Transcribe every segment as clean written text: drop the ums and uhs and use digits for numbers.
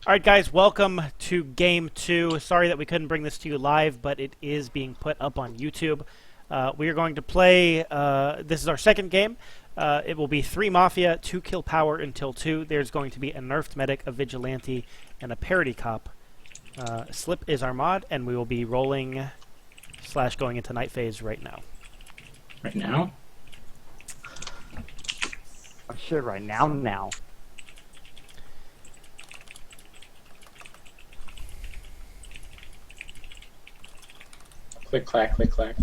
All right, guys, welcome to Game 2. Sorry that we couldn't bring this to you live, but it is being put up on YouTube. We are going to play, this is our second game. It will be 3 Mafia, 2 kill power until 2. There's going to be a nerfed medic, a vigilante, and a parody cop. Slip is our mod, and we will be rolling / going into night phase right now. Right now? Oh shit, right now. Click, clack, click, clack.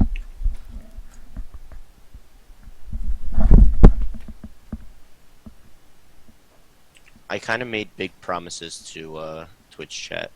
I kind of made big promises to Twitch chat.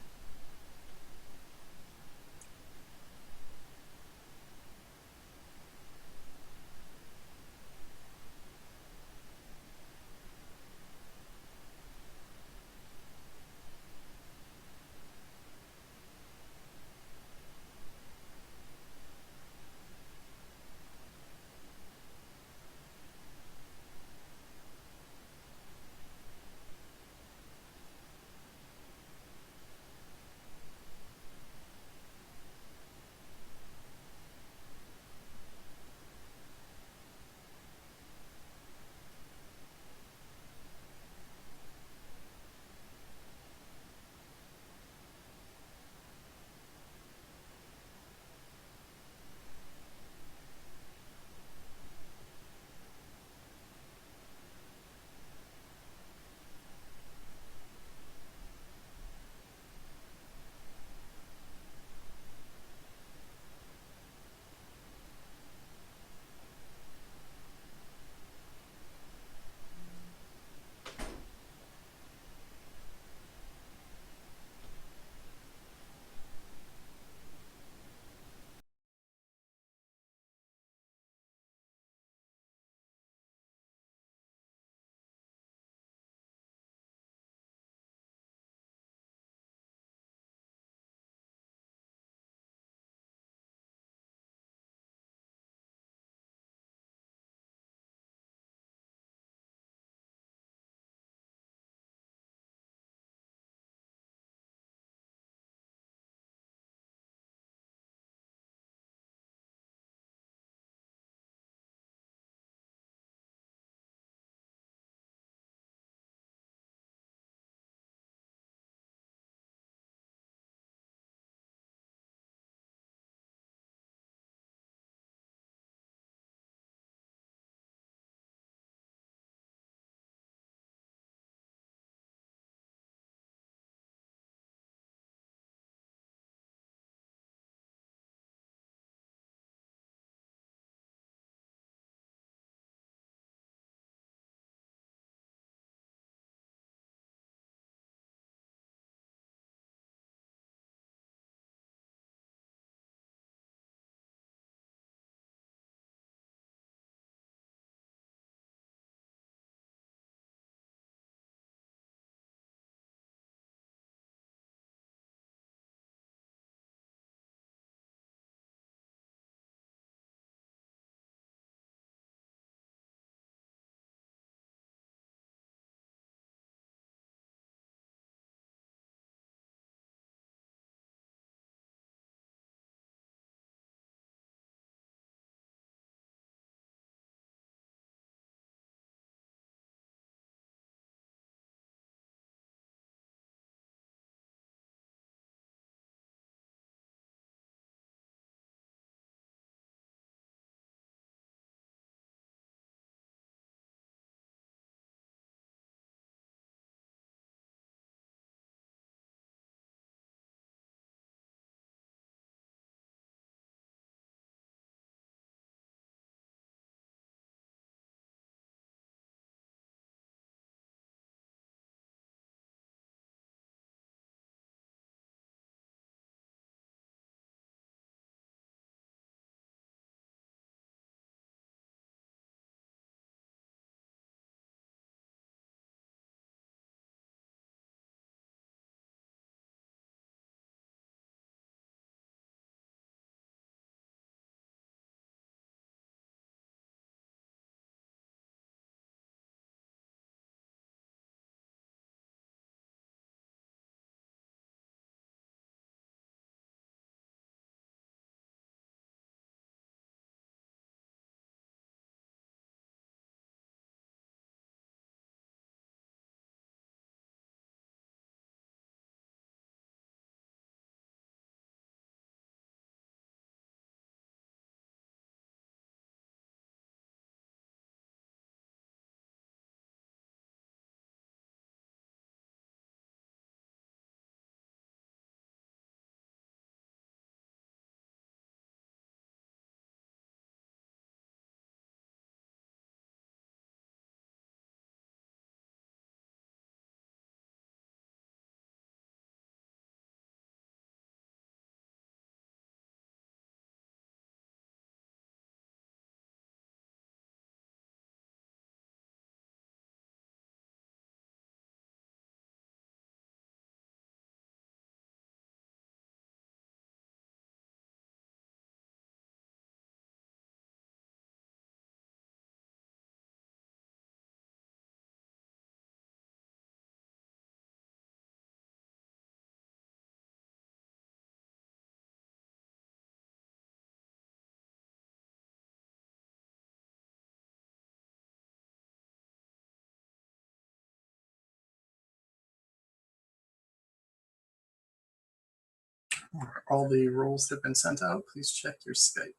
All the roles have been sent out. Please check your Skype.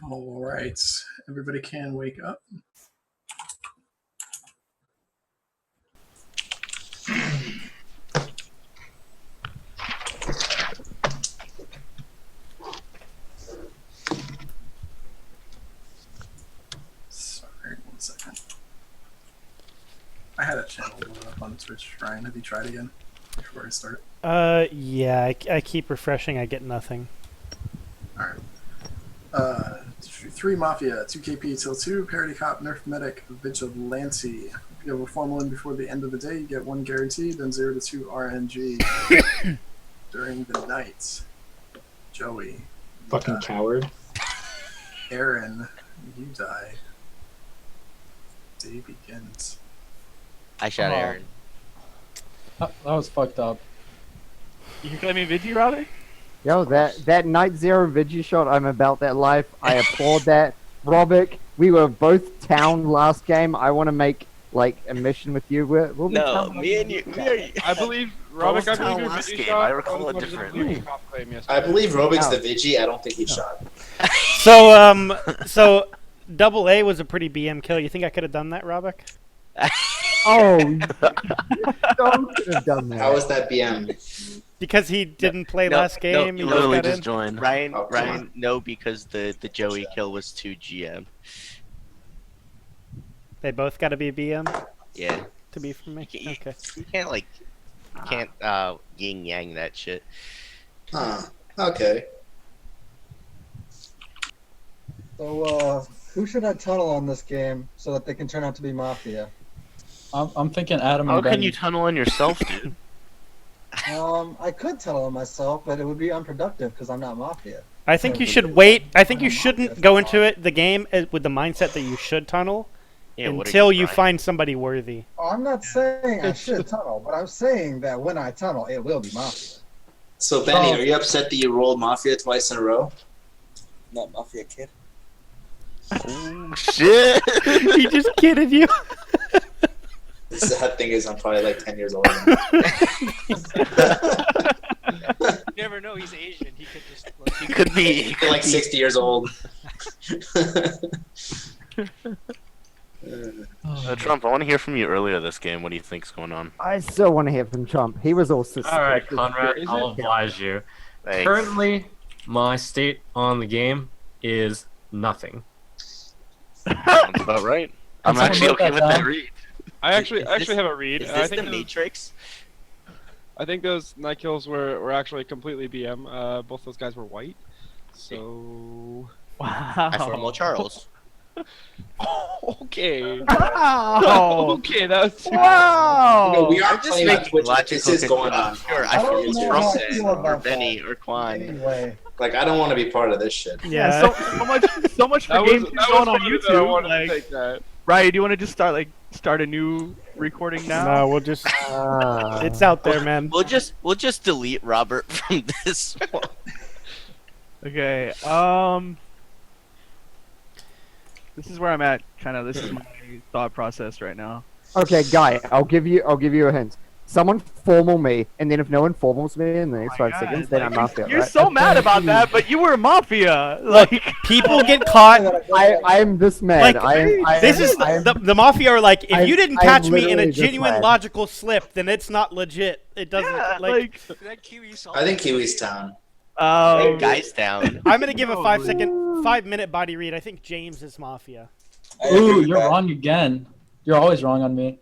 All right, everybody can wake up. Sorry, 1 second. I had a channel load up on Twitch. Ryan, have you tried again before I start? Yeah, I keep refreshing. I get nothing. All right. 3 Mafia, 2 KP till 2, Parody Cop, Nerf Medic, Vigilante. If you have a formal win before the end of the day, you get 1 guaranteed, then 0 to 2 RNG during the night. Joey. Fucking coward. Aaron, you die. Day begins. I shot Aaron. That was fucked up. You claim me Vigi, Robik? Yo, that night 0 Vigi shot, I'm about that life. I applaud that. Robik, we were both town last game. I want to make, like, a mission with you. We'll be No, town me and you. I believe, Robik, I believe your last Vigi game. shot. I recall it was differently. the cop claim yesterday. I believe Robik's No. the Vigi. I don't think he shot. So double A was a pretty BM kill. You think I could have done that, Robik? Oh, don't could have done that. How is that BM? Because he didn't play No, last no, game. he he literally got just in. joined. Ryan, Oh, Ryan, no, because the Joey kill was 2 GM. They both got to be BM Yeah. to be from me. You Okay. can't yin yang that shit. Huh. Okay. So, who should I tunnel on this game so that they can turn out to be Mafia? I'm thinking Adam How and can Benny. you tunnel on yourself, dude? I could tunnel on myself, but it would be unproductive because I'm not Mafia. I think you should wait. I think you shouldn't go into the game with the mindset that you should tunnel Yeah, what are until you trying? find somebody worthy. Oh, I'm not saying I should tunnel, but I'm saying that when I tunnel, it will be Mafia. So Benny, are you upset that you rolled Mafia twice in a row? Not Mafia kid. Oh shit! He just kidded you. The sad thing is, I'm probably like 10 years old. You never know. He's Asian. He could just. He could be like 60 years old. Trump, I want to hear from you earlier this game. What do you think's going on? I still want to hear from Trump. He was all suspicious. All right, Conrad, I'll oblige you. Thanks. Currently, my state on the game is nothing. Sounds about right. I'm Someone actually wrote okay that with that down. read. I actually have a read. Is I this think the those, Matrix? I think those night kills were actually completely BM. Both those guys were white. So. I formal Charles. Okay. Wow. Okay, that's. Wow. No, we are I'm just playing on making Twitch. logical This is going on. conclusions. Sure, I I don't formal know how I Charles feel or about Beny that. or Quan. Anyway, Like, I don't want to be part of this shit. Yeah. So much for That game was, two that going was on funny that I YouTube. wanted to Like, take that. Ryan, do you want to just start a new recording now? No, we'll just. It's out there, man. We'll just delete Robert from this one. Okay. This is where I'm at. Kind of. This is my thought process right now. Okay, Guy, I'll give you a hint. Someone formal me, and then if no one formals me in the next 5 seconds, then I'm Mafia. You're right? so mad about that, but you were Mafia. Like, People get caught. I'm this mad. Like, this is the Mafia are like, if you didn't I'm catch me in literally a this genuine mad. logical slip, then it's not legit. It doesn't yeah, like. That Kiwi saw. I think Kiwi's town. um, Guys down. I'm gonna give a 5-minute body read. I think James is Mafia. I agree Ooh, with you're that. wrong again. You're always wrong on me.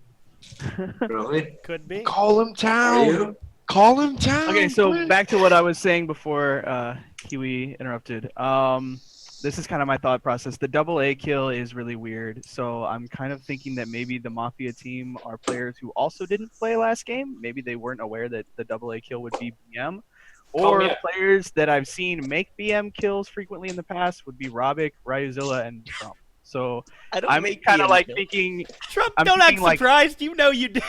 Really? Could be. Call him Are town. you? Call him town. Okay, so back to what I was saying before Kiwi interrupted. This is kind of my thought process. The double A kill is really weird, so I'm kind of thinking that maybe the Mafia team are players who also didn't play last game. Maybe they weren't aware that the double A kill would be BM. Or players that I've seen make BM kills frequently in the past would be Robik, Ryuzilla, and Trump. So I'm kind of like thinking, Trump, I'm don't act thinking, like- surprised. You know you do.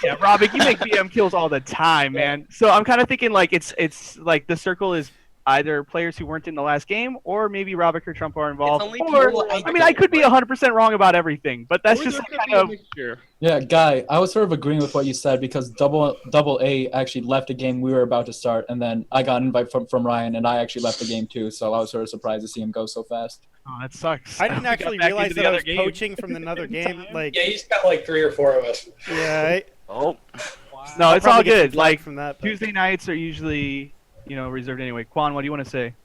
yeah, Robik, you make BM kills all the time, man. So I'm kind of thinking like it's like the circle is either players who weren't in the last game, or maybe Robik or Trump are involved. only Or, people I mean, I could be 100% wrong about everything, but that's just kind of. Yeah, Guy, I was sort of agreeing with what you said because double A actually left a game we were about to start, and then I got an invite from Ryan, and I actually left the game too, so I was sort of surprised to see him go so fast. Oh, that sucks. I didn't actually back realize into the that I other was game. coaching from another game. Like, Yeah, he's got like 3 or 4 of us. yeah. Oh, No, I'll it's all probably get some good. flack Like from that. But. Tuesday nights are usually, reserved anyway. Quan, what do you want to say?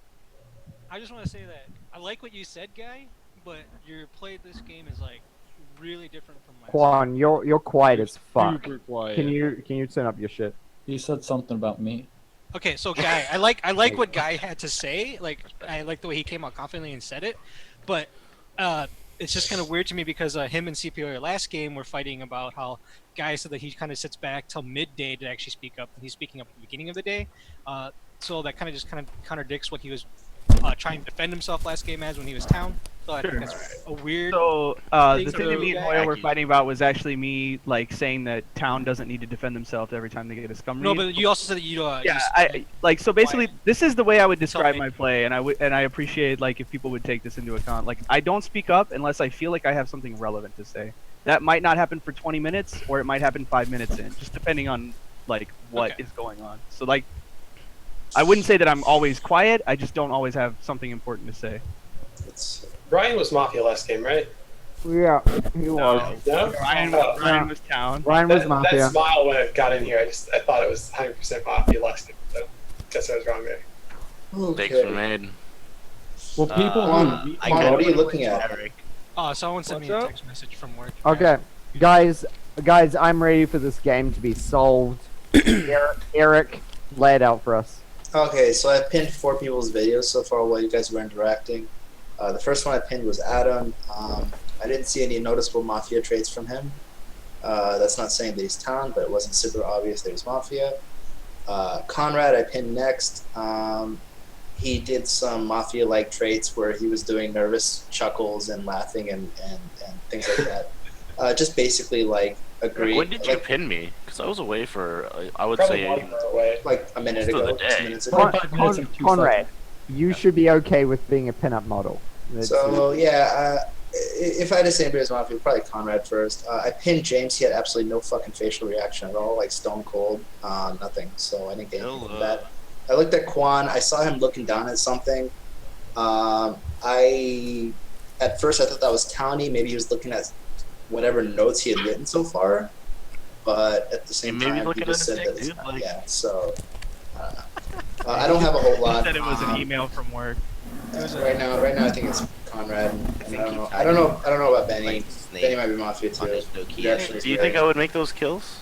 I just want to say that I like what you said, Guy, but your play this game is like really different from my. Quan, you're quiet as fuck. Super quiet. Can you turn up your shit? He said something about me. Okay, so Guy, I like what Guy had to say. Like I like the way he came out confidently and said it, but it's just kind of weird to me because him and CPO last game were fighting about how Guy said that he kind of sits back till midday to actually speak up, and he's speaking up at the beginning of the day. So that kind of contradicts what he was trying to defend himself last game as when he was town. So I think that's a weird. So the So, thing that me and yeah, Hoyle were Aki. fighting about was actually me like saying that town doesn't need to defend themselves every time they get a scum No, read. but you also said that you. Yeah, so basically this is the way I would describe me. my play, and I appreciate like if people would take this into account. Like I don't speak up unless I feel like I have something relevant to say. That might not happen for 20 minutes, or it might happen 5 minutes in, just depending on like what is going on. So like, I wouldn't say that I'm always quiet. I just don't always have something important to say. Ryan was Mafia last game, right? Yeah, he was. No? Ryan was town. Ryan was That Mafia. smile when it got in here, I thought it was 100% Mafia last game, so guess I was wrong there. mistakes were made. Well, people Quan, I Quan, kinda what are you went looking with at? Erik. Someone sent me a What's up? text message from work. Okay, guys, I'm ready for this game to be solved. Erik, lay it out for us. Okay, so I pinned 4 people's videos so far while you guys were interacting. The first one I pinned was Adam. I didn't see any noticeable Mafia traits from him. That's not saying that he's town, but it wasn't super obvious that he's Mafia. Conrad I pinned next. He did some Mafia-like traits where he was doing nervous chuckles and laughing and things like that. Just basically like agree. When did you like, pin me? Because I was away for, I would Probably say, one hour away. like a minute Most of ago, the day. 2 minutes ago. 45 minutes and 2 Conrad, seconds. you should be okay with being a pinup model. So yeah, if I had to say anybody was Mafia, probably Conrad first. I pinned James. He had absolutely no fucking facial reaction at all, like stone cold, nothing. So I didn't get anything from that. I looked at Quan. I saw him looking down at something. At first I thought that was Townie. Maybe he was looking at whatever notes he had written so far. But at the same time, he just said that it's not. Yeah. So I don't know. I don't have a whole lot. Said it was an email from work. Right now, I think it's Conrad. I don't know about Beny. Beny might be Mafia too. Do you think I would make those kills?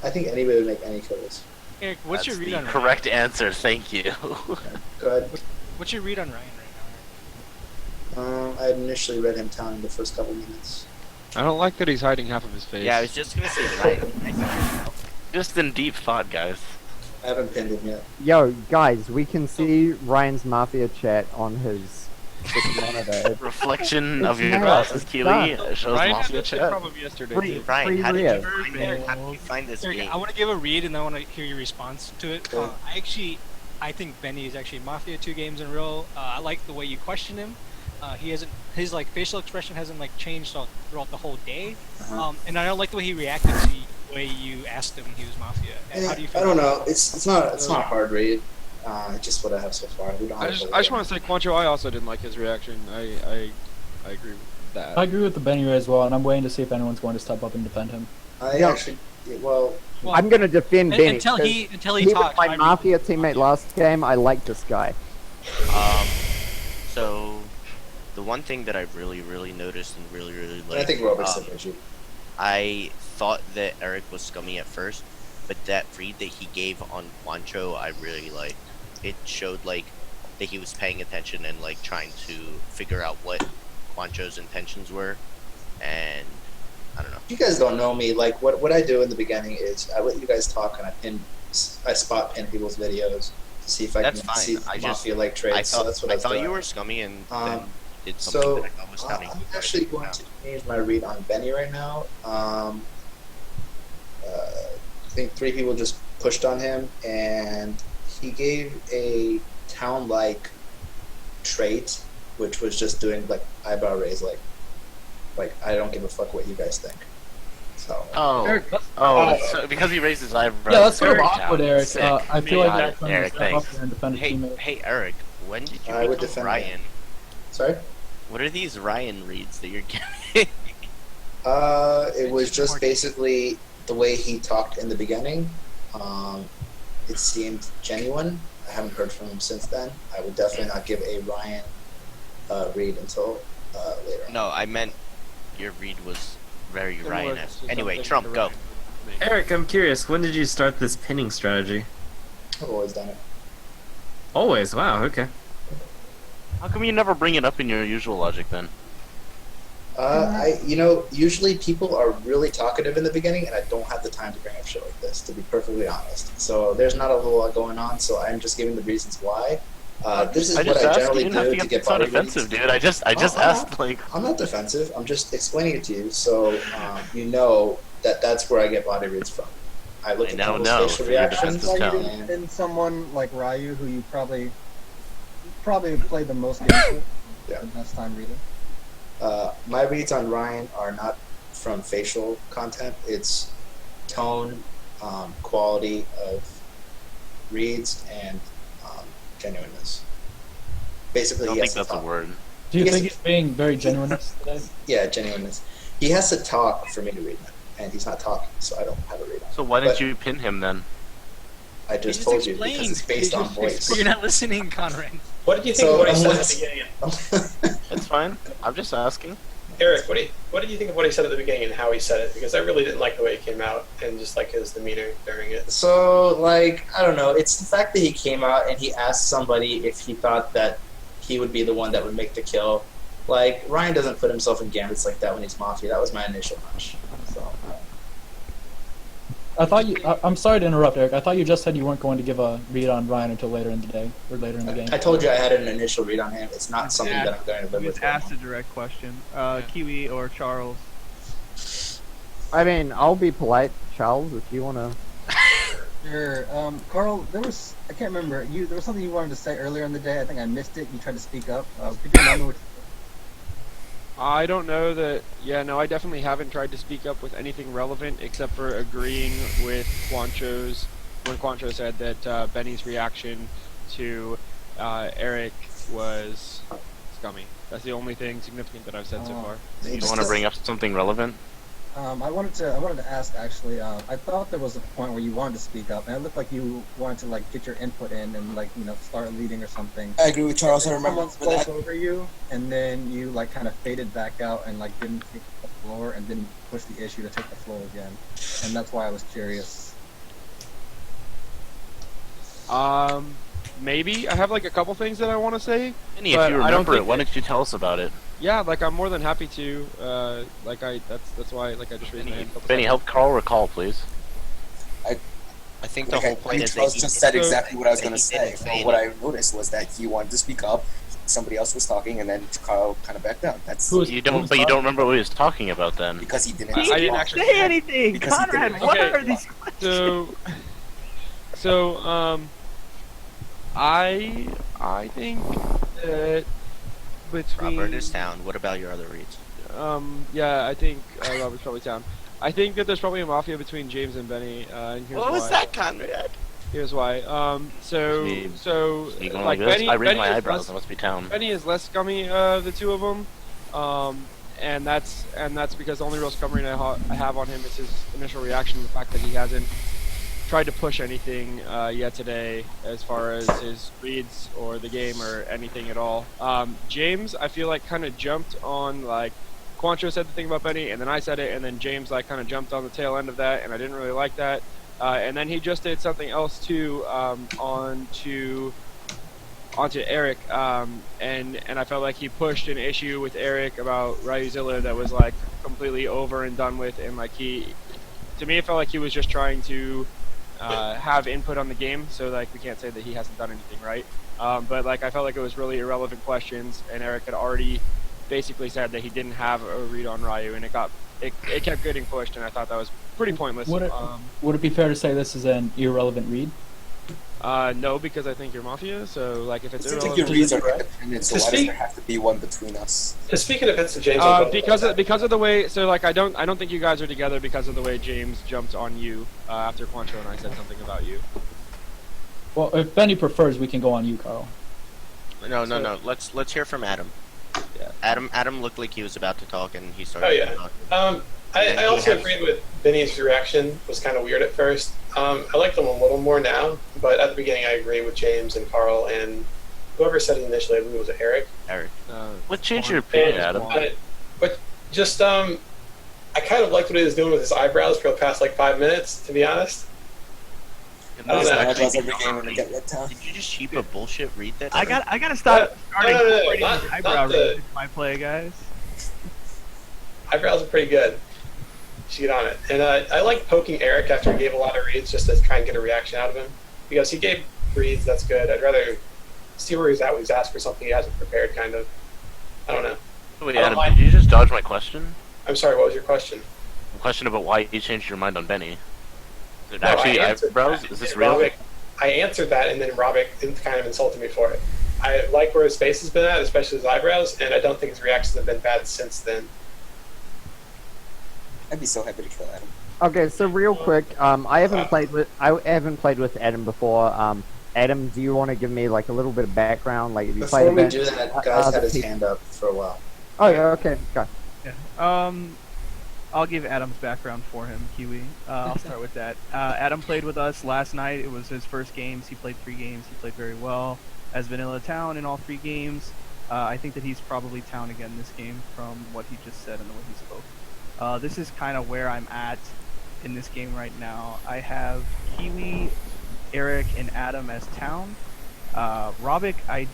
I think anybody would make any kills. Eric, what's That's your read the on correct answer? Thank you. Go ahead. What's your read on Ryan right I initially read him down in the first couple minutes. I don't like that he's hiding half of his face. Yeah, I was just gonna say Ryan. Just in deep thought, guys. I haven't pinned him yet. Yo, guys, we can see Ryan's Mafia chat on his monitor. Reflection It's of your now, glasses, it's Kiwi. done. It shows Ryan Mafia had chat. problem yesterday. Ryan, how did you find this now? game? I want to give a read and I want to hear your response to it. Okay. I think Beny is actually Mafia 2 games in a row. I like the way you question him. His like facial expression hasn't like changed throughout the whole day. And I don't like the way he reacted to the way you asked him he was Mafia. And how do you feel? I don't know. It's not a hard read. Just what I have so far. We don't I have just want to say, Quancho, I also didn't like his reaction. I agree with that. I agree with the Beny as well, and I'm waiting to see if anyone's going to step up and defend him. I'm gonna defend Beny until he was talks. my Mafia teammate last game. I liked this guy. So the one thing that I really noticed and really liked. I think Robik's the issue. I thought that Erik was scummy at first, but that read that he gave on Quancho, I really liked. It showed like that he was paying attention and like trying to figure out what Quancho's intentions were, and I don't know. You guys don't know me. Like what I do in the beginning is I let you guys talk and I spot pin people's videos to see if I That's can fine. see I Mafia like traits. So that's what I I was thought doing. you were scummy and then did something So that I thought was touting. I'm actually going to change my read on Beny right now. I think 3 people just pushed on him, and he gave a town-like trait, which was just doing like eyebrow raise, like I don't give a fuck what you guys think. So. So because he raised his eyebrows. Yeah, that's sort of Eric awkward, down. Eric. Sick. I feel like Got that's it, when Eric, you step thanks. up there and defend a teammate. Hey Erik, when did you I would become defend Ryan? Sorry? What are these Ryan reads that you're getting? It was just basically the way he talked in the beginning. It seemed genuine. I haven't heard from him since then. I would definitely not give a Ryan read until later. No, I meant your read was very Similar Ryan. to Anyway, something Trump, to go. Ryan. Eric, I'm curious. When did you start this pinning strategy? I've always done it. Always. Wow. Okay. How come you never bring it up in your usual logic then? Usually people are really talkative in the beginning, and I don't have the time to bring up shit like this, to be perfectly honest. So there's not a whole lot going on, so I'm just giving the reasons why. This is I what just I asked. generally You didn't have do to to get get so body defensive, readings. dude. I just asked like. I'm not defensive. I'm just explaining it to you, so you know that's where I get body reads from. I look at now people's know, facial so you're reactions. Why you defensive didn't pin someone like Ryu, who you probably played the most games with, Yeah. the best time reading. My reads on Ryan are not from facial content. It's tone, quality of reads, and genuineness. Basically, I don't he think has to that's a talk. word. Do you Yes. think he's being very genuine today? Yeah, genuineness. He has to talk for me to read him, and he's not talking, so I don't have a read on. So why didn't But you pin him then? I just told you because it's based on voice. You're not listening, Conrad. What did you think So, of what he said at unless- the beginning? It's fine. I'm just asking. Eric, what did you think of what he said at the beginning and how he said it? Because I really didn't like the way he came out and just like his demeanor during it. So, like, I don't know. It's the fact that he came out and he asked somebody if he thought that he would be the one that would make the kill. Like, Ryan doesn't put himself in gambits like that when he's Mafia. That was my initial hunch. So, I thought you. I'm sorry to interrupt, Eric. I thought you just said you weren't going to give a read on Ryan until later in the day or later in the game. I told you I had an initial read on him. It's not something that I'm going to live He was with. asked a direct question. Kiwi or Charles? I mean, I'll be polite, Charles, if you wanna. Sure. Karl, I can't remember. There was something you wanted to say earlier in the day. I think I missed it. You tried to speak up. Could you remember what? I don't know that. Yeah, no, I definitely haven't tried to speak up with anything relevant except for agreeing with Quancho's when Quancho said that Beny's reaction to Erik was scummy. That's the only thing significant that I've said so far. You want to bring up something relevant? I wanted to ask actually. I thought there was a point where you wanted to speak up, and it looked like you wanted to like get your input in and like start leading or something. I agree with Charles. I remember Someone that. spoke over you, and then you like kind of faded back out and like didn't take the floor and didn't push the issue to take the floor again, and that's why I was curious. Maybe I have like a couple things that I want to say. Beny, if you remember it, why don't you tell us about it? Yeah, like I'm more than happy to. That's why like I just raised my hand. Beny, help Karl recall, please. I think the whole point is that Charles he just said exactly what I was that going to he say. didn't fade What it. I noticed was that he wanted to speak up. Somebody else was talking, and then Karl kind of backed down. You don't remember what he was talking about then? Because he didn't. He didn't say anything. Conrad, what are these questions? So, I think that between Robert is down. What about your other reads? Yeah, I think Robert's probably down. I think that there's probably a mafia between James and Beny, and here's What why. was that, Conrad? Here's why. You going like this? I raised my eyebrows. I must be town. Beny is less scummy, the two of them, and that's because the only real scummy I have on him is his initial reaction to the fact that he hasn't tried to push anything yet today as far as his reads or the game or anything at all. James, I feel like kind of jumped on like Quancho said the thing about Beny, and then I said it, and then James like kind of jumped on the tail end of that, and I didn't really like that. And then he just did something else too onto Erik, and I felt like he pushed an issue with Erik about Ryuzilla that was like completely over and done with, and like to me it felt like he was just trying to have input on the game, so like we can't say that he hasn't done anything right. But like I felt like it was really irrelevant questions, and Erik had already basically said that he didn't have a read on Ryu, and it kept getting pushed, and I thought that was pretty pointless. Would it be fair to say this is an irrelevant read? No, because I think you're Mafia, so like if it's I think irrelevant, your reads are independent, so why does there have to be one between us? To speak in defense of James, because of the way, so like I don't think you guys are together because of the way James jumped on you after Quancho and I said something about you. Well, if Beny prefers, we can go on you, Karl. No. Let's hear from Adam. Yeah. Adam looked like he was about to talk, and he started. Oh yeah. I also agreed with Beny's reaction was kind of weird at first. I like them a little more now, but at the beginning I agree with James and Karl and whoever said it initially. I believe it was Erik. What changed your opinion, Adam? But just I kind of liked what he was doing with his eyebrows for the past like 5 minutes, to be honest. I don't know. Did you just sheep a bullshit read that? I gotta stop starting not eyebrow the- reads in my play, guys. Eyebrows are pretty good. You should get on it. And I like poking Erik after he gave a lot of reads just to try and get a reaction out of him. Because he gave reads, that's good. I'd rather see where he's at when he's asked for something he hasn't prepared, kind of. I don't know. Wait, Adam, did you just dodge my question? I'm sorry, what was your question? The question about why you changed your mind on Beny. Is it No, actually I answered eyebrows? that, Is this and real? Robik, I answered that, and then Robik kind of insulted me for it. I like where his face has been at, especially his eyebrows, and I don't think his reactions have been bad since then. I'd be so happy to kill Adam. Okay, so real quick, I haven't played with Adam before. Adam, do you want to give me like a little bit of background? Like, if you Before we played do that, guys had his hand up for a while. Oh yeah, okay, go. Yeah. I'll give Adam's background for him, Kiwi. I'll start with that. Adam played with us last night. It was his first games. He played 3 games. He played very well as Vanilla Town in all 3 games. I think that he's probably Town again this game from what he just said and the way he spoke. This is kind of where I'm at in this game right now. I have Kiwi, Erik, and Adam as Town. Robik, I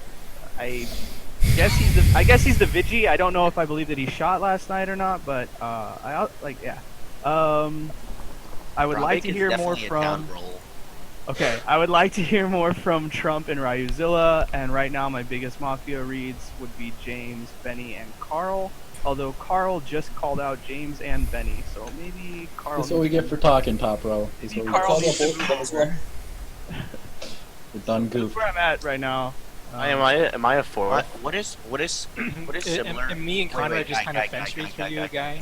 guess he's the Vigi. I don't know if I believe that he shot last night or not, but I would like to hear more from. Okay, I would like to hear more from Trump and Ryuzilla, and right now my biggest Mafia reads would be James, Beny, and Karl. Although Karl just called out James and Beny, so maybe Karl. That's what we get for talking, Top Row. That's what we Karl get. needs to move forward. We're done That's goof. where I'm at right now. Am I a fourth? What is similar? And me and Conrad just kind of fence raised for you, guy.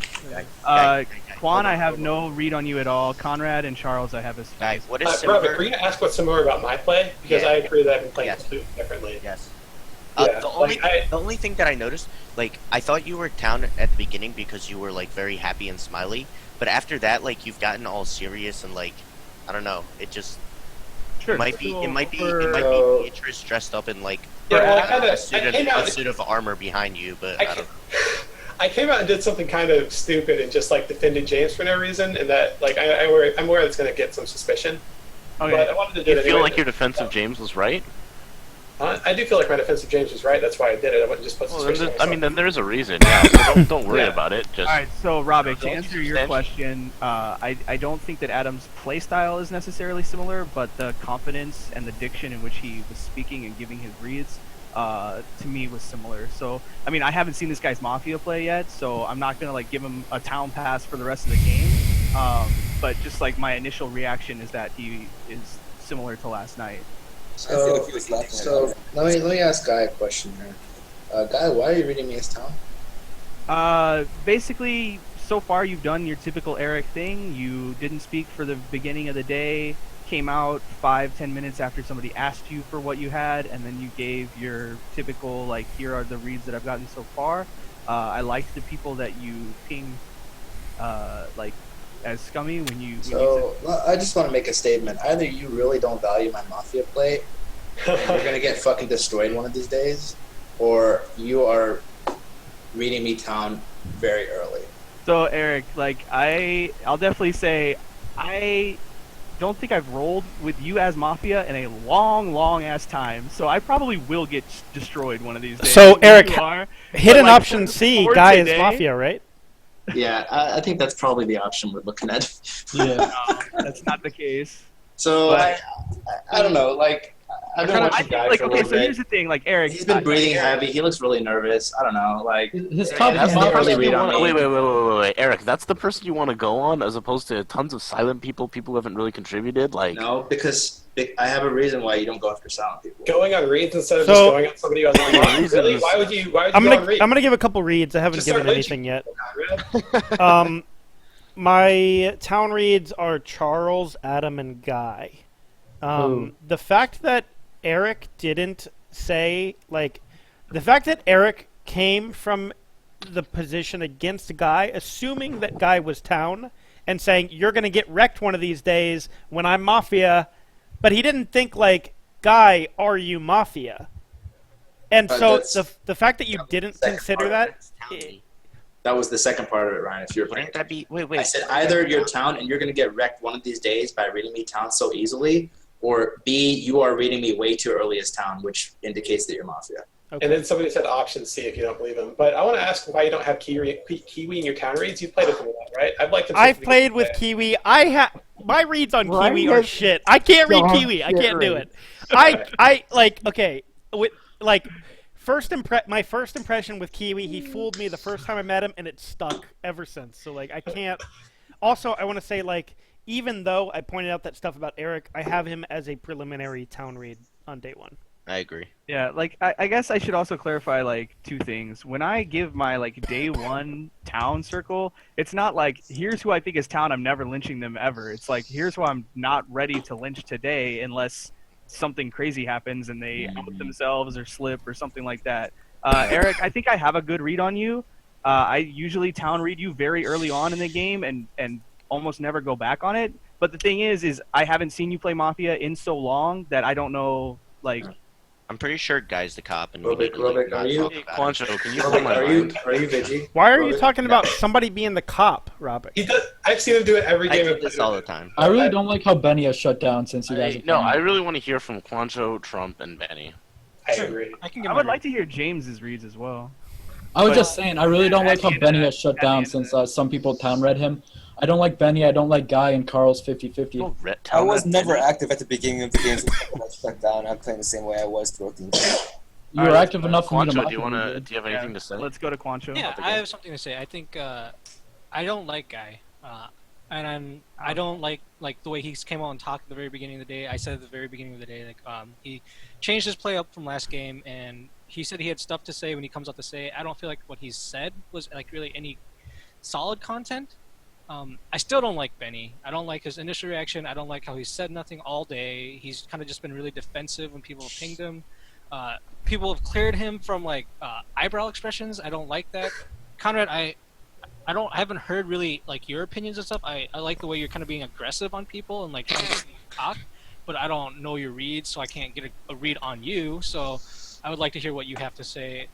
Quan, I have no read on you at all. Conrad and Charles, I have as Guys, what is Robik, similar? were you gonna ask what's similar about my play? Because Yeah. I agree that I've been playing Yes. completely differently. Yes. Yeah, The only thing that I noticed, like, I thought you were down at the beginning because you were like very happy and smiley, but after that, like, you've gotten all serious and like, I don't know, it just it might be Beatrice dressed up in like a suit of armor behind you, but I don't. I came out and did something kind of stupid and just like defended James for no reason, and that like I'm aware it's going to get some suspicion. Okay. But I wanted to do You it feel anyway. like your defense of James was right? I do feel like my defense of James was right. That's why I did it. I wouldn't just put suspicion. Then there's a reason. Yeah. So don't worry about it. Just. All right, so Robik, to Don't answer you your stand- question, I don't think that Adam's playstyle is necessarily similar, but the confidence and the diction in which he was speaking and giving his reads, to me, was similar. So, I mean, I haven't seen this guy's Mafia play yet, so I'm not gonna like give him a town pass for the rest of the game. But just like my initial reaction is that he is similar to last night. So let me ask Guy a question here. Guy, why are you reading me as town? Basically, so far you've done your typical Erik thing. You didn't speak for the beginning of the day, came out 5-10 minutes after somebody asked you for what you had, and then you gave your typical, like, here are the reads that I've gotten so far. I liked the people that you pinged, like, as scummy when you... I just want to make a statement. Either you really don't value my Mafia play, and you're going to get fucking destroyed one of these days, or you are reading me town very early. So, Erik, like, I'll definitely say I don't think I've rolled with you as Mafia in a long ass time, so I probably will get destroyed one of these days. So, Erik, But, hit an like, option C, for guy is today- Mafia, right? Yeah, I think that's probably the option we're looking at. No, that's not the case. So, But- I don't know, like, I've been watching Guy like, for a okay, little so bit. here's the thing, like, Erik... He's been breathing heavy. He looks really nervous. I don't know, like... His yeah, top that's is the not early really read on me. Wait, Erik, that's the person you want to go on as opposed to tons of silent people who haven't really contributed? Like, No, because I have a reason why you don't go after silent people. Going on reads instead of So- just going on somebody who has one read. Really? Why would you? Why would you I'm go on read? gonna give a couple reads. I haven't Just given start anything yet. My town reads are Charles, Adam, and Guy. The fact that Erik didn't say, like, the fact that Erik came from the position against Guy, assuming that Guy was town, and saying, you're going to get wrecked one of these days when I'm Mafia, but he didn't think, like, Guy, are you Mafia? And so the fact that you didn't consider that... That was the second part of it, Ryan. If you're Wouldn't that be? Wait. I said either you're town and you're going to get wrecked one of these days by reading me town so easily, or B, you are reading me way too early as town, which indicates that you're Mafia. And then somebody said option C if you don't believe him. But I want to ask why you don't have Kiwi in your town reads. You played with him a lot, right? I've played with Kiwi. My reads on Well, Kiwi I are guess- shit. I can't read Dog Kiwi. I shit can't do reads. it. I like okay. With like my first impression with Kiwi, he fooled me the first time I met him, and it stuck ever since. So like I can't. Also, I want to say like even though I pointed out that stuff about Erik, I have him as a preliminary town read on day one. I agree. Yeah, like I guess I should also clarify like two things. When I give my like day one town circle, it's not like here's who I think is town. I'm never lynching them ever. It's like here's who I'm not ready to lynch today unless something crazy happens and they out themselves or slip or something like that. Erik, I think I have a good read on you. I usually town read you very early on in the game and almost never go back on it. But the thing is I haven't seen you play Mafia in so long that I don't know like. I'm pretty sure Guy's the cop, and Robik, are you? Quancho, can you Robik, hold my are you mind? Vigi? Why are you Robik? talking about somebody being the cop, Robik? He does. I've seen him do it every I game. do this all the time. I really don't like how Beny has shut down since you guys have No, come. I really want to hear from Quancho, Trump, and Beny. I agree. I would like to hear James's reads as well. I was just saying, I really don't like how At the Beny end has shut at the down end since some people town read him. I don't like Beny, I don't like Guy, and Karl's 50-50. I was never active at the beginning of the games that I shut down. I'm playing the same way I was throughout the entire. You were active enough for me to Quancho, mock do you him, want to? dude. Do you have anything to say? Let's go to Quancho. Yeah, I have something to say. I think I don't like Guy, and I don't like the way he came out and talked at the very beginning of the day. I said at the very beginning of the day, like he changed his play up from last game, and he said he had stuff to say when he comes out to say. I don't feel like what he said was like really any solid content. I still don't like Beny. I don't like his initial reaction. I don't like how he said nothing all day. He's kind of just been really defensive when people have pinged him. People have cleared him from like eyebrow expressions. I don't like that. Conrad, I haven't heard really like your opinions and stuff. I like the way you're kind of being aggressive on people and like trying to talk, but I don't know your reads, so I can't get a read on you. So I would like to hear what you have to say.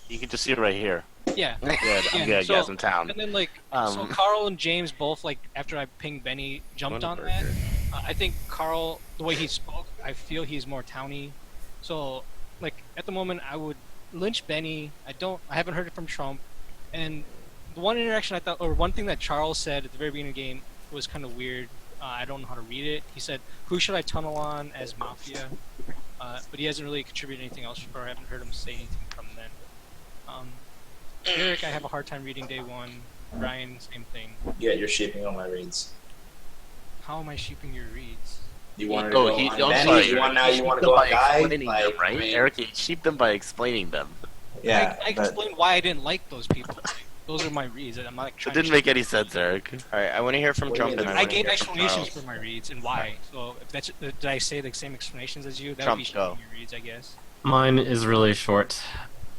You can just see it right here. Yeah. Good, So, guys in town. And then like, so Karl and James both like after I pinged Beny jumped on that. I think Karl, the way he spoke, I feel he's more towny. So like at the moment, I would lynch Beny. I haven't heard it from Trump. And the one interaction I thought, or one thing that Charles said at the very beginning of the game was kind of weird. I don't know how to read it. He said, "Who should I tunnel on as Mafia?" But he hasn't really contributed anything else, or I haven't heard him say anything from then. Erik, I have a hard time reading day one. Ryan, same thing. Yeah, you're shaping all my reads. How am I sheeping your reads? You wanted to go on I'm Beny, sorry, you want sheep to them go by on Guy? explaining Like, them, right? I mean, Erik, you sheep them by explaining them. Yeah, I explained why I didn't like those people. Those are my reads. I'm not It trying didn't to make any sense, Erik. All right, I want to hear from Trump. And I gave explanations for my reads and why. So if that's, did I say the same explanations as you? That would be Trump, sheeping your reads, I guess. Mine is really short.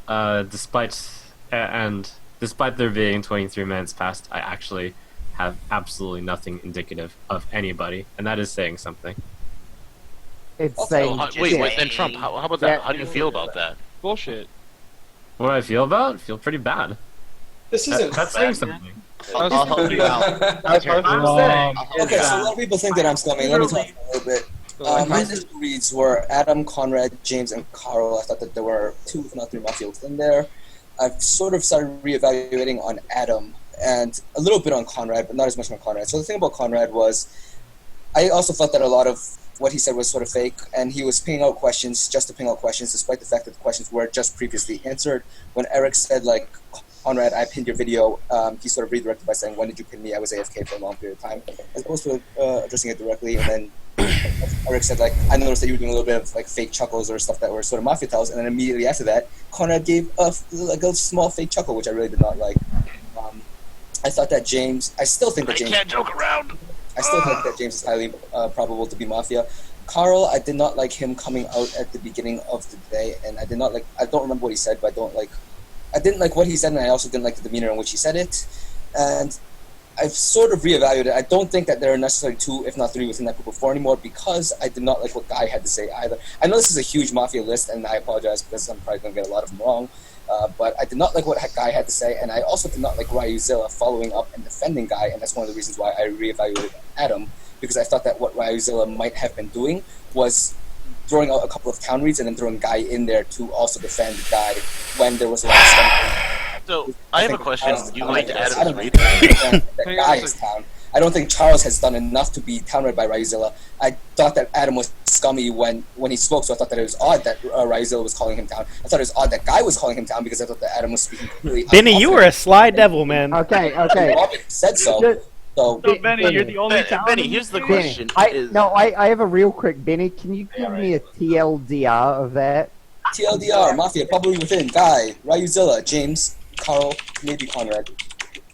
Despite there being 23 minutes past, I actually have absolutely nothing indicative of anybody, and that is saying something. It's saying. Wait, then Trump, how about that? How do you feel about that? Bullshit. What do I feel about? I feel pretty bad. This isn't That's saying something. I'll help you out. Okay, so a lot of people think that I'm scummy. Let me talk a little bit. My initial reads were Adam, Conrad, James, and Karl. I thought that there were 2, if not 3 Mafia within there. I've sort of started reevaluating on Adam and a little bit on Conrad, but not as much on Conrad. So the thing about Conrad was I also thought that a lot of what he said was sort of fake, and he was pinging out questions just to ping out questions, despite the fact that the questions were just previously answered. When Erik said, like, Conrad, I pinned your video, he sort of redirected by saying, when did you pin me? I was AFK for a long period of time, as opposed to addressing it directly. And then Erik said, like, I noticed that you were doing a little bit of, like, fake chuckles or stuff that were sort of Mafia tells, and then immediately after that, Conrad gave a small fake chuckle, which I really did not like. I thought that James, I still think that James... I can't joke around! I still think that James is highly probable to be Mafia. Karl, I did not like him coming out at the beginning of the day, and I did not like, I don't remember what he said, but I didn't like what he said, and I also didn't like the demeanor in which he said it. And I've sort of reevaluated. I don't think that there are necessarily 2, if not 3, within that group of 4 anymore, because I did not like what Guy had to say either. I know this is a huge Mafia list, and I apologize because I'm probably going to get a lot of them wrong. But I did not like what Guy had to say, and I also did not like Ryuzilla following up and defending Guy, and that's one of the reasons why I reevaluated Adam, because I thought that what Ryuzilla might have been doing was throwing out a couple of town reads and then throwing Guy in there to also defend Guy when there was a lot of stuff. So, I have a question. You liked Adam's read? That Guy is town. I don't think Charles has done enough to be town-read by Ryuzilla. I thought that Adam was scummy when he spoke, so I thought that it was odd that Ryuzilla was calling him down. I thought it was odd that Guy was calling him down because I thought that Adam was speaking completely. Beny, you were a sly devil, man. Okay. Robik said so. So Beny, you're the only town. Beny, here's the question. I have a real quick, Beny. Can you give me a TLDR of that? TLDR, Mafia, probably within Guy, Ryuzilla, James, Karl, maybe Conrad.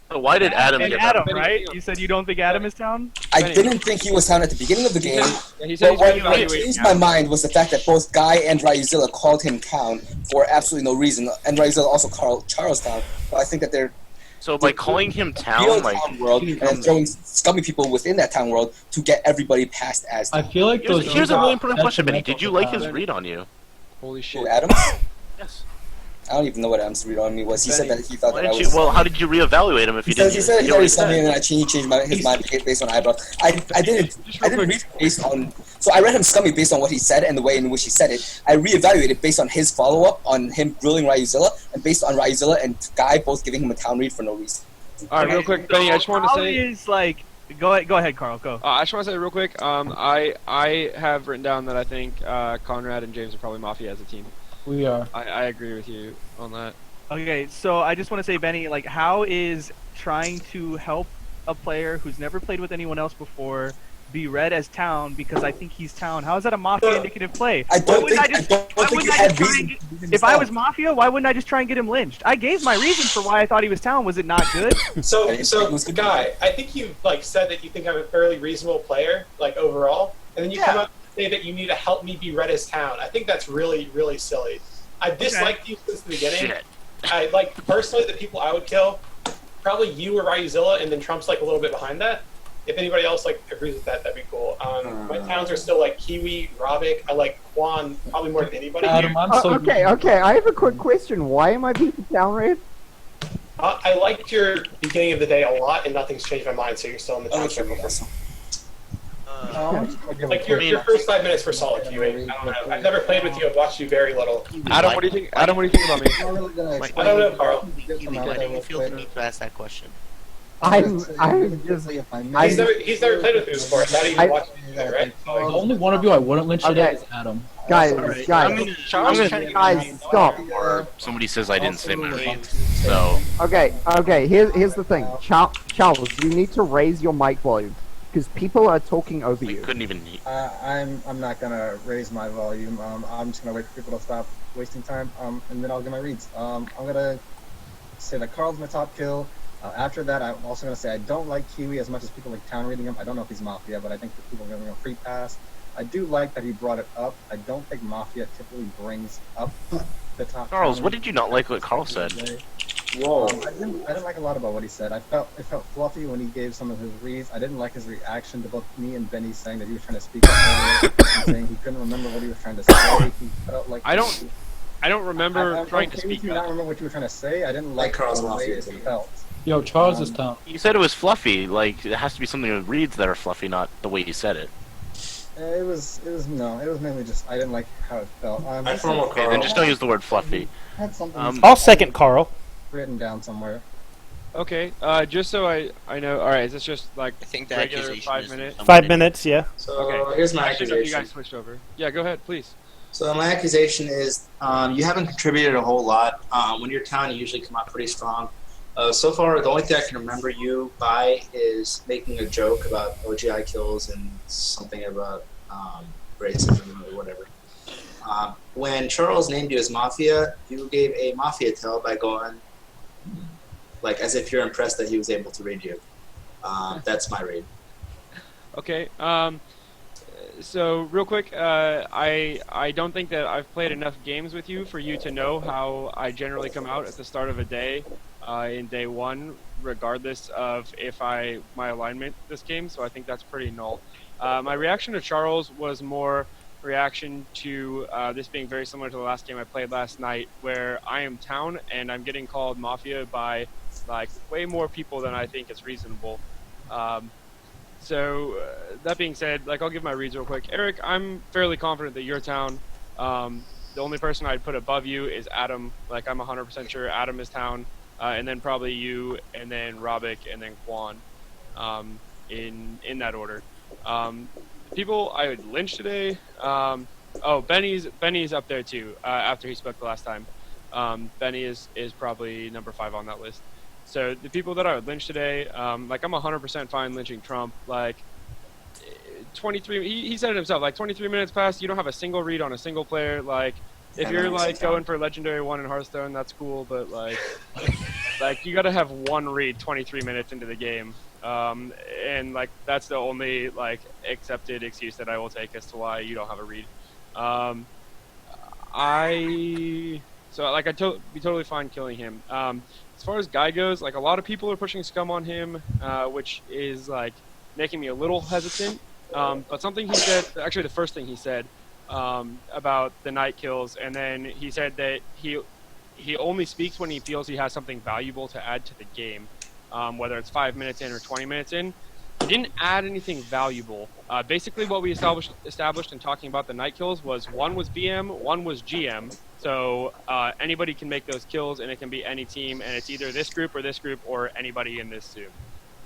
So why did Adam and get Adam, that? right? You said you don't think Adam is town? I didn't think he was town at the beginning of the game. He said But what changed my mind was the fact that both Guy and Ryuzilla called him town for absolutely no reason, and Ryuzilla also called Charles town. So I think that they're So by calling him town, real like town world and throwing scummy people within that town world to get everybody passed as town. I feel like here's a really important question, Beny. Did you like his read on you? Holy shit. Who, Adams? Yes. I don't even know what Adams' read on me was. He said that he thought Why that I didn't was. you, well, how did you reevaluate him if you didn't? He said he you thought he already was scummy, said. and then he changed his mind based on eyebrows. I didn't read based on. So I read him scummy based on what he said and the way in which he said it. I reevaluated based on his follow up on him grilling Ryuzilla, and based on Ryuzilla and Guy both giving him a town read for no reason. All right, real quick, Beny. I just wanted to say. Is like, go ahead, Karl. Go. I just want to say real quick. I have written down that I think Conrad and James are probably Mafia as a team. We are. I agree with you on that. Okay, so I just want to say, Benny, like, how is trying to help a player who's never played with anyone else before be read as Town because I think he's Town? How is that a Mafia indicative play? I don't think you had reason. If I was Mafia, why wouldn't I just try and get him lynched? I gave my reason for why I thought he was Town. Was it not good? So Guy, I think you like said that you think I'm a fairly reasonable player, like overall, and then you come up and say that you need to help me be read as Town. I think that's really, really silly. I disliked you since the beginning. Shit. I like personally the people I would kill, probably you or Ryuzilla, and then Trump's like a little bit behind that. If anybody else like agrees with that, that'd be cool. My towns are still like Kiwi, Robik. I like Quan probably more than anybody. Adam, I'm so okay. I have a quick question. Why am I being Town Red? I liked your beginning of the day a lot, and nothing's changed my mind. So you're still in the town circle. Like your first 5 minutes for solid Kiwi. I don't know. I've never played with you. I've watched you very little. Adam, what do you think? Adam, what do you think about me? I don't know, Karl. Why do you feel the need to ask that question? I'm just. He's never played with me before. Not even watching you, right? The only one of you I wouldn't lynch today is Adam. Guys, I'm stop. Or somebody says I didn't say my reads, so. Okay. Here's the thing, Charles. You need to raise your mic volume because people are talking over you. Couldn't even. I'm not gonna raise my volume. I'm just gonna wait for people to stop wasting time. And then I'll get my reads. I'm gonna say that Karl's my top kill. After that, I'm also going to say I don't like Kiwi as much as people like Town reading him. I don't know if he's Mafia, but I think that people are going to free pass. I do like that he brought it up. I don't think Mafia typically brings up the top. Charles, what did you not like what Karl said? Whoa. I didn't like a lot about what he said. It felt fluffy when he gave some of his reads. I didn't like his reaction to both me and Beny saying that he was trying to speak up earlier and saying he couldn't remember what he was trying to say. He felt like I don't remember trying to speak up. I don't remember what you were trying to say. I didn't like Karl's the way Mafia. it felt. Yo, Charles is Town. You said it was fluffy. Like, it has to be something with reads that are fluffy, not the way you said it. It was mainly just I didn't like how it felt. Okay, then just don't use the word fluffy. Had something I'll second Karl. written down somewhere. Okay, just so I know. All right, is this just like I think the regular accusation 5 is minutes? 5 minutes, yeah. So Okay. here's my I should know you accusation. guys switched over. Yeah, go ahead, please. So my accusation is you haven't contributed a whole lot. When you're Town, you usually come out pretty strong. So far, the only thing I can remember you by is making a joke about OGI kills and something about racism or whatever. When Charles named you as Mafia, you gave a Mafia tell by going, like, as if you're impressed that he was able to read you. That's my read. Okay. So real quick, I don't think that I've played enough games with you for you to know how I generally come out at the start of a day, in day one, regardless of if my alignment this game. So I think that's pretty null. My reaction to Charles was more reaction to this being very similar to the last game I played last night, where I am Town and I'm getting called Mafia by like way more people than I think is reasonable. So that being said, like, I'll give my reads real quick. Erik, I'm fairly confident that you're Town. The only person I'd put above you is Adam. Like, I'm 100% sure Adam is Town, and then probably you, and then Robik, and then Quan, in that order. People I would lynch today. Beny's up there too. After he spoke the last time, Beny is probably number 5 on that list. So the people that I would lynch today, like, I'm 100% fine lynching Trump. Like, 23, he said it himself, like 23 minutes past, you don't have a single read on a single player. Like, if you're like going for Legendary 1 in Hearthstone, that's cool, but like, like, you gotta have one read 23 minutes into the game. And like, that's the only like accepted excuse that I will take as to why you don't have a read. So like, I'd be totally fine killing him. As far as Guy goes, like, a lot of people are pushing scum on him, which is like making me a little hesitant. But something he said, actually the first thing he said, about the night kills, and then he said that he only speaks when he feels he has something valuable to add to the game, whether it's 5 minutes in or 20 minutes in. He didn't add anything valuable. Basically what we established in talking about the night kills was one was BM, one was GM. So anybody can make those kills, and it can be any team, and it's either this group or anybody in this zoom.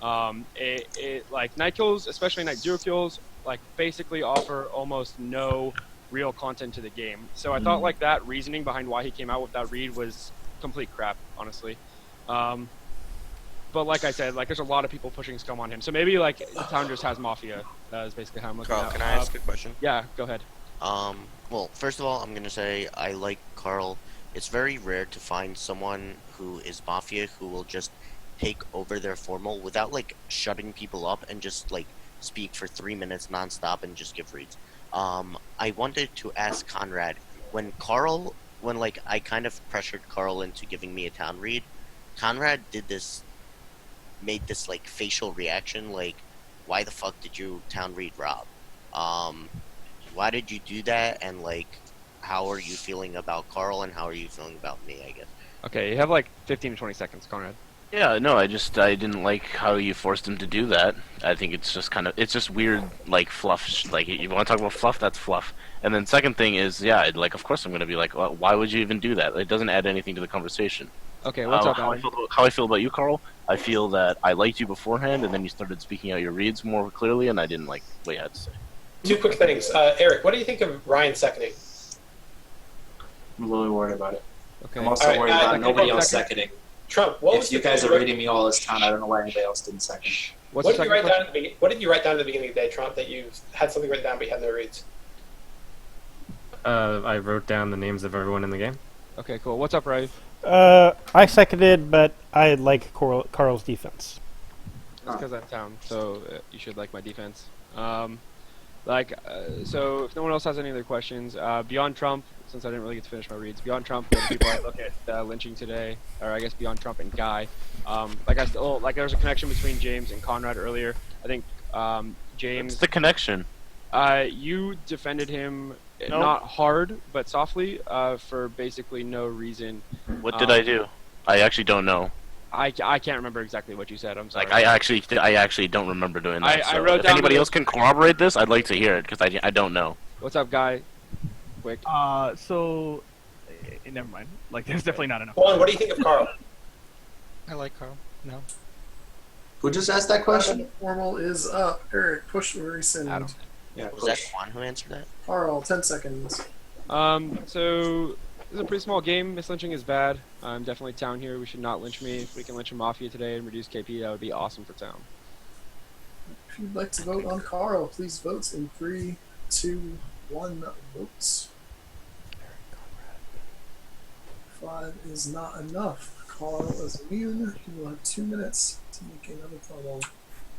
Like, night kills, especially night 0 kills, like, basically offer almost no real content to the game. So I thought like that reasoning behind why he came out with that read was complete crap, honestly. But like I said, like there's a lot of people pushing scum on him. So maybe like the town just has Mafia. Is basically how I'm looking Carl, at it. can I ask a question? Yeah, go ahead. Well, first of all, I'm gonna say I like Karl. It's very rare to find someone who is Mafia who will just take over their formal without like shutting people up and just like speak for 3 minutes nonstop and just give reads. I wanted to ask Conrad, when like I kind of pressured Karl into giving me a town read, Conrad made this like facial reaction, like, why the fuck did you town read Rob? Why did you do that? And like, how are you feeling about Karl and how are you feeling about me, I guess? Okay, you have like 15 to 20 seconds, Conrad. Yeah, no, I didn't like how you forced him to do that. I think it's just weird, like fluff. Like you want to talk about fluff, that's fluff. And then second thing is, yeah, like of course I'm gonna be like, well, why would you even do that? It doesn't add anything to the conversation. Okay, what's up, how I feel about you, Karl? I feel that I liked you beforehand, and then you started speaking out your reads more clearly, and I didn't like what you had to say. 2 quick things. Eric, what do you think of Ryan seconding? I'm really worried about it. Okay. I'm also worried about nobody else seconding. Trump, what was if you guys are reading me all this time, I don't know why anybody else didn't second. What did you write down at the beginning? What did you write down at the beginning of the day, Trump? That you had something written down but you had no reads. I wrote down the names of everyone in the game. Okay, cool. What's up, Ray? I seconded, but I like Karl's defense. That's because I'm town, so you should like my defense. So if no one else has any other questions, beyond Trump, since I didn't really get to finish my reads, beyond Trump, the people I look at lynching today, or I guess beyond Trump and Guy, there was a connection between James and Conrad earlier. I think James. What's the connection? You defended him No. not hard, but softly, for basically no reason. What did I do? I actually don't know. I can't remember exactly what you said. I'm sorry. Like I actually don't remember doing that. I so wrote if down anybody the- else can corroborate this, I'd like to hear it because I don't know. What's up, Guy? Quick. Never mind. Like, there's definitely not enough. Juan, what do you think of Karl? I like Karl. No. Who just asked that question? Formal is up. Eric, push rescind. Adam. Yeah, Was that Juan who answered that? Karl, 10 seconds. So this is a pretty small game. Mislynching is bad. I'm definitely town here. We should not lynch me. If we can lynch a Mafia today and reduce KP, that would be awesome for town. If you'd like to vote on Karl, please vote in 3, 2, 1 votes. 5 is not enough. Karl is immune. He will have 2 minutes to make another promo.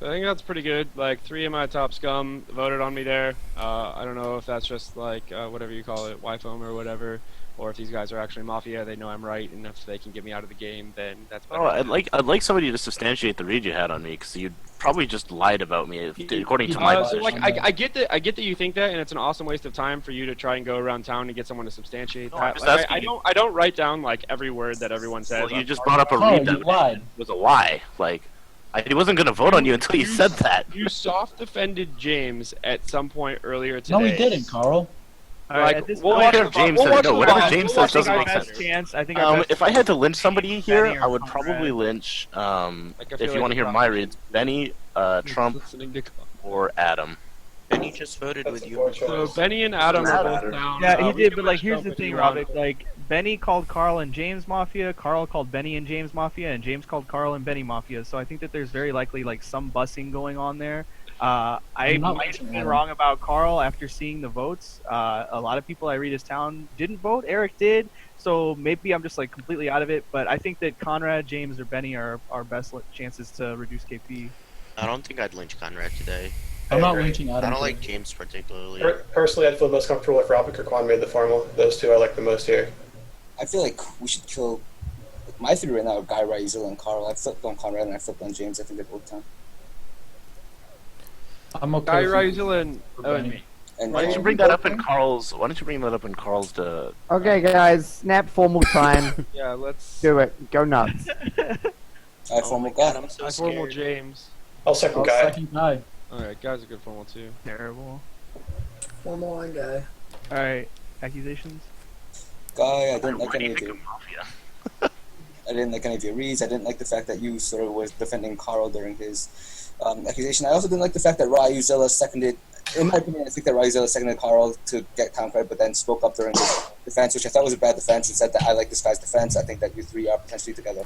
I think that's pretty good. Like 3 of my top scum voted on me there. I don't know if that's just like whatever you call it, Y-foam or whatever, or if these guys are actually Mafia. They know I'm right, and if they can get me out of the game, then that's better. Oh, I'd like somebody to substantiate the read you had on me because you probably just lied about me according to my So position. like I get that you think that, and it's an awesome waste of time for you to try and go around town and get someone to substantiate No, I'm that. just Like, asking I don't write down like every word that everyone says. Well, you just brought up a read that was a lie. Like I wasn't gonna vote on you until you said that. You soft defended James at some point earlier today. No, he didn't, Carl. Like, this we'll point- watch Whatever the James VOD. says, no, We'll whatever watch the James VOD. says doesn't our make best sense. chance. I think our best If I had to lynch somebody here, Beny or I would Conrad. probably lynch. Like, I If feel you like want to hear we're my probably- reads, Beny, Trump, Listening to- or Adam. Beny just voted with you. So Beny and Adam are both down. Yeah, he we did, can but like, lynch here's Trump the if thing, you want. Robik. Like, Beny called Karl and James Mafia, Karl called Beny and James Mafia, and James called Karl and Beny Mafia. So I think that there's very likely like some bussing going on there. I I'm not might lynching have been Adam. wrong about Karl after seeing the votes. A lot of people I read his town didn't vote. Eric did. So maybe I'm just like completely out of it. But I think that Conrad, James, or Beny are our best chances to reduce KP. I don't think I'd lynch Conrad today. I'm not agree. lynching Adam. I don't today. like James particularly. Personally, I'd feel most comfortable if Robik or Quan made the formal. Those two I like the most here. I feel like we should kill. Like, my three right now are Guy, Ryuzilla, and Karl. I flipped on Conrad and I flipped on James. I think they're both town. I'm okay. Guy, with Ryuzilla, and Beny. me. And Why don't you bring that up in Karl's? Why don't you bring that up in Karl's? Okay, guys, snap formal time. Yeah, let's. Do it. Go nuts. I formal Guy. I'm so I formal scared. James. I'll second I'll Guy. second Guy. Alright, Guy's a good formal too. Terrible. Formal line guy. All right, accusations. Guy, I didn't like What do any you of think your. of Mafia? I didn't like any of your reads. I didn't like the fact that you sort of was defending Karl during his accusation. I also didn't like the fact that Ryuzilla seconded In my opinion, I think that Ryuzilla seconded Karl to get town credit, but then spoke up during his defense, which I thought was a bad defense, and said that I like this guy's defense. I think that you three are potentially together.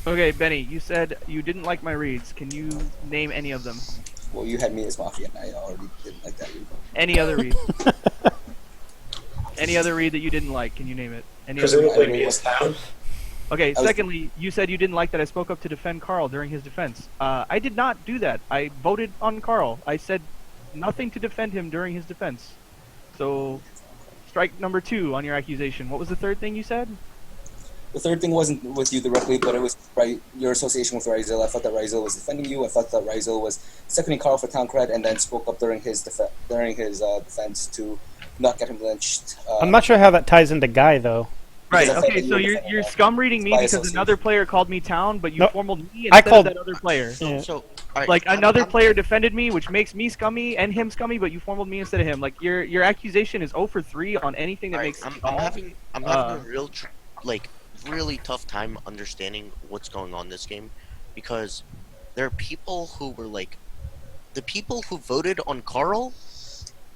Okay, Benny, you said you didn't like my reads. Can you name any of them? Well, you had me as Mafia, and I already didn't like that read. Any other read? Any other read that you didn't like? Can you name it? Any other Presumably read? me as town. Okay, secondly, you said you didn't like that I spoke up to defend Karl during his defense. I did not do that. I voted on Karl. I said nothing to defend him during his defense. So, strike number 2 on your accusation. What was the third thing you said? The third thing wasn't with you directly, but it was your association with Ryuzilla. I thought that Ryuzilla was defending you. I thought that Ryuzilla was seconding Karl for town cred, and then spoke up during his defense to not get him lynched. I'm not sure how that ties into Guy, though. Right, okay, so you're scum reading me because another player called me town, but you No, formaled me I instead called- of that other player. So, alright, Like, another player defended me, which makes me scummy and him scummy, but you formaled me instead of him. Like, your accusation is 0 for 3 on anything that makes I'm having a real really tough time understanding what's going on this game, because there are people who were like, the people who voted on Karl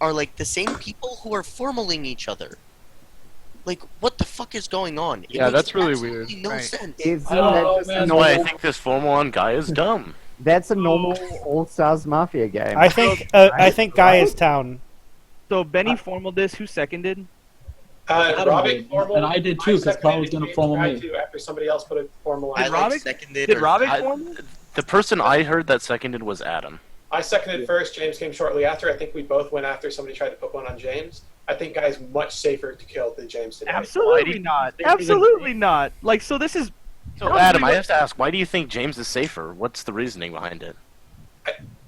are like the same people who are formaling each other. Like, what the fuck is going on? It Yeah, makes that's really absolutely weird. No Right. sense. Isn't Oh, that just a that's why I normal? think this formal on guy is dumb. That's a normal All Stars Mafia game. I think Guy is town. So, Benny formaled this. Who seconded? Robik formal. And I did too, because Karl was going to formal me. Too, after somebody else put a formal Did on. Robik seconded. Did Robik I- formal? The person I heard that seconded was Adam. I seconded first. James came shortly after. I think we both went after somebody tried to put one on James. I think Guy's much safer to kill than James today. Absolutely not. Absolutely not. Like, so this is... So Adam, I have to ask, why do you think James is safer? What's the reasoning behind it?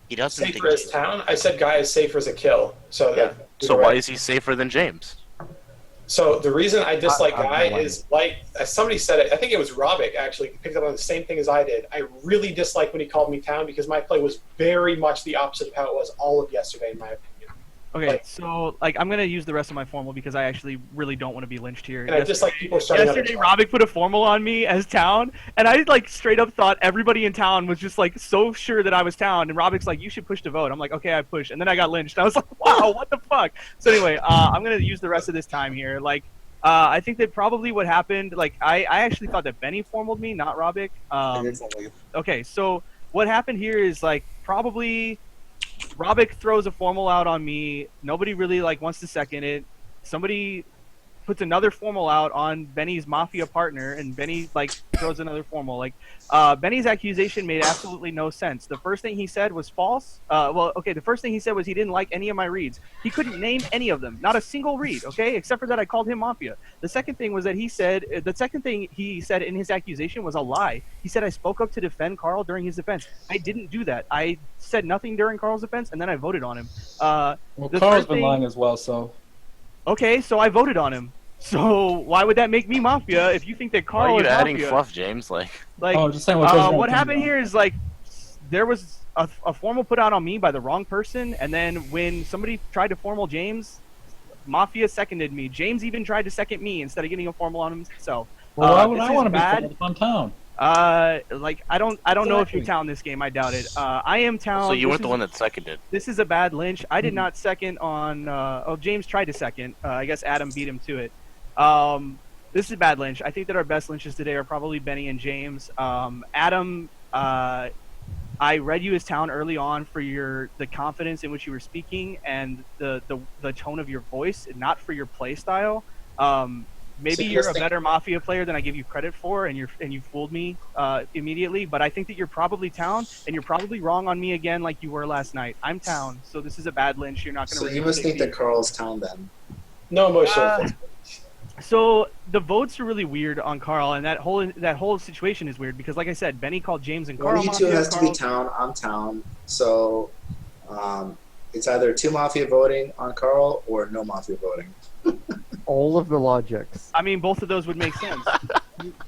He doesn't Safer as town. I said Guy is safer as a kill. So Yeah. So why is he safer than James? So the reason I dislike I- Guy is, like, as somebody said it, I think it was Robik actually picked up on the same thing as I did. I really dislike when he called me town because my play was very much the opposite of how it was all of yesterday, in my opinion. Okay, so, like, I'm going to use the rest of my formal because I actually really don't want to be lynched here. And I dislike people starting on Yesterday, the Robik put a formal on me as town, and I, like, straight up thought everybody in town was just, like, so sure that I was town, and Robik's like, you should push to vote. I'm like, okay, I push, and then I got lynched. I was like, wow, what the fuck? So anyway, I'm going to use the rest of this time here. Like, I think that probably what happened, like, I actually thought that Beny formaled me, not Robik. I did formal you. Okay, so what happened here is, like, probably Robik throws a formal out on me. Nobody really, like, wants to second it. Somebody puts another formal out on Beny's Mafia partner, and Beny, like, throws another formal. Like, Beny's accusation made absolutely no sense. The first thing he said was false. The first thing he said was he didn't like any of my reads. He couldn't name any of them. Not a single read, okay? Except for that I called him Mafia. The second thing was that he said in his accusation was a lie. He said I spoke up to defend Karl during his defense. I didn't do that. I said nothing during Karl's defense, and then I voted on him. Well, the Karl's third been thing- lying as well, so... Okay, so I voted on him. So why would that make me Mafia if you think that Why Karl are you is adding Mafia? fluff, James? Like, Oh, just saying what goes wrong what with happened him. here is, like, there was a formal put out on me by the wrong person, and then when somebody tried to formal James, Mafia seconded me. James even tried to second me instead of getting a formal on himself. Well, why would this I is want to be bad. formal if I'm town? Like, I don't know if you're town this game. I doubt it. I am town. so you This weren't the is- one that seconded. This is a bad lynch. I did not second on. James tried to second. I guess Adam beat him to it. This is a bad lynch. I think that our best lynches today are probably Beny and James. Adam, I read you as town early on for the confidence in which you were speaking and the tone of your voice, not for your play style. Maybe you're a better Mafia player than I give you credit for, and you fooled me immediately. But I think that you're probably town, and you're probably wrong on me again, like you were last night. I'm town, so this is a bad lynch. You're not going to. So you must think that Karl's town then. No emotional. So the votes are really weird on Karl, and that whole situation is weird because, like I said, Beny called James and One Karl. of you two Mafia, has to be Karl- town. I'm town. So it's either two Mafia voting on Karl or no Mafia voting. All of the logics. I mean, both of those would make sense.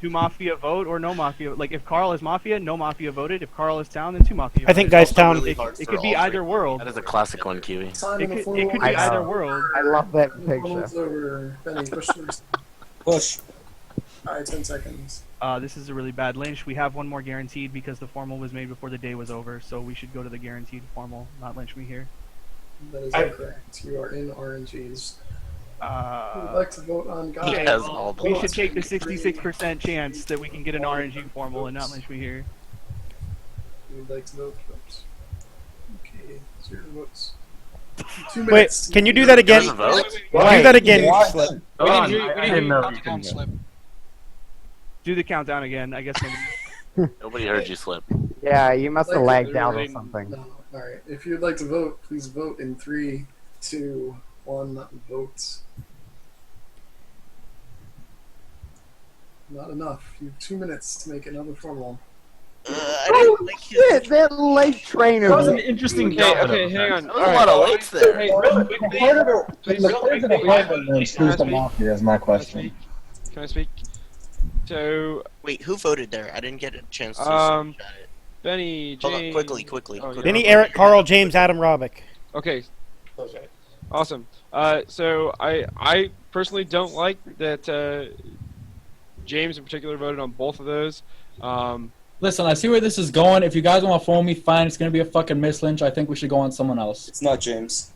Two Mafia vote or no Mafia. Like, if Karl is Mafia, no Mafia voted. If Karl is town, then two Mafia. I think voted. Guy's town. It could be either world. That is a classic one, Kiwi. It could be either world. I love that picture. Almost over. Beny, push first. Push. Alright, 10 seconds. This is a really bad lynch. We have one more guaranteed because the formal was made before the day was over, so we should go to the guaranteed formal, not lynch me here. That is incorrect. You are in RNGs. Would like to vote on Guy? Okay, has well, all the we votes. should take the 66% chance that we can get an RNG formal and not lynch me here. Would like to vote? Okay, 0 votes. 2 Wait, minutes. can you do that again? There's a vote? Do that again. We didn't hear you count slip. Do the countdown again. I guess maybe. Nobody heard you slip. Yeah, you must have Like lagged out or something. No. All right. If you'd like to vote, please vote in 3, 2, 1. Vote. Not enough. You have 2 minutes to make another formal. I didn't like his Shit, that late trainer. That was an interesting Okay, hang on. There was a lot of lights there. Hey, real quickly, please, real quickly, Who's the Mafia is my question. Can I speak? So, Wait, who voted there? I didn't get a chance to Um, search at it. Beny, Hold on, James. quickly. Oh, yeah. Beny, Erik, Karl, James, Adam, Robik. Okay. Awesome. So I personally don't like that James in particular voted on both of those. Listen, I see where this is going. If you guys want to phone me, fine. It's going to be a fucking mislynch. I think we should go on someone else. It's not James.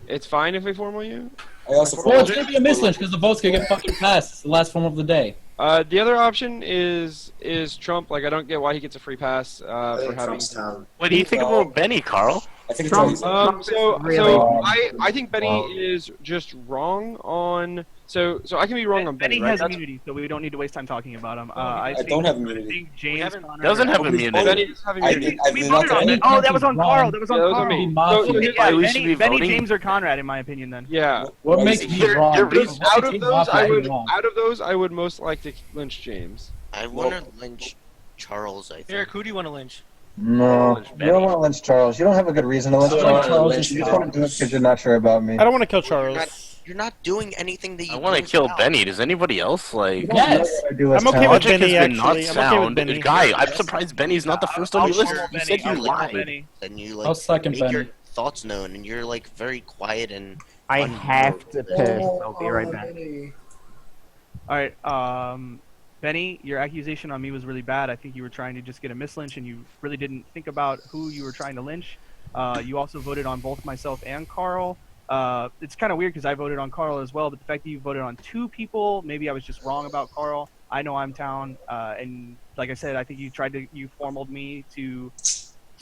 It's fine if we formal you. I also Well, it's going to be a mislynch because the votes can get fucking passed. It's the last form of the day. The other option is Trump. Like, I don't get why he gets a free pass I for think having. Trump's town. What do you think about Beny, Carl? I think Trump- So Really? I think Beny is just wrong on. So I can be wrong on Benny Beny, right? has That's- immunity, so we don't need to waste time talking about him. I don't have immunity. I think James Conrad- Doesn't have Beny immunity. does have I immunity. think I've We been voted not on that. Oh, that was on Carl. That was on Yeah, those are Carl. me. Mafia. So here's Why my- we should be Benny voting? James or Conrad, in my opinion. Then. Yeah. What makes me wrong? You're Out of those, Mafia. I would most like to lynch James. I want to lynch Charles, I think. Eric, who do you want to lynch? No, you don't want to lynch Charles. You don't have a good reason to lynch Charles. You just want to do it because you're not sure about me. I don't want to kill Charles. You're not doing anything that you I want to do kill now. Beny. Does anybody else like? Yes. I'm okay with Logic has Beny, been not actually. I'm okay with sound. Beny. Guy, I'm surprised Beny's not the first one you listened. I'll You said you I'll lied. Benny. Then you I'll like second make your Beny. thoughts known, and you're like very quiet and. I have to piss. I'll be right back. All right, Benny, your accusation on me was really bad. I think you were trying to just get a mislynch, and you really didn't think about who you were trying to lynch. You also voted on both myself and Karl. It's kind of weird because I voted on Karl as well, but the fact that you voted on 2 people, maybe I was just wrong about Karl. I know I'm town, and like I said, I think you formaled me to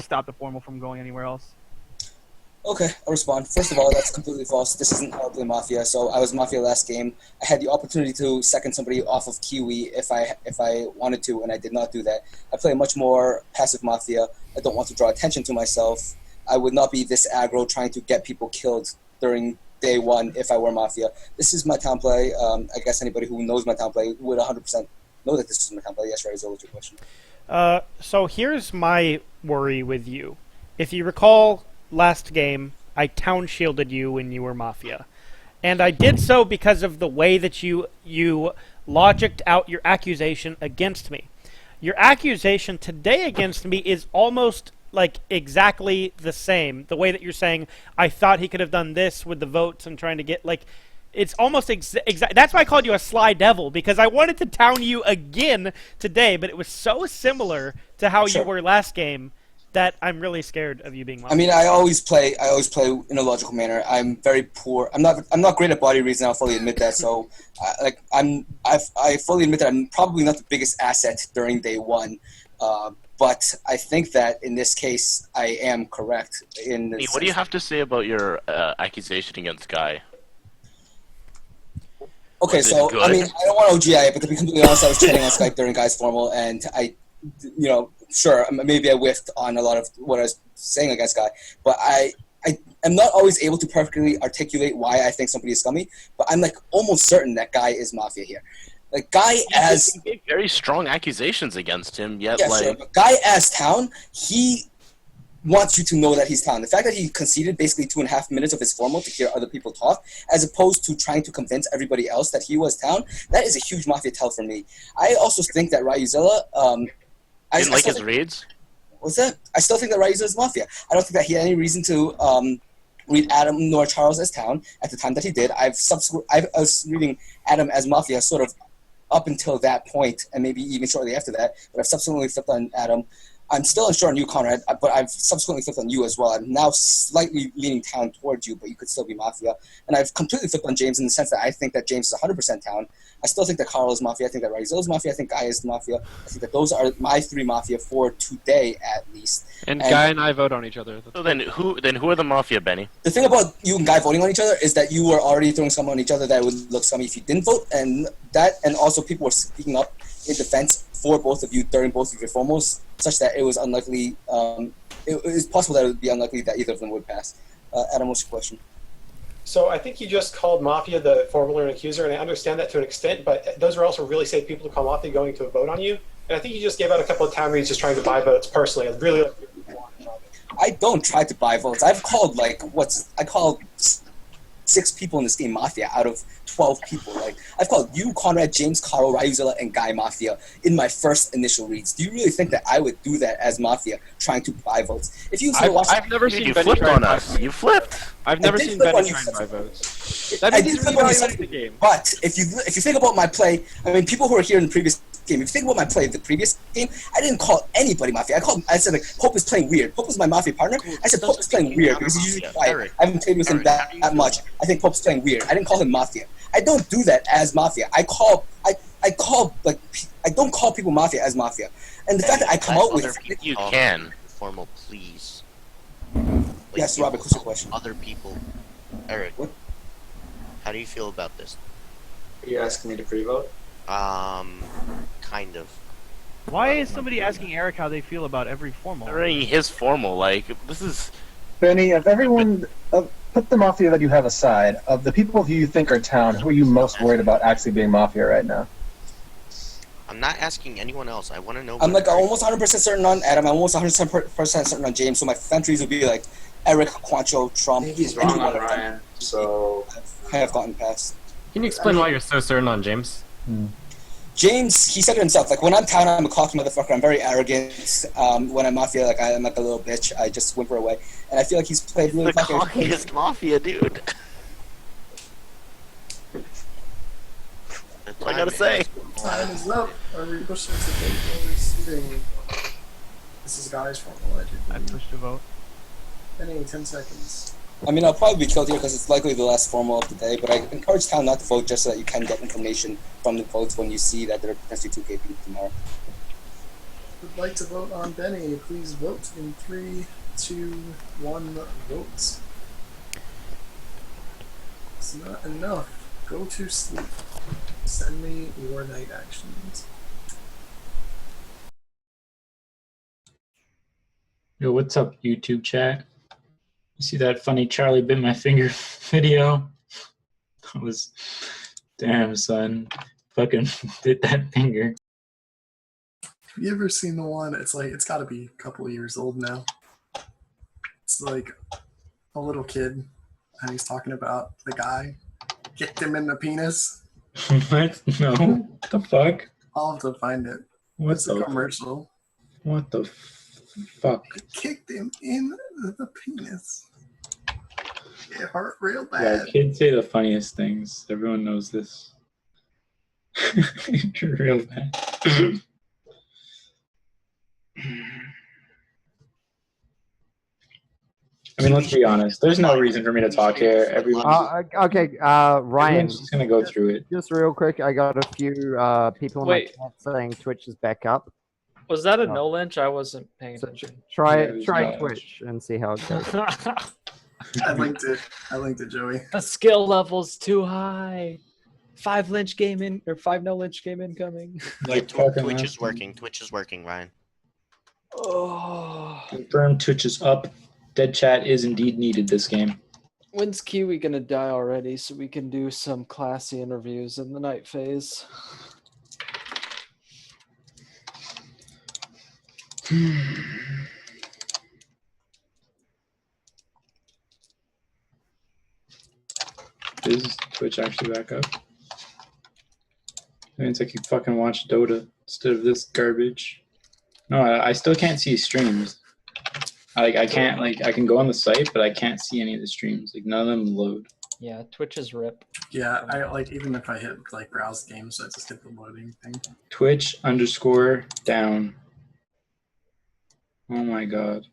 stop the formal from going anywhere else. Okay, I'll respond. First of all, that's completely false. This isn't how I play Mafia. So I was Mafia last game. I had the opportunity to second somebody off of Kiwi if I wanted to, and I did not do that. I play much more passive Mafia. I don't want to draw attention to myself. I would not be this aggro trying to get people killed during day 1 if I were Mafia. This is my town play. I guess anybody who knows my town play would 100% know that this is my town play. Yes, Ryuzilla, what's your question? So here's my worry with you. If you recall last game, I town shielded you when you were Mafia. And I did so because of the way that you logicked out your accusation against me. Your accusation today against me is almost like exactly the same. The way that you're saying, I thought he could have done this with the votes and trying to get, like, it's almost exact. That's why I called you a sly devil, because I wanted to town you again today, but it was so similar to how you were last game that I'm really scared of you being Mafia. I mean, I always play in a logical manner. I'm very poor. I'm not great at body reason. I'll fully admit that. So, I fully admit that I'm probably not the biggest asset during day 1. But I think that in this case, I am correct. What do you have to say about your accusation against Guy? Okay, Was it so good? I mean, I don't want to OGI, but to be completely honest, I was chatting on Skype during Guy's formal, and sure, maybe I whiffed on a lot of what I was saying against Guy, but I am not always able to perfectly articulate why I think somebody is scummy, but I'm like almost certain that Guy is Mafia here. Like Guy as You made very strong accusations against him, yet yeah, like sure, but Guy as town, he wants you to know that he's town. The fact that he conceded basically 2.5 minutes of his formal to hear other people talk, as opposed to trying to convince everybody else that he was town, that is a huge Mafia tell for me. I also think that Ryuzilla, didn't like his reads. What's that? I still think that Ryuzilla is Mafia. I don't think that he had any reason to read Adam nor Charles as town at the time that he did. I was reading Adam as Mafia sort of up until that point, and maybe even shortly after that, but I've subsequently flipped on Adam. I'm still unsure on you, Conrad, but I've subsequently flipped on you as well. I'm now slightly leaning town towards you, but you could still be Mafia. And I've completely flipped on James in the sense that I think that James is 100% town. I still think that Karl is Mafia. I think that Ryuzilla is Mafia. I think Guy is Mafia. I think that those are my 3 Mafia for today, at least. And Guy and I vote on each other. So then who are the Mafia, Beny? The thing about you and Guy voting on each other is that you were already throwing someone on each other that would look scummy if you didn't vote, and also people were speaking up in defense for both of you during both of your formals, such that it was unlikely. It was possible that it would be unlikely that either of them would pass. Adam, what's your question? So I think you just called Mafia the formular and accuser, and I understand that to an extent, but those are also really safe people to call Mafia going to vote on you. And I think you just gave out a couple of town reads just trying to buy votes personally. I really I don't try to buy votes. I've called I called 6 people in this game Mafia out of 12 people. Like, I've called you, Conrad, James, Karl, Ryuzilla, and Guy Mafia in my first initial reads. Do you really think that I would do that as Mafia, trying to buy votes? If you I've never seen You Beny flipped try on and buy us. votes. You flipped. I've never did seen flip Beny on try you. and buy votes. That I means did he's flip on you, reevaluating the game. but if you think about my play, I mean, people who were here in the previous game, if you think about my play the previous game, I didn't call anybody Mafia. I said, like, Pope is playing weird. Pope is my Mafia partner. I said Pope is playing weird because he's usually quiet. I haven't played with him that much. I think Pope's playing weird. I didn't call him Mafia. I don't do that as Mafia. I don't call people Mafia as Mafia. And the fact that I come out with... You can. Formal, please. Yes, Robik, what's your question? Other people. Erik. What? How do you feel about this? Are you asking me to pre-vote? Kind of. Why is somebody asking Erik how they feel about every formal? During his formal, like, this is... Beny, of everyone, put the Mafia that you have aside, of the people who you think are town, who are you most worried about actually being Mafia right now? I'm not asking anyone else. I want to know. I'm like almost 100% certain on Adam. I'm almost 100% certain on James. So my entries would be like Erik, Quancho, Trump. I think he's wrong on Ryan, so... I have gotten past. Can you explain why you're so certain on James? James, he said it himself. Like, when I'm town, I'm a cocky motherfucker. I'm very arrogant. When I'm Mafia, like, I'm like a little bitch. I just whimper away. And I feel like he's played really The cockiest Mafia, dude. That's what I gotta say. Time is up. Are we pushing to date or receiving? This is Guy's formula. I pushed a vote. Beny, 10 seconds. I mean, I'll probably be killed here because it's likely the last formal of the day, but I encourage town not to vote just so that you can get information from the votes when you see that there are potentially 2 KP tomorrow. Would like to vote on Beny, please vote in 3, 2, 1, vote. It's not enough. Go to sleep. Send me your night actions. Yo, what's up, YouTube chat? You see that funny Charlie bit my finger video? That was... Damn, son. Fucking bit that finger. Have you ever seen the one? It's like, it's gotta be a couple of years old now. It's like a little kid, and he's talking about the guy kicked him in the penis. What? No. What the fuck? I'll have to find it. What's a commercial? What the fuck? Kicked him in the penis. It hurt real Yeah, bad. kids say the funniest things. Everyone knows this. Real bad. I mean, let's be honest. There's no reason for me to talk here. Everyone, Okay, Ryan. everyone's just gonna go through it. Just real quick, I got a few people in my Wait. chat saying Twitch is back up. Was that a no lynch? I wasn't paying attention. Try Yeah, try no. Twitch and see how it goes. I linked it, Joey. The skill level's too high. 5 lynch game in or 5 no lynch game incoming. Like Twitch fucking is working. Twitch is working, Ryan. Oh, confirmed Twitch is up. Dead chat is indeed needed this game. when's Kiwi gonna die already so we can do some classy interviews in the night phase? Is Twitch actually back up? Means I can fucking watch Dota instead of this garbage. No, I still can't see streams. I can't, like, I can go on the site, but I can't see any of the streams. Like, none of them load. Yeah, Twitch is rip. Yeah, I like, even if I hit like browse games, I just hit the loading thing. Twitch _ down. Oh my god.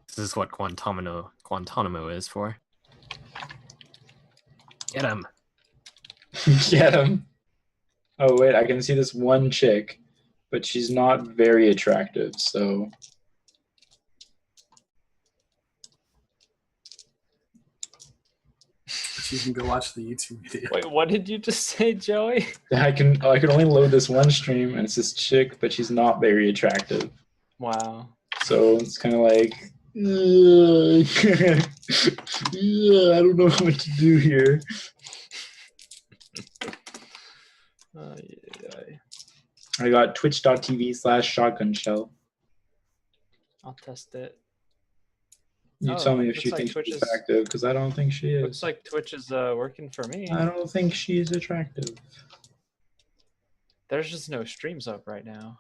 This is what Guantanamo is for. Get him. Get him. Oh wait, I can see this one chick, but she's not very attractive, so You can go watch the YouTube video. Wait, what did you just say, Joey? I can only load this one stream, and it's this chick, but she's not very attractive. Wow. So it's kind of like, yeah, I don't know what to do here. I got twitch.tv/shotgunshell. I'll test it. You Oh, tell me if looks she like thinks Twitch she's is- attractive, because I don't think she is. Looks like Twitch is working for me. I don't think she's attractive. There's just no streams up right now.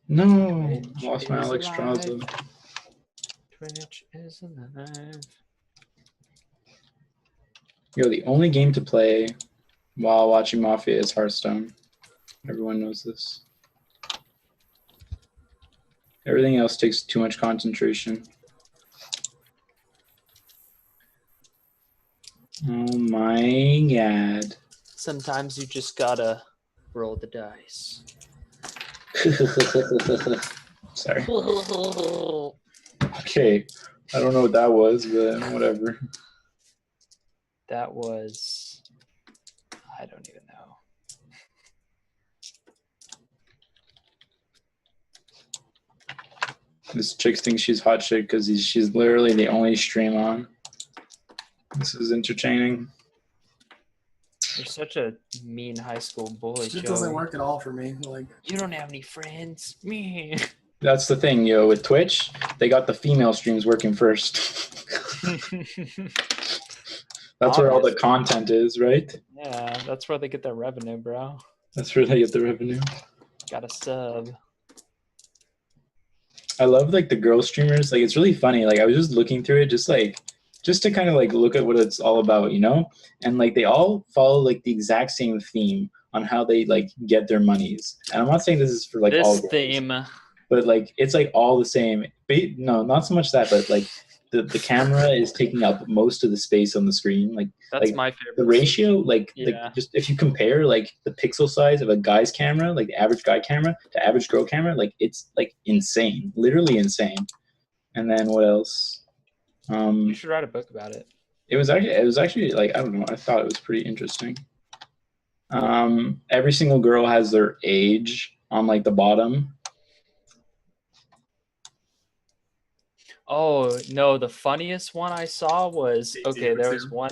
No, Twitch lost my is Alex alive. Straza. Twitch is alive. Yo, the only game to play while watching Mafia is Hearthstone. Everyone knows this. Everything else takes too much concentration. Oh my god. Sometimes you just gotta roll the dice. Sorry. Okay, I don't know what that was, but whatever. That was... I don't even know. This chick thinks she's hot shit because she's literally the only stream on. This is entertaining. You're such a mean high school bully, It Joey. doesn't work at all for me. Like, You don't have any friends. Me. That's the thing, yo. With Twitch, they got the female streams working first. That's where all the content is, right? Yeah, that's where they get their revenue, bro. That's where they get the revenue. Got a sub. I love like the girl streamers. Like it's really funny. Like I was just looking through it, just to kind of like look at what it's all about, you know? And like they all follow like the exact same theme on how they like get their monies. And I'm not saying this is for like all This girls, theme. but like it's like all the same. No, not so much that, but like the camera is taking up most of the space on the screen. Like That's like, my favorite. the ratio, like, Yeah. just if you compare like the pixel size of a guy's camera, like the average guy camera to average girl camera, like it's like insane, literally insane. And then what else? You should write a book about it. It was actually like I don't know. I thought it was pretty interesting. Every single girl has their age on like the bottom. Oh no, the funniest one I saw was okay. do There was too. one.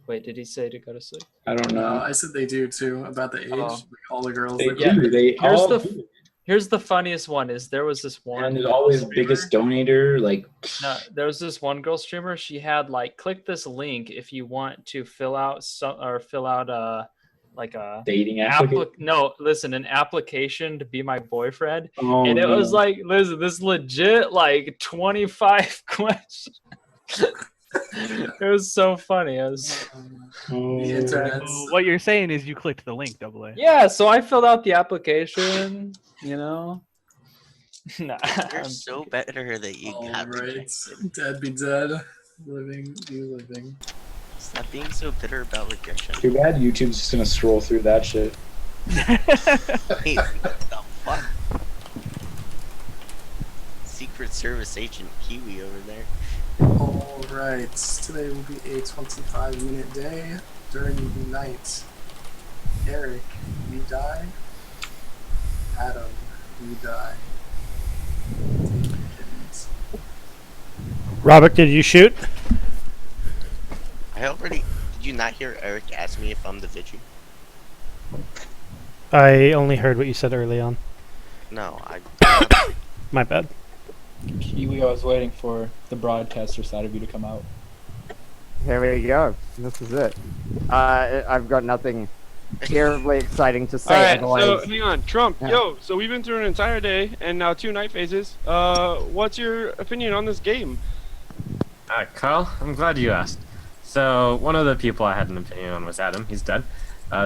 Wait, did he say to go to sleep? I don't know. I said they do too about the age. Oh. Like all the girls. They that do. They Here's all the do. here's the funniest one. Is there was this one. And there's always streamer- biggest donator. Like No, there was this one girl streamer. She had like click this link if you want to fill out like a dating application. no, listen, an application to be my boyfriend. Oh, and it no. was like, listen, this legit like 25 questions. It was so funny. I was The internet. What you're saying is you clicked the link, AA. yeah, so I filled out the application, you know. Nah, You're so better that you got Right. rejected. Dead be dead. Living be living. Stop being so bitter about rejection. Too bad YouTube's just gonna scroll through that shit. Wait, what the fuck? Secret Service Agent Kiwi over there. Alright, today will be a 25-minute day. During the night, Erik, you die. Adam, you die. Robik, did you shoot? I already. Did you not hear Erik ask me if I'm the Vigi? I only heard what you said early on. No, I. My bad. Kiwi, I was waiting for the broadcaster side of you to come out. Here we go. This is it. I've got nothing terribly exciting to say. All right, Otherwise, so hang on, Trump. Yeah. Yo, so we've been through an entire day and now 2 night phases. What's your opinion on this game? Karl, I'm glad you asked. So one of the people I had an opinion on was Adam. He's dead.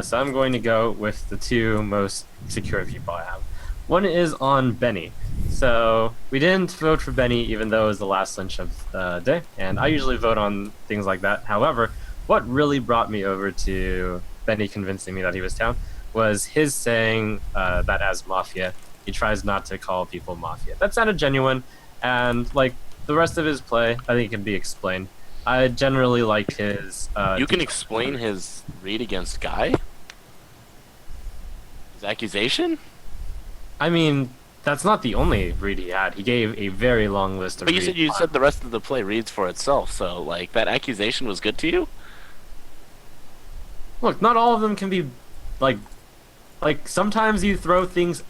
So I'm going to go with the two most secure people I have. One is on Beny. So we didn't vote for Beny even though it was the last lynch of the day, and I usually vote on things like that. However, what really brought me over to Beny convincing me that he was town was his saying that as Mafia, he tries not to call people Mafia. That sounded genuine, and like the rest of his play, I think can be explained. I generally like his... you can explain his read against Guy? His accusation? I mean, that's not the only read he had. He gave a very long list of But reads. you said the rest of the play reads for itself, so like that accusation was good to you? Look, not all of them can be like sometimes you throw things.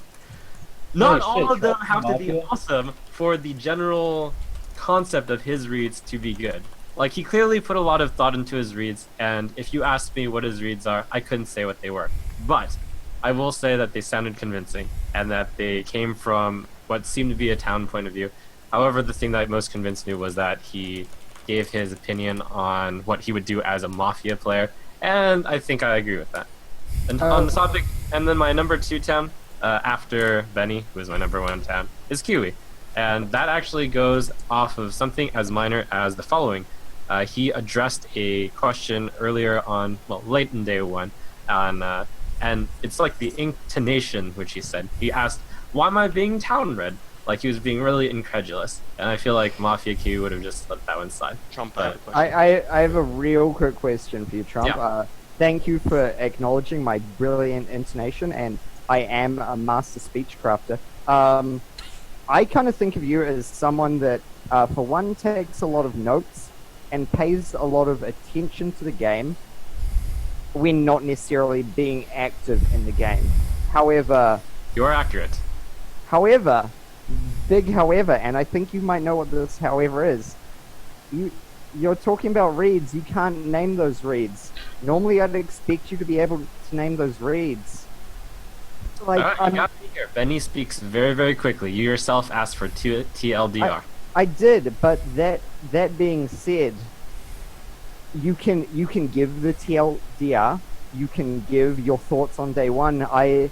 Not all of them have to be awesome for the general concept of his reads to be good. Like, he clearly put a lot of thought into his reads, and if you asked me what his reads are, I couldn't say what they were. But I will say that they sounded convincing, and that they came from what seemed to be a town point of view. However, the thing that most convinced me was that he gave his opinion on what he would do as a Mafia player, and I think I agree with that. And on the topic, and then my number 2 town, after Beny, who is my number 1 town, is Kiwi. And that actually goes off of something as minor as the following. He addressed a question earlier on, well, late in day 1, on, and it's like the intonation which he said. He asked, "Why am I being town red?" Like he was being really incredulous. And I feel like Mafia Q would have just let that one slide. Trump, I have a real quick question for you, Trump. Yeah. Thank you for acknowledging my brilliant intonation, and I am a master speech crafter. I kind of think of you as someone that, for one, takes a lot of notes and pays a lot of attention to the game when not necessarily being active in the game. However... You are accurate. However, big however, and I think you might know what this however is. You're talking about reads, you can't name those reads. Normally I'd expect you to be able to name those reads. Like, you got me here. Beny speaks very, very quickly. You yourself asked for TLDR. I did, but that being said, you can give the TLDR, you can give your thoughts on day 1. I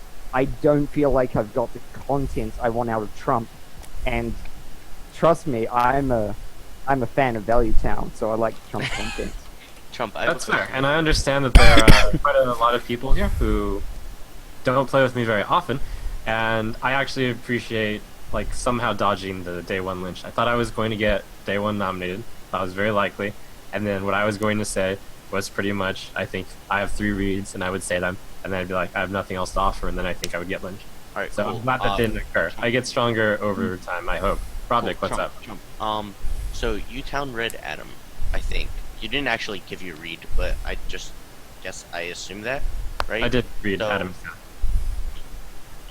don't feel like I've got the content I want out of Trump, and trust me, I'm a fan of Value Town, so I like Trump content. Trump, That's fair, and I understand that there are quite a lot of people here who don't play with me very often, and I actually appreciate like somehow dodging the day 1 lynch. I thought I was going to get day 1 nominated. That was very likely, and then what I was going to say was pretty much, I think I have 3 reads, and I would say them, and then I'd be like, I have nothing else to offer, and then I think I would get lynched. All right, so cool. I'm glad that didn't occur. I get stronger over time, I hope. Robik, what's up? Trump. So you town read Adam, I think. You didn't actually give your read, but I just guess I assume that, right? I did read Adam.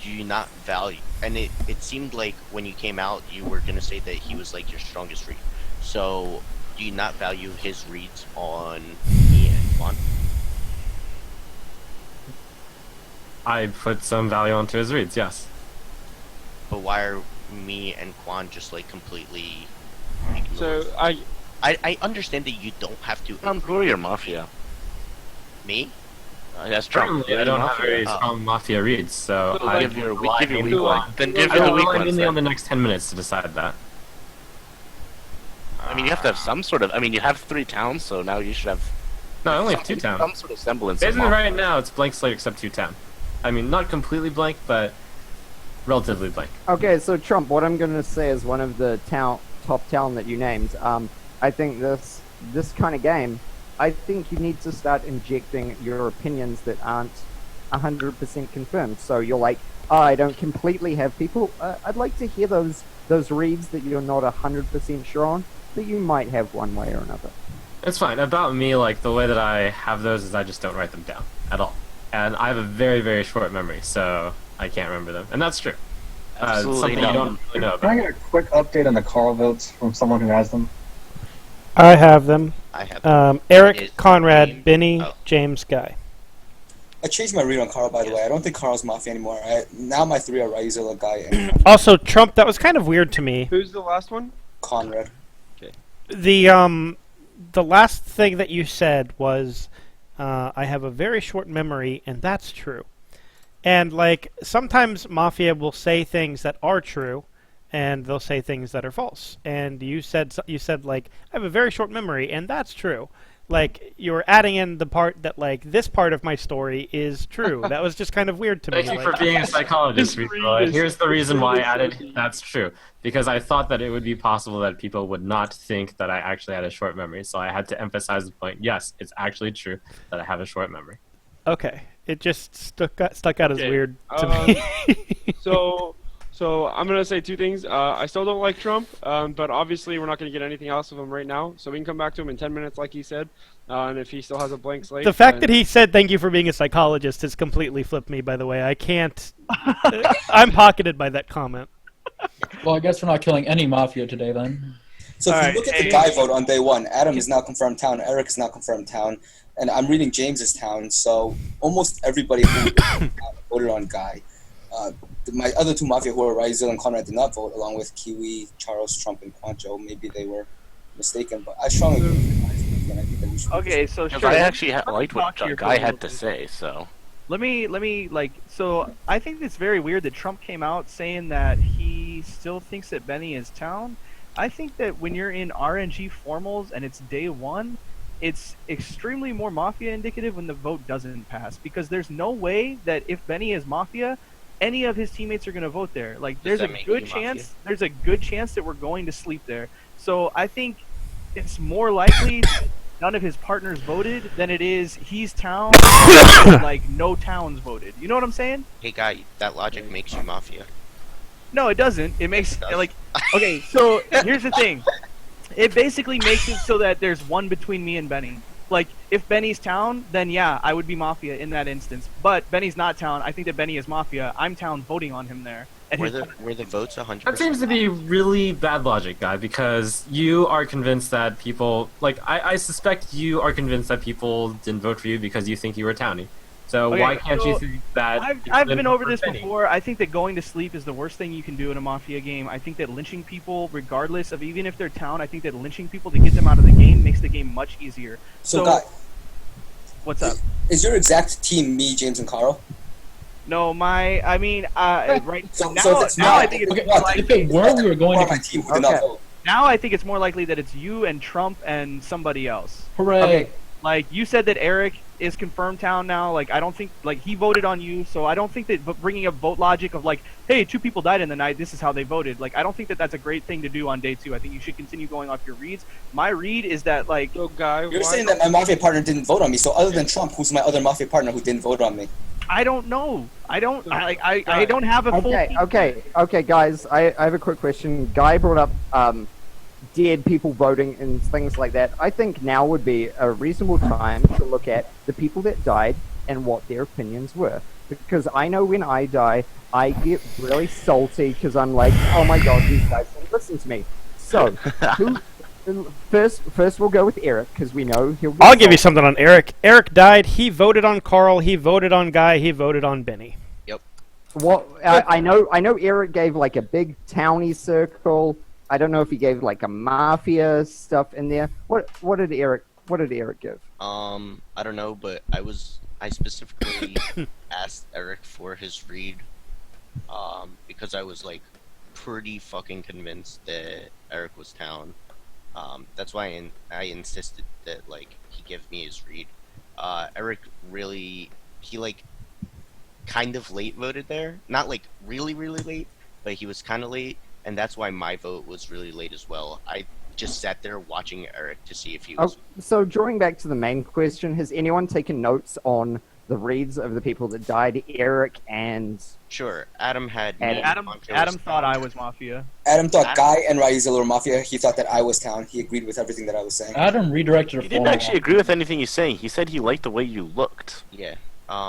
Do you not value? And it seemed like when you came out, you were gonna say that he was like your strongest read. So do you not value his reads on me and Quan? I put some value onto his reads, yes. But why are me and Quan just like completely ignored? So I understand that you don't have to. Who are your Mafia? Me? That's Trump. I don't have very strong Mafia reads, so So I give your- rely give your mainly weak one. on- Then give I your will weak rely ones mainly then. on the next 10 minutes to decide that. I mean, you have to have some sort of. I mean, you have 3 towns, so now you should have. No, I only have 2 towns. Some sort of semblance. Of Basically, Mafia. right now, it's blank slate except 2 town. I mean, not completely blank, but relatively blank. Okay, so Trump, what I'm going to say is one of the top town that you named. I think this kind of game, I think you need to start injecting your opinions that aren't 100% confirmed. So you're like, oh, I don't completely have people. I'd like to hear those reads that you're not 100% sure on, that you might have one way or another. It's fine. About me, like, the way that I have those is I just don't write them down at all. And I have a very, very short memory, so I can't remember them. And that's true. Something you don't really know Can I about. get a quick update on the Karl votes from someone who has them? I have them. I have them. Erik, Conrad, Beny, James, Guy. I changed my read on Karl, by the way. I don't think Karl's Mafia anymore. Now my 3 are Ryuzilla, Guy, and Also, Trump, that was kind of weird to me. Who's the last one? Conrad. Okay. The last thing that you said was, I have a very short memory, and that's true. And, like, sometimes Mafia will say things that are true, and they'll say things that are false. And you said, like, I have a very short memory, and that's true. Like, you were adding in the part that, like, this part of my story is true. That was just kind of weird to me. Thank you like, for being a psychologist, Ryuzilla. Here's the reason why I added that's true. Because I thought that it would be possible that people would not think that I actually had a short memory. So I had to emphasize the point, yes, it's actually true that I have a short memory. Okay. It just stuck out as weird to me. So I'm gonna say 2 things. I still don't like Trump, but obviously we're not gonna get anything else of him right now. So we can come back to him in 10 minutes, like he said. And if he still has a blank slate, The fact that he said thank you for being a psychologist has completely flipped me, by the way. I can't... I'm pocketed by that comment. Well, I guess we're not killing any Mafia today, then. So if you look at the Guy vote on day 1, Adam is now confirmed town, Erik is now confirmed town, and I'm reading James's town, so almost everybody who voted on Guy. My other 2 Mafia who were Ryuzilla and Conrad did not vote, along with Kiwi, Charles, Trump, and Quancho. Maybe they were mistaken, but I strongly believe and I think that we should. Okay, so sure. I actually liked what Guy had to say, so. Let me so I think it's very weird that Trump came out saying that he still thinks that Beny is town. I think that when you're in RNG formals and it's day 1, it's extremely more Mafia indicative when the vote doesn't pass, because there's no way that if Beny is Mafia, any of his teammates are going to vote there. Like, there's a good chance that we're going to sleep there. So I think it's more likely none of his partners voted than it is he's town, like no towns voted. You know what I'm saying? Hey, Guy, that logic makes you Mafia. No, it doesn't. It makes like okay. So here's the thing. It basically makes it so that there's one between me and Beny. Like, if Beny's town, then yeah, I would be Mafia in that instance. But Beny's not town. I think that Beny is Mafia. I'm town voting on him there. Were the votes 100%? That seems to be really bad logic, Guy, because you are convinced that people... Like, I suspect you are convinced that people didn't vote for you because you think you were townie. So Okay, why can't so you think that... I've been over this before. I think that going to sleep is the worst thing you can do in a Mafia game. I think that lynching people, regardless of even if they're town, I think that lynching people to get them out of the game makes the game much easier. So Guy, what's up? Is your exact team me, James, and Karl? No, right So now, if it's now not, I think it's okay, more if likely. it were, we were going to my team who did not vote. Now I think it's more likely that it's you and Trump and somebody else. Hooray. Okay. Like, you said that Erik is confirmed town now. Like, I don't think, like, he voted on you, so I don't think that bringing up vote logic of, like, hey, 2 people died in the night, this is how they voted. Like, I don't think that that's a great thing to do on day 2. I think you should continue going off your reads. My read is that, like... So, Guy, You're saying that my Mafia partner didn't vote on me, so other than Trump, who's my other Mafia partner who didn't vote on me? I don't know. I don't have a full... Okay, guys, I have a quick question. Guy brought up, dead people voting and things like that. I think now would be a reasonable time to look at the people that died and what their opinions were. Because I know when I die, I get really salty because I'm like, oh my god, these guys don't listen to me. So, first we'll go with Erik, because we know he'll get I'll give you something on Erik. Erik died, he voted on Karl, he voted on Guy, he voted on Beny. Yep. What I know Erik gave like a big townie circle. I don't know if he gave like a Mafia stuff in there. What did Erik give? I don't know, but I specifically asked Erik for his read, because I was like pretty fucking convinced that Erik was town. That's why I insisted that like he give me his read. Erik really, he like kind of late voted there, not like really late, but he was kind of late. And that's why my vote was really late as well. I just sat there watching Erik to see if he was... So drawing back to the main question, has anyone taken notes on the reads of the people that died, Erik and... Sure, Adam had... Adam thought I was Mafia. Adam thought Guy and Ryuzilla were Mafia. He thought that I was town. He agreed with everything that I was saying. Adam redirected He didn't actually agree with anything he's saying. He said he liked the way you looked. Yeah.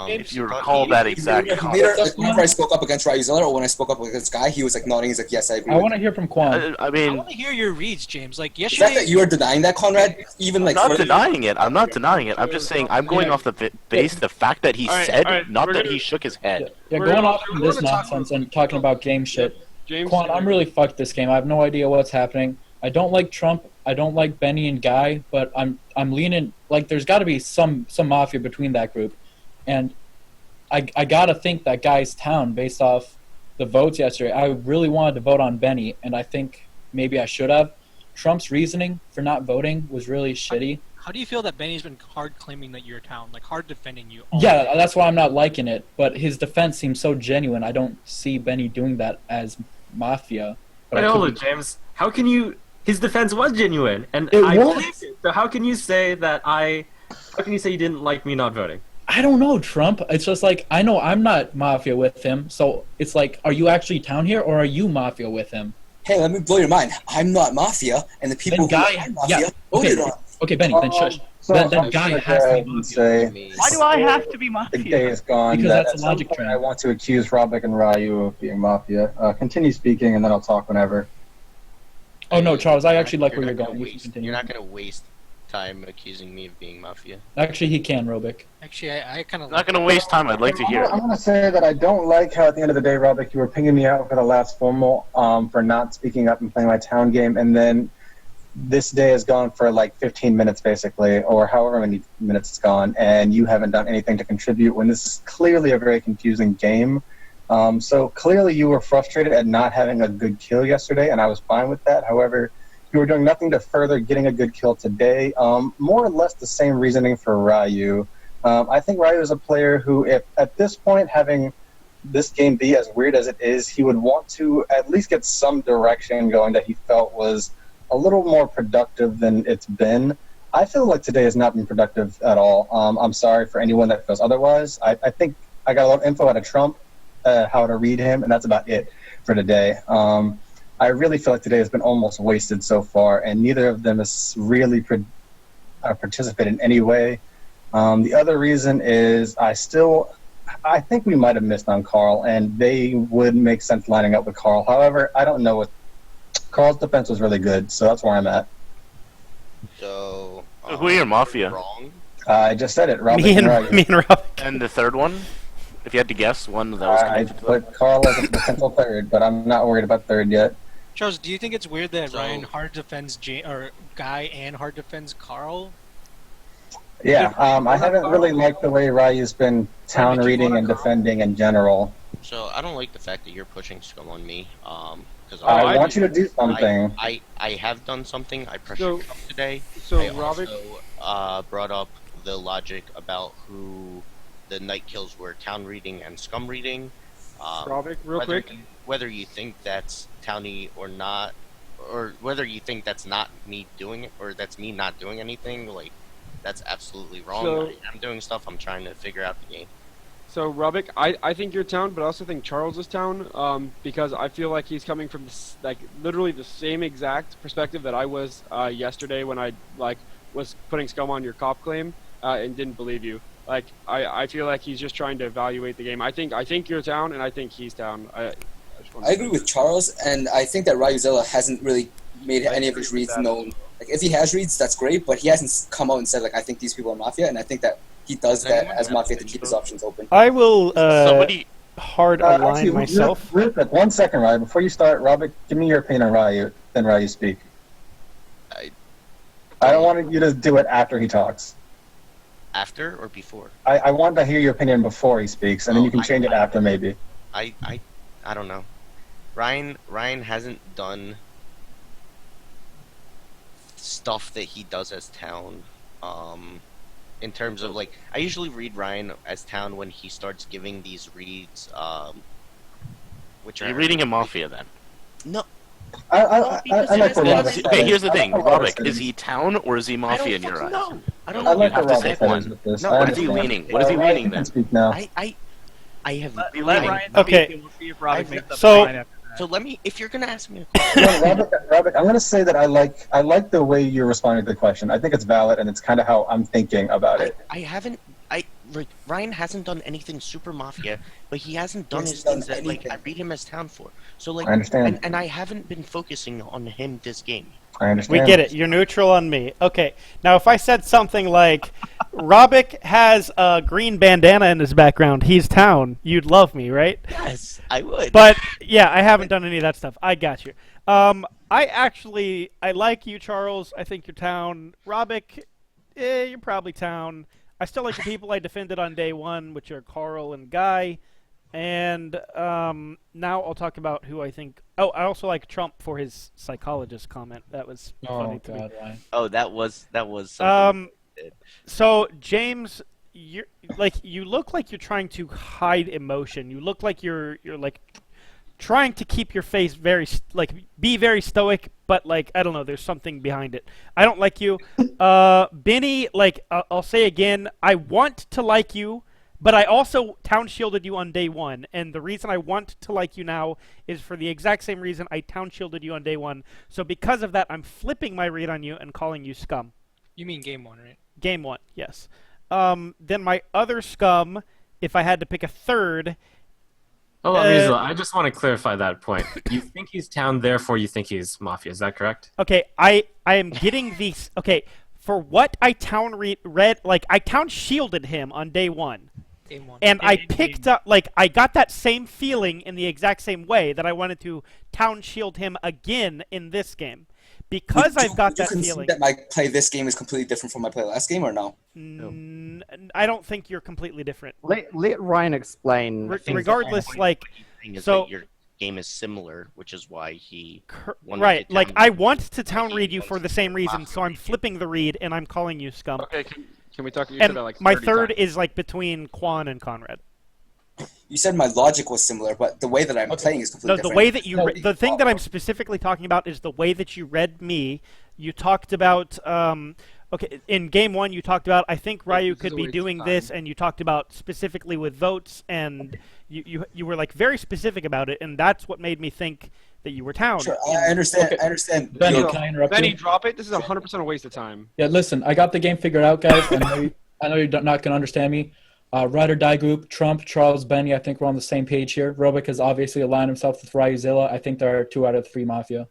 If you recall that exact comment. Whenever I spoke up against Ryuzilla or when I spoke up against Guy, he was like nodding. He's like, "Yes, I agree." I want to hear from Quan. I mean, I want to hear your reads, James. Like the fact yesterday. that you are denying that, Conrad, even like I'm not denying it. I'm not denying it. I'm just saying I'm going off the base the fact that he said, not that he shook his head. Yeah, going off from this nonsense and talking about game shit. Quan, I'm really fucked this game. I have no idea what's happening. I don't like Trump. I don't like Beny and Guy, but I'm leaning like there's got to be some mafia between that group, and I gotta think that Guy's town based off the votes yesterday. I really wanted to vote on Beny, and I think maybe I should have. Trump's reasoning for not voting was really shitty. How do you feel that Benny's been hard claiming that you're a town, like hard defending you? Yeah, that's why I'm not liking it. But his defense seems so genuine. I don't see Beny doing that as mafia. But Wait, hold on, James. How can you? His defense was genuine, and It I was. believe it. So how can you say that I? How can you say you didn't like me not voting? I don't know, Trump. It's just like, I know I'm not mafia with him, so it's like, are you actually town here, or are you mafia with him? Hey, let me blow your mind. I'm not mafia, and the people who are mafia voted on. Okay, Benny, then shush. Then Guy has to be mafia. Why do I have to be The mafia? day is gone. Because that that's at a some logic point trend. I want to accuse Robik and Ryu of being mafia. Continue speaking, and then I'll talk whenever. Oh no, Charles, I actually like where you're going. You should continue. You're not gonna waste time accusing me of being mafia. Actually, he can, Robik. Actually, I kind of Not going to waste time. I'd like to hear I'm it. going to say that I don't like how at the end of the day, Robik, you were pinging me out for the last formal for not speaking up and playing my town game, and then this day has gone for like 15 minutes basically, or however many minutes it's gone, and you haven't done anything to contribute when this is clearly a very confusing game. So clearly you were frustrated at not having a good kill yesterday, and I was fine with that. However, you were doing nothing to further getting a good kill today. More or less the same reasoning for Ryu. I think Ryu is a player who, if at this point, having this game be as weird as it is, he would want to at least get some direction going that he felt was a little more productive than it's been. I feel like today has not been productive at all. I'm sorry for anyone that feels otherwise. I think I got a lot of info out of Trump, how to read him, and that's about it for today. I really feel like today has been almost wasted so far, and neither of them has really participated in any way. The other reason is I think we might have missed on Karl, and they would make sense lining up with Karl. However, I don't know. Karl's defense was really good, so that's where I'm at. So who are your mafia? Wrong. I just said it. Robik Me and Robik. And the third one? If you had to guess, one that was I connected to that. put Karl as a potential third, but I'm not worried about third yet. Charles, do you think it's weird that Ryan hard defends Guy and hard defends Karl? Yeah, I haven't really liked the way Ryu's been town reading and defending in general. So I don't like the fact that you're pushing scum on me. Because I want you to do something. I have done something. I pressured Trump today. So I Robik also brought up the logic about who the night kills were town reading and scum reading. Robik, real quick. Whether you think that's towny or not, or whether you think that's not me doing it, or that's me not doing anything, like, that's absolutely wrong. So- I'm doing stuff, I'm trying to figure out the game. So Robik, I think you're town, but I also think Charles is town, because I feel like he's coming from like literally the same exact perspective that I was yesterday when I was putting scum on your cop claim and didn't believe you. Like I feel like he's just trying to evaluate the game. I think you're town, and I think he's town. I agree with Charles, and I think that Ryuzilla hasn't really made any of his reads known. Like, if he has reads, that's great, but he hasn't come out and said, like, I think these people are mafia, and I think that he does that as mafia to keep his options open. I will hard align Actually, myself. Real quick, 1 second, Ryu. Before you start, Robik, give me your opinion on Ryu, then Ryu speak. I don't want you to do it after he talks. After or before? I want to hear your opinion before he speaks, and then you can change it after, maybe. I don't know. Ryan hasn't done stuff that he does as town. In terms of, like, I usually read Ryan as town when he starts giving these reads, which are... You're reading him Mafia, then? No. I like where Robik Okay, here's the I thing. like where Robik, Robik is he town or is he Mafia in your eyes? I don't I know. like You have where to say Robik one. is with this. No, I what is he understand. leaning? What is he Ryu, leaning you then? can speak now. I have... Let leaning. Ryan Okay. speak, and we'll see if Robik makes up so- his mind after that. So let me... If you're gonna ask me a Robik, I'm going to say that I like the way you're responding to the question. I think it's valid, and it's kind of how I'm thinking about it. like Ryan hasn't done anything super mafia, but he hasn't done He his hasn't things done that like I anything. read him as town for. So like, I understand. and I haven't been focusing on him this game. I understand. We get it. You're neutral on me. Okay. Now, if I said something like, Robik has a green bandana in his background, he's town, you'd love me, right? Yes, I would. But, yeah, I haven't done any of that stuff. I got you. I like you, Charles. I think you're town. Robik, you're probably town. I still like the people I defended on day one, which are Karl and Guy. And now I'll talk about who I think. Oh, I also like Trump for his psychologist comment. That was funny to me. Ryan. Oh, that was something. So James, you look like you're trying to hide emotion. You look like you're like trying to keep your face be very stoic, but like I don't know, there's something behind it. I don't like you. Beny, I'll say again, I want to like you. But I also town shielded you on day one, and the reason I want to like you now is for the exact same reason I town shielded you on day one. So because of that, I'm flipping my read on you and calling you scum. You mean game 1, right? Game 1, yes. Then my other scum, if I had to pick a third. Oh, Ryuzilla, I just want to clarify that point. You think he's town, therefore you think he's mafia. Is that correct? Okay, I am getting these. Okay, for what I town read, like I town shielded him on day one. And I picked up, I got that same feeling in the exact same way that I wanted to town shield him again in this game. Because I've got that feeling. That my play this game is completely different from my play last game, or no? I don't think you're completely different. Let Ryan explain. Regardless, so your game is similar, which is why he right. I want to town read you for the same reason, so I'm flipping the read and I'm calling you scum. Okay, can we talk? You and said that like my 30 third times. is between Quan and Conrad. You said my logic was similar, but the way that I'm playing is completely different. The way that you the thing that I'm specifically talking about is the way that you read me. You talked about okay, in game 1 you talked about I think Ryu could be doing this, and you talked about specifically with votes, and you were very specific about it, and that's what made me think that you were town. Sure, I understand. Okay. I understand. Beny, can I interrupt Beny, you? drop it. This is 100% a waste of time. Yeah, listen, I got the game figured out, guys. I know you're not going to understand me. Ride or die group, Trump, Charles, Beny, I think we're on the same page here. Robik has obviously aligned himself with Ryuzilla. I think there are 2 out of 3 Mafia.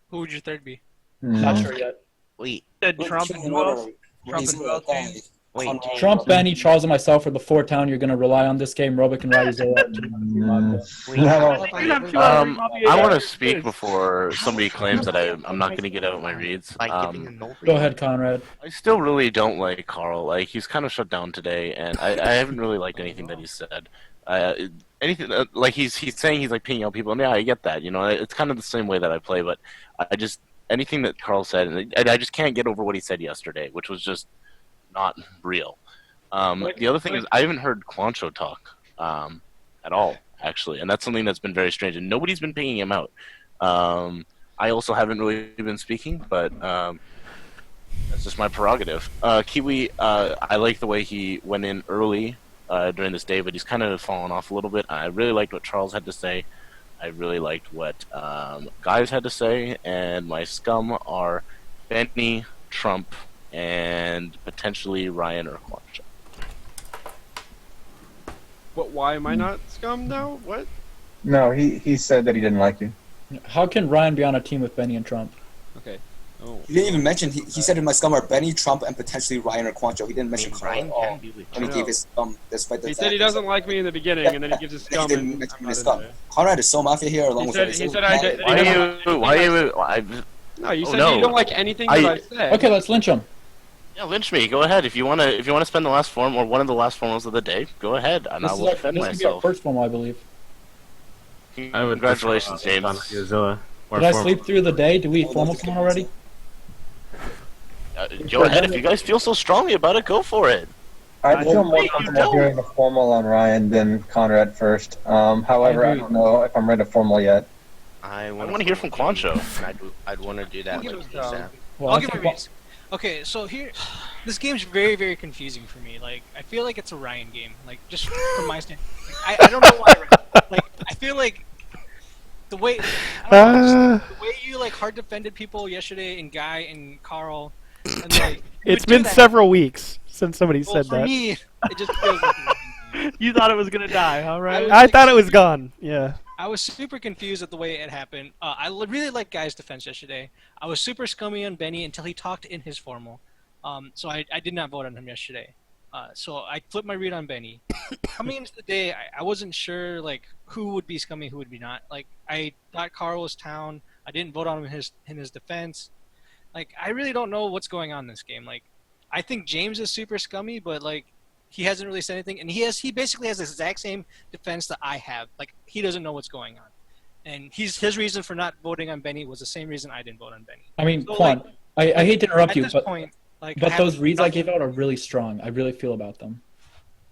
Who would your third be? Not sure yet. Wait. Said Trump and who else? Trump and who else? James? Wait, Trump, Beny, Charles, and myself are the 4 town you're going to rely on this game. Robik and Ryuzilla are 2 I want to speak before somebody claims that I'm not going to get out my reads. Go ahead, Conrad. I still really don't like Karl. He's kind of shut down today, and I haven't really liked anything that he said. Anything he's saying he's pinging out people, and yeah, I get that. It's kind of the same way that I play, but anything that Karl said, and I just can't get over what he said yesterday, which was just not real. The other thing is I haven't heard Quancho talk at all, actually, and that's something that's been very strange, and nobody's been pinging him out. I also haven't really been speaking, but that's just my prerogative. Kiwi, I like the way he went in early during this day, but he's kind of fallen off a little bit. I really liked what Charles had to say. I really liked what Guys had to say, and my scum are Beny, Trump, and potentially Ryan or Quancho. What? Why am I not scum now? What? No, he said that he didn't like you. How can Ryan be on a team with Beny and Trump? Okay. Oh. He didn't even mention. He said in my scum are Beny, Trump, and potentially Ryan or Quancho. He didn't mention Karl at all. And he gave his scum despite the He fact said he doesn't like me in the beginning, and then he gives his scum. He didn't mention his scum. Conrad is so mafia here, along with. He said I did. No, you said you don't like anything that I said. Okay, let's lynch him. Yeah, lynch me. Go ahead. If you want to spend the last form or one of the last formals of the day, go ahead, and I will defend myself. This is our first formal, I believe. Congratulations, James. Ryuzilla. Did I sleep through the day? Do we formal someone already? Go ahead. If you guys feel so strongly about it, go for it. I feel more comfortable hearing the formal on Ryan than Conrad first. However, I don't know if I'm ready to formal yet. I want to hear from Quancho. I'd want to do that. I'll give my reason. Okay, so here, this game's very, very confusing for me. I feel like it's a Ryan game. Just from my standpoint, I don't know why. I feel like the way the way you hard defended people yesterday, and Guy and Karl, And like, It's been several weeks since somebody said for that. me, it just feels like You thought it was gonna die, all right? I thought it was gone. Yeah. I was super confused at the way it happened. Really liked Guy's defense yesterday. I was super scummy on Beny until he talked in his formal. So I did not vote on him yesterday. So I flipped my read on Beny. Coming into the day, I wasn't sure like who would be scummy, who would be not. Like I thought Karl was town. I didn't vote on him in his defense. Like I really don't know what's going on in this game. Like I think James is super scummy, but like he hasn't really said anything, and he basically has the exact same defense that I have. Like he doesn't know what's going on, and his reason for not voting on Beny was the same reason I didn't vote on Beny. I mean, So, Quan, like, I hate to interrupt you, but point, like, but those reads I gave out are really strong. I really feel about them.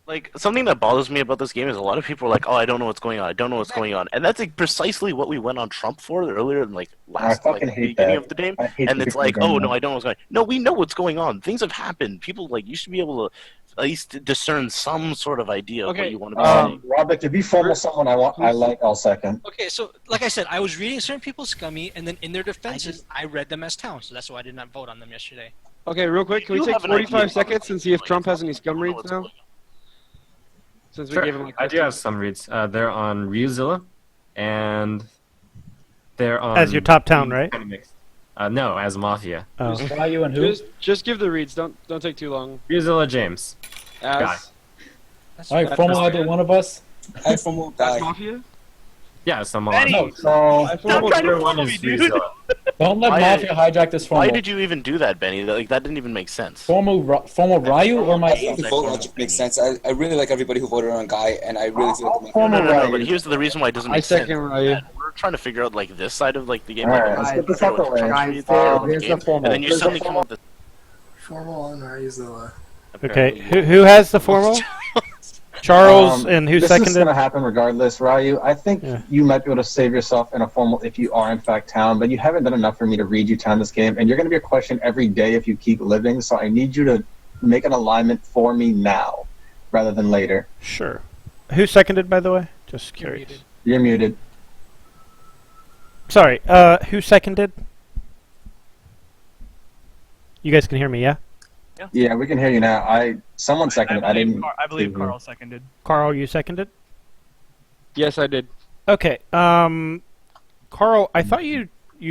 Like, something that bothers me about this game is a lot of people are like, oh, I don't know what's going on, I don't know what's going on. And that's like precisely what we went on Trump for earlier in like beginning of the game. And it's like, oh no, I don't know what's going on. No, we know what's going on. Things have happened. People like you should be able to at least discern some sort of idea of what you want to be saying. Robik, to be formal someone I like, I'll second. Okay, so like I said, I was reading certain people scummy, and then in their defenses, I read them as town. So that's why I did not vote on them yesterday. Okay, real quick, can we take 45 seconds and see if Trump has any scum reads now? Since we gave him like I do have some reads. They're on Ryuzilla, and they're on... As your top town, right? No, as Mafia. Oh. Ryu and who? Just give the reads. Don't take too long. Ryuzilla, James. Guy. All right, formal either one of us. I formal Guy. That's Mafia? Yeah, some No, Don't Don't let Mafia hijack this formal. Why did you even do that, Beny? Like that didn't even make sense. Formal Ryu or I myself? think the vote logic makes sense. I really like everybody who voted on Guy, and I really feel like No, but here's the reason why it doesn't make sense. Ryu. We're trying to figure out like this side of like the game. Alright, let's get this out the way. And then you suddenly come up with Formal on Ryuzilla. Okay, who has the formal? Charles, and who seconded? This is going to happen regardless, Ryu. I think you might be able to save yourself in a formal if you are in fact town, but you haven't done enough for me to read you town this game, and you're going to be a question every day if you keep living, so I need you to make an alignment for me now, rather than later. Sure. Who seconded, by the way? Just curious. You're muted. Sorry, who seconded? You guys can hear me, yeah? Yeah, we can hear you now. Someone seconded. I didn't. I believe Karl seconded. Karl, you seconded? Yes, I did. Okay. Karl, I thought you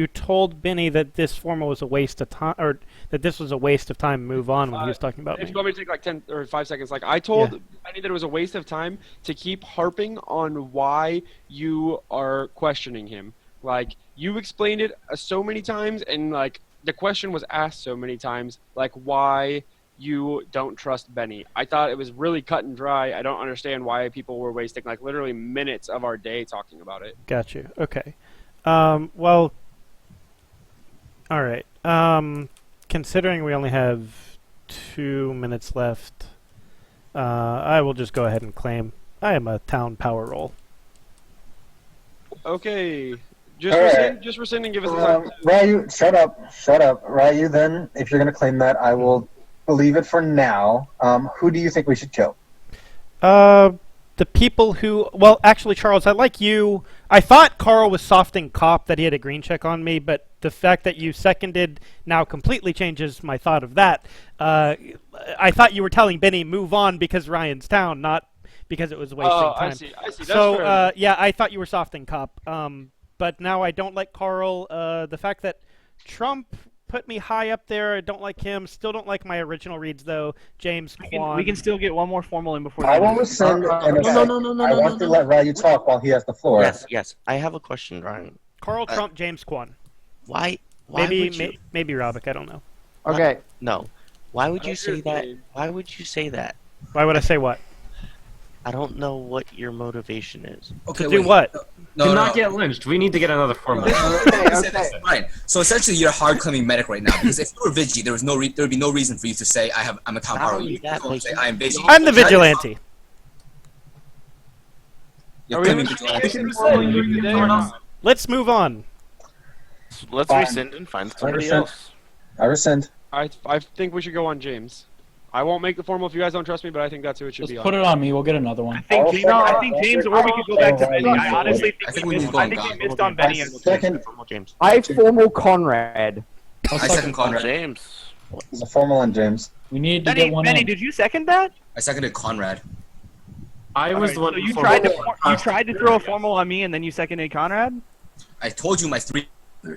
told Beny that this formal was a waste of time, or that this was a waste of time. Move on when he was talking about If me. you want me to take like 10 or 5 seconds, like I told Beny that it was a waste of time to keep harping on why you are questioning him. Like you explained it so many times, and like the question was asked so many times, like why you don't trust Beny. I thought it was really cut and dry. I don't understand why people were wasting like literally minutes of our day talking about it. Got you. Okay. Well, all right. Considering we only have 2 minutes left, I will just go ahead and claim I am a town power roll. Okay. Alright. Just rescind and give us the time. Ryu, shut up. Ryu, then, if you're going to claim that, I will believe it for now. Who do you think we should kill? The people who... Well, actually, Charles, I like you. I thought Karl was softing cop, that he had a green check on me, but the fact that you seconded now completely changes my thought of that. I thought you were telling Beny move on because Ryan's town, not because it was wasting time. I see. That's so, fair. yeah, I thought you were softing cop. But now I don't like Karl. The fact that Trump put me high up there, I don't like him. Still don't like my original reads, though. James, Quan. We can still get one more formal in before. I will rescind. I want to let Ryu talk while he has the floor. Yes. I have a question, Ryan. Karl, Trump, James, Quan. Why maybe would you... maybe Robik, I don't know. Okay. No. Why would you say that? Why would you say that? Why would I say what? I don't know what your motivation is. To do what? Do not get lynched. We need to get another formal. Okay. Fine. So essentially, you're a hard claiming medic right now because if you were Vigi, there would be no reason for you to say I'm a town power. You can't say I am Vigi. I'm the vigilante. You're claiming vigilante. Let's move on. Let's rescind and find somebody else. I rescind. I think we should go on James. I won't make the formal if you guys don't trust me, but I think that's who it should be on. Put it on me. We'll get another one. I think James, or we could go back to Beny. I honestly think we missed on Beny. Second. I formal Conrad. I second Conrad. James. There's a formal on James. We need to Beny, get one Beny, in. did you second that? I seconded Conrad. I was Okay, the one. so you before- tried to throw a formal on me, and then you seconded Conrad. I told you my 3.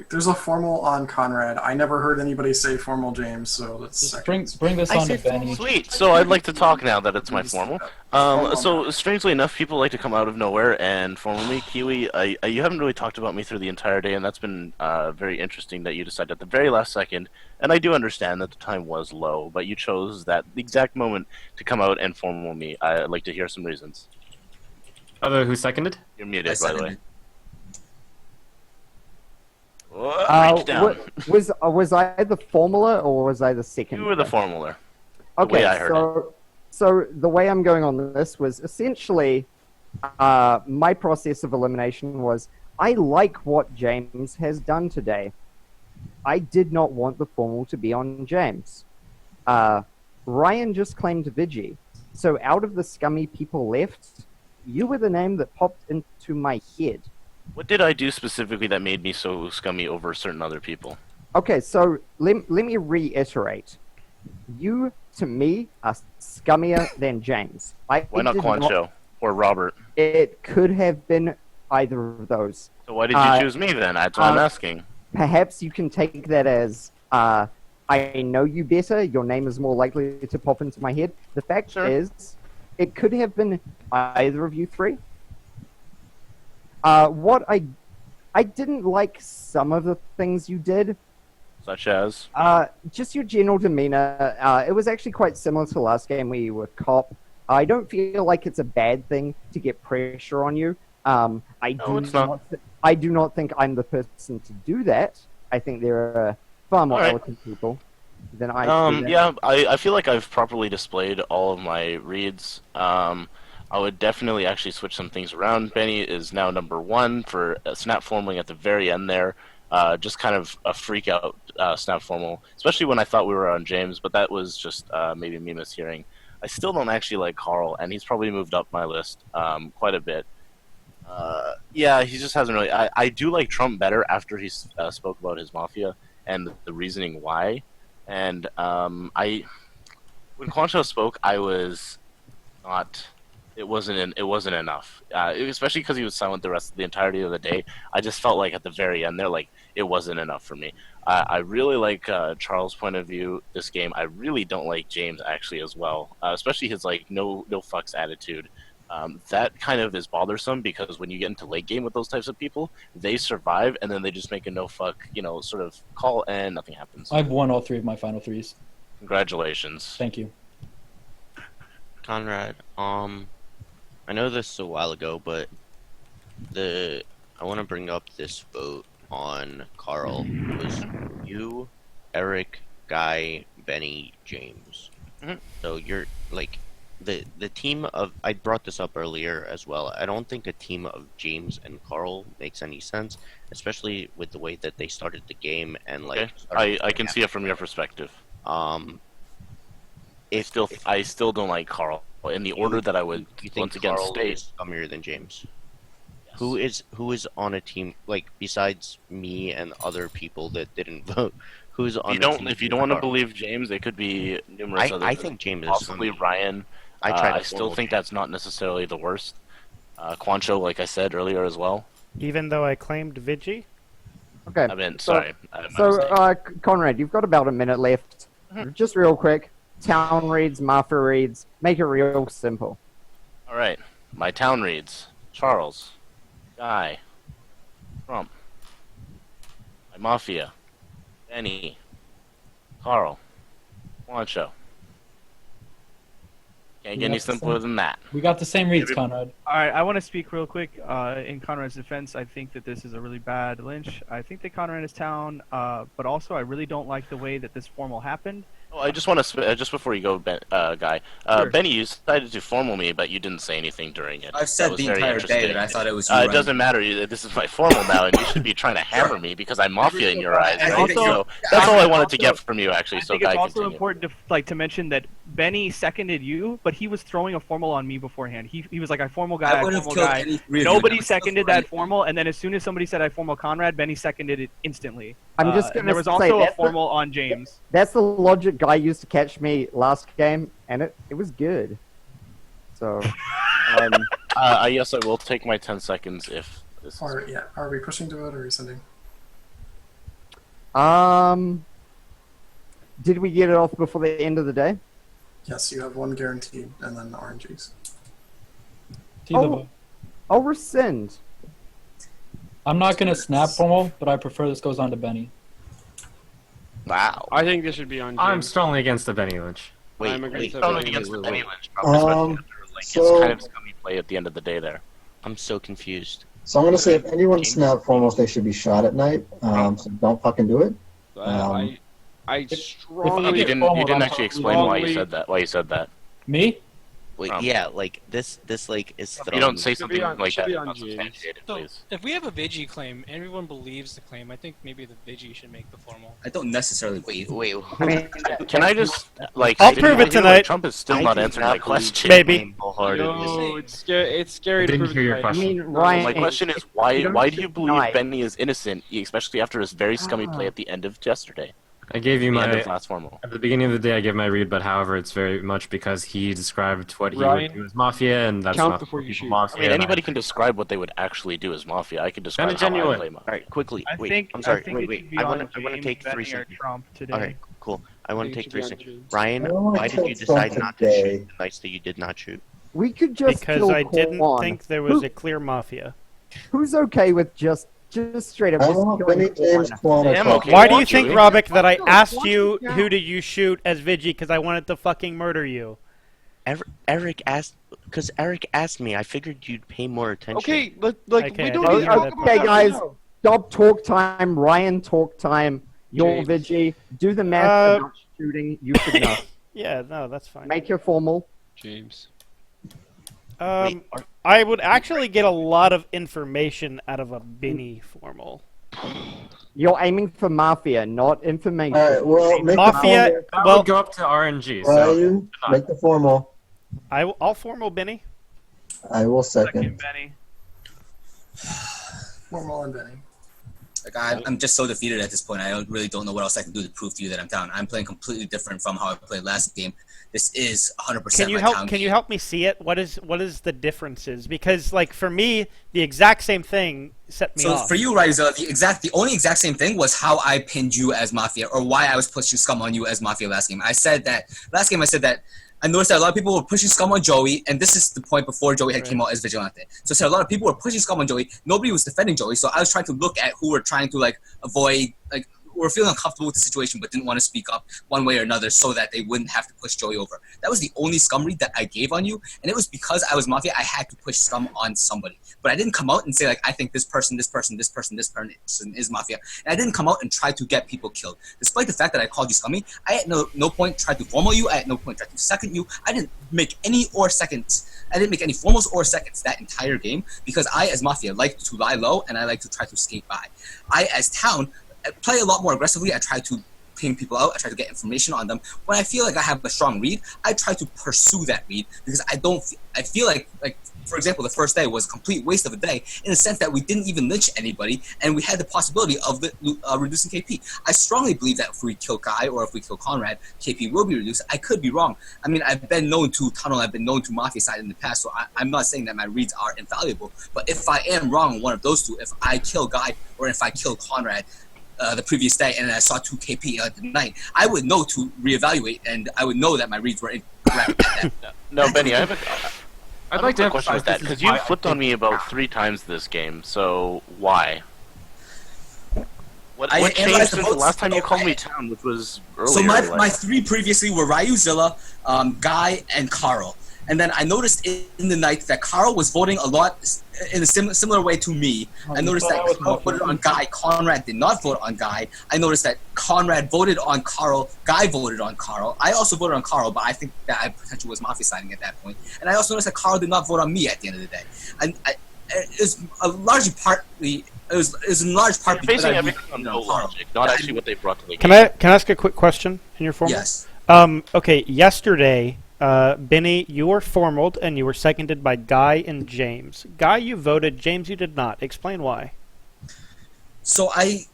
There's a formal on Conrad. I never heard anybody say formal James, so that's second. Bring this on to Beny. Sweet. So I'd like to talk now that it's my formal. So strangely enough, people like to come out of nowhere and formal me. Kiwi, you haven't really talked about me through the entire day, and that's been very interesting that you decided at the very last second. And I do understand that the time was low, but you chose that exact moment to come out and formal me. I'd like to hear some reasons. Who seconded? You're muted, by the way. Was I the formula or was I the second? You were the formula. Okay, way I heard so the way I'm going on this was essentially my process of elimination was I like what James has done today. I did not want the formal to be on James. Ryan just claimed Vigi. So out of the scummy people left, you were the name that popped into my head. What did I do specifically that made me so scummy over certain other people? Okay, so let me reiterate. You, to me, are scummier than James. Why not Quancho or Robert? It could have been either of those. So why did you choose me then? That's what I'm asking. Perhaps you can take that as, I know you better, your name is more likely to pop into my head. The fact is, it could have been either of you three. What I didn't like some of the things you did. Such as? Just your general demeanor. It was actually quite similar to last game where you were cop. I don't feel like it's a bad thing to get pressure on you. I do not think I'm the person to do that. I think there are far more eloquent people than I do that. Yeah, I feel like I've properly displayed all of my reads. I would definitely actually switch some things around. Beny is now number 1 for snap formaling at the very end there. Just kind of a freak out snap formal, especially when I thought we were on James, but that was just maybe me mishearing. I still don't actually like Karl, and he's probably moved up my list quite a bit. Yeah, he just hasn't really... I do like Trump better after he spoke about his Mafia and the reasoning why. And when Quancho spoke, I was not... It wasn't enough, especially because he was silent the entirety of the day. I just felt like at the very end there, like it wasn't enough for me. I really like Charles' point of view this game. I really don't like James actually as well, especially his like no fucks attitude. That kind of is bothersome because when you get into late game with those types of people, they survive and then they just make a no fuck sort of call and nothing happens. I've won all 3 of my final 3s. Congratulations. Thank you, Conrad. I know this a while ago, but I want to bring up this vote on Karl. It was you, Erik, Guy, Beny, James. So you're like the team of. I brought this up earlier as well. I don't think a team of James and Karl makes any sense, especially with the way that they started the game and like. Okay. I can see it from your perspective. I still don't like Karl. In the order that I would once again Karl state, is scummier than James. Yes. Who is on a team like besides me and other people that didn't vote? Who's on? If you don't want to believe James, it could be numerous others. I think James is possibly Ryan. I still think that's not necessarily the worst. Quancho, like I said earlier as well. Even though I claimed Vigi. Okay. I mean, sorry. Conrad, you've got about a minute left. Just real quick. Town reads, Mafia reads. Make it real simple. All right. My town reads: Charles, Guy, Trump, my Mafia, Beny, Karl, Quancho. Can't get any simpler than that. We got the same reads, Conrad. All right, I want to speak real quick. In Conrad's defense, I think that this is a really bad lynch. I think that Conrad is town, but also I really don't like the way that this formal happened. Oh, I just want to just before you go, Guy. Sure. Beny, you decided to formal me, but you didn't say anything during it. I've said the entire day that I thought it was. It doesn't matter. This is my formal now, and you should be trying to hammer me because I'm Mafia in your eyes. Right? So that's all I wanted to get from you, actually. I think it's also important to mention that Beny seconded you, but he was throwing a formal on me beforehand. He was like, I formal guy, I I would have formal killed guy. any three of you. Nobody That was seconded so funny. that formal, and then as soon as somebody said I formal Conrad, Beny seconded it instantly. I'm just and gonna there was say also a that's the- formal on James. That's the logic Guy used to catch me last game, and it was good. So, Yes, I will take my 10 seconds if this is... Are we pushing to it or resending? did we get it off before the end of the day? Yes, you have one guaranteed, and then RNGs. I'll rescind. I'm not gonna snap formal, but I prefer this goes on to Beny. Wow. I think this should be on James. I'm strongly against the Beny Lynch. I'm against the Strongly Beny against the Lynch. Beny Lynch, probably, especially after, like, so- it's kind of scummy play at the end of the day there. I'm so confused. So I'm gonna say if anyone snap formals, they should be shot at night. So don't fucking do it. I strongly. You didn't actually explain why you said that. Why you said that? Me? Wait, yeah, like this like is. You don't say something on- like should that. be on Not James. substantiated, So, please. if we have a Vigi claim, everyone believes the claim. I think maybe the Vigi should make the formal. I don't necessarily believe. Wait, Can I just like? I'll didn't prove you it hear, tonight. Like, Trump is still not answering my question. Maybe. No, it's scary to Didn't prove hear your it. question. I mean, Ryan. My question is why do you believe Beny is innocent, especially after his very scummy play at the end of yesterday? I gave you The end my of last formal. at the beginning of the day. I gave my read, but however, it's very much because he described what he Ryan, would do as Mafia, and that's count not before you people shoot. Mafia. I mean, and anybody can describe what they would actually do as Mafia. I could describe Kinda how I genuine. play Mafia. All right, quickly. I Wait, think I'm sorry. I think it Wait. should be I on want to take James, 3 Beny, or seconds. Trump today. All right, cool. I want to think take it 3 should be on seconds. James. Ryan, I don't wanna why did kill you decide Trump not to today. shoot the nights that you did not shoot? We could just Because kill I didn't Quan. think there was a clear Mafia. Who's okay with just straight up? I just want killing Beny, James, Quan? Quan, or I am Trump. okay. Why do you Quancho, think, eh? Robik, that I asked you Quancho, who did you shoot as Vigi because I wanted to fucking murder you? Eric asked me. I figured you'd pay more attention. Okay, Okay, we I don't didn't need to hear talk that about Okay, that guys, right now. stop talk time. Ryan talk time. Your James. Vigi. Do the math about shooting. You should know. Yeah, no, that's fine. Make your formal. James. I would actually get a lot of information out of a Beny formal. You're aiming for Mafia, not information. Alright, well, make Mafia. the that Well, would go up to RNG. formal. So Ryan, make the formal. I'll formal Beny. I will Second second. Beny. Formal and Beny. Like I'm just so defeated at this point. I really don't know what else I can do to prove to you that I'm down. I'm playing completely different from how I played last game. This is 100% Can you my help? town Can game. you help me see it? What is the differences? Because like for me, the exact same thing set me So off. for you, Ryuzilla, the only exact same thing was how I pinned you as Mafia, or why I was pushing scum on you as Mafia last game. I said that I noticed that a lot of people were pushing scum on Joey, and this is the point before Joey had came out as Vigilante. So I said a lot of people were pushing scum on Joey. Nobody was defending Joey, so I was trying to look at who were trying to like avoid were feeling uncomfortable with the situation but didn't want to speak up one way or another so that they wouldn't have to push Joey over. That was the only scum read that I gave on you, and it was because I was Mafia, I had to push scum on somebody. But I didn't come out and say like, I think this person is Mafia. And I didn't come out and try to get people killed. Despite the fact that I called you scummy, I at no point tried to formal you, I at no point tried to second you. I didn't make any formals or seconds that entire game because I as Mafia like to lie low and I like to try to skate by. I as Town play a lot more aggressively. I try to ping people out. I try to get information on them. When I feel like I have a strong read, I try to pursue that read because I feel like for example, the first day was a complete waste of a day in the sense that we didn't even lynch anybody and we had the possibility of reducing KP. I strongly believe that if we kill Guy or if we kill Conrad, KP will be reduced. I could be wrong. I mean, I've been known to tunnel, I've been known to Mafia side in the past, so I'm not saying that my reads are infallible. But if I am wrong on one of those two, if I kill Guy or if I kill Conrad, the previous day and I saw 2 KP at the night, I would know to reevaluate and I would know that my reads were incorrect. No, Beny, I'd like to emphasize question with that this is because you why I flipped on me about 3 times this game. So why? What changed analyzed since the the last time you votes. called me Town, which was earlier? So my 3 previously were Ryuzilla, Guy, and Karl. And then I noticed in the night that Karl was voting a lot in a similar way to me. I noticed that Karl voted on Guy, Conrad did not vote on Guy. I noticed that Conrad voted on Karl, Guy voted on Karl. I also voted on Karl, but I think that I potentially was Mafia siding at that point. And I also noticed that Karl did not vote on me at the end of the day. And it was a large part. It was in large part You're because basing I everything on no logic, not actually what they brought to the game. Can I ask a quick question in your formal? Yes. Okay, yesterday, Beny, you were formaled and you were seconded by Guy and James. Guy, you voted. James, you did not. Explain why. So I'm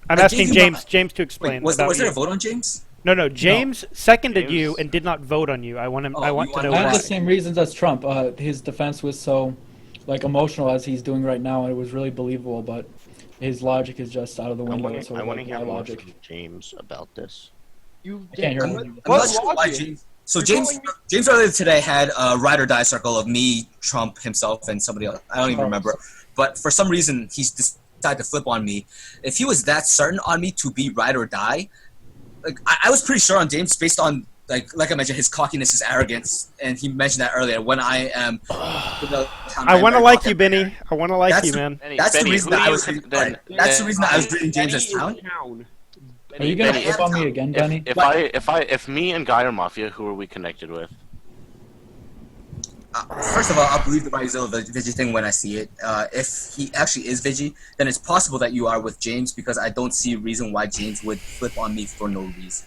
asking James to explain. Wait, was there a vote on James? No. James seconded you and did not vote on you. I want to know I have why. the same reasons as Trump. His defense was so, emotional as he's doing right now, and it was really believable. But his logic is just out of the window. I want to hear more from James about this. I can't hear him. I'm not sure why James. So James earlier today had a ride or die circle of me, Trump himself, and somebody else. I don't even remember. But for some reason, he's decided to flip on me. If he was that certain on me to be ride or die, like I was pretty sure on James based on like I mentioned his cockiness, his arrogance, and he mentioned that earlier. When I am, I want to like you, Benny. I want to like you, man. That's the reason that I was. That's the reason that I was reading James as town. Are you gonna flip on me again, Benny? If me and Guy are Mafia, who are we connected with? First of all, I'll believe the Ryuzilla Vigi thing when I see it. If he actually is Vigi, then it's possible that you are with James because I don't see a reason why James would flip on me for no reason.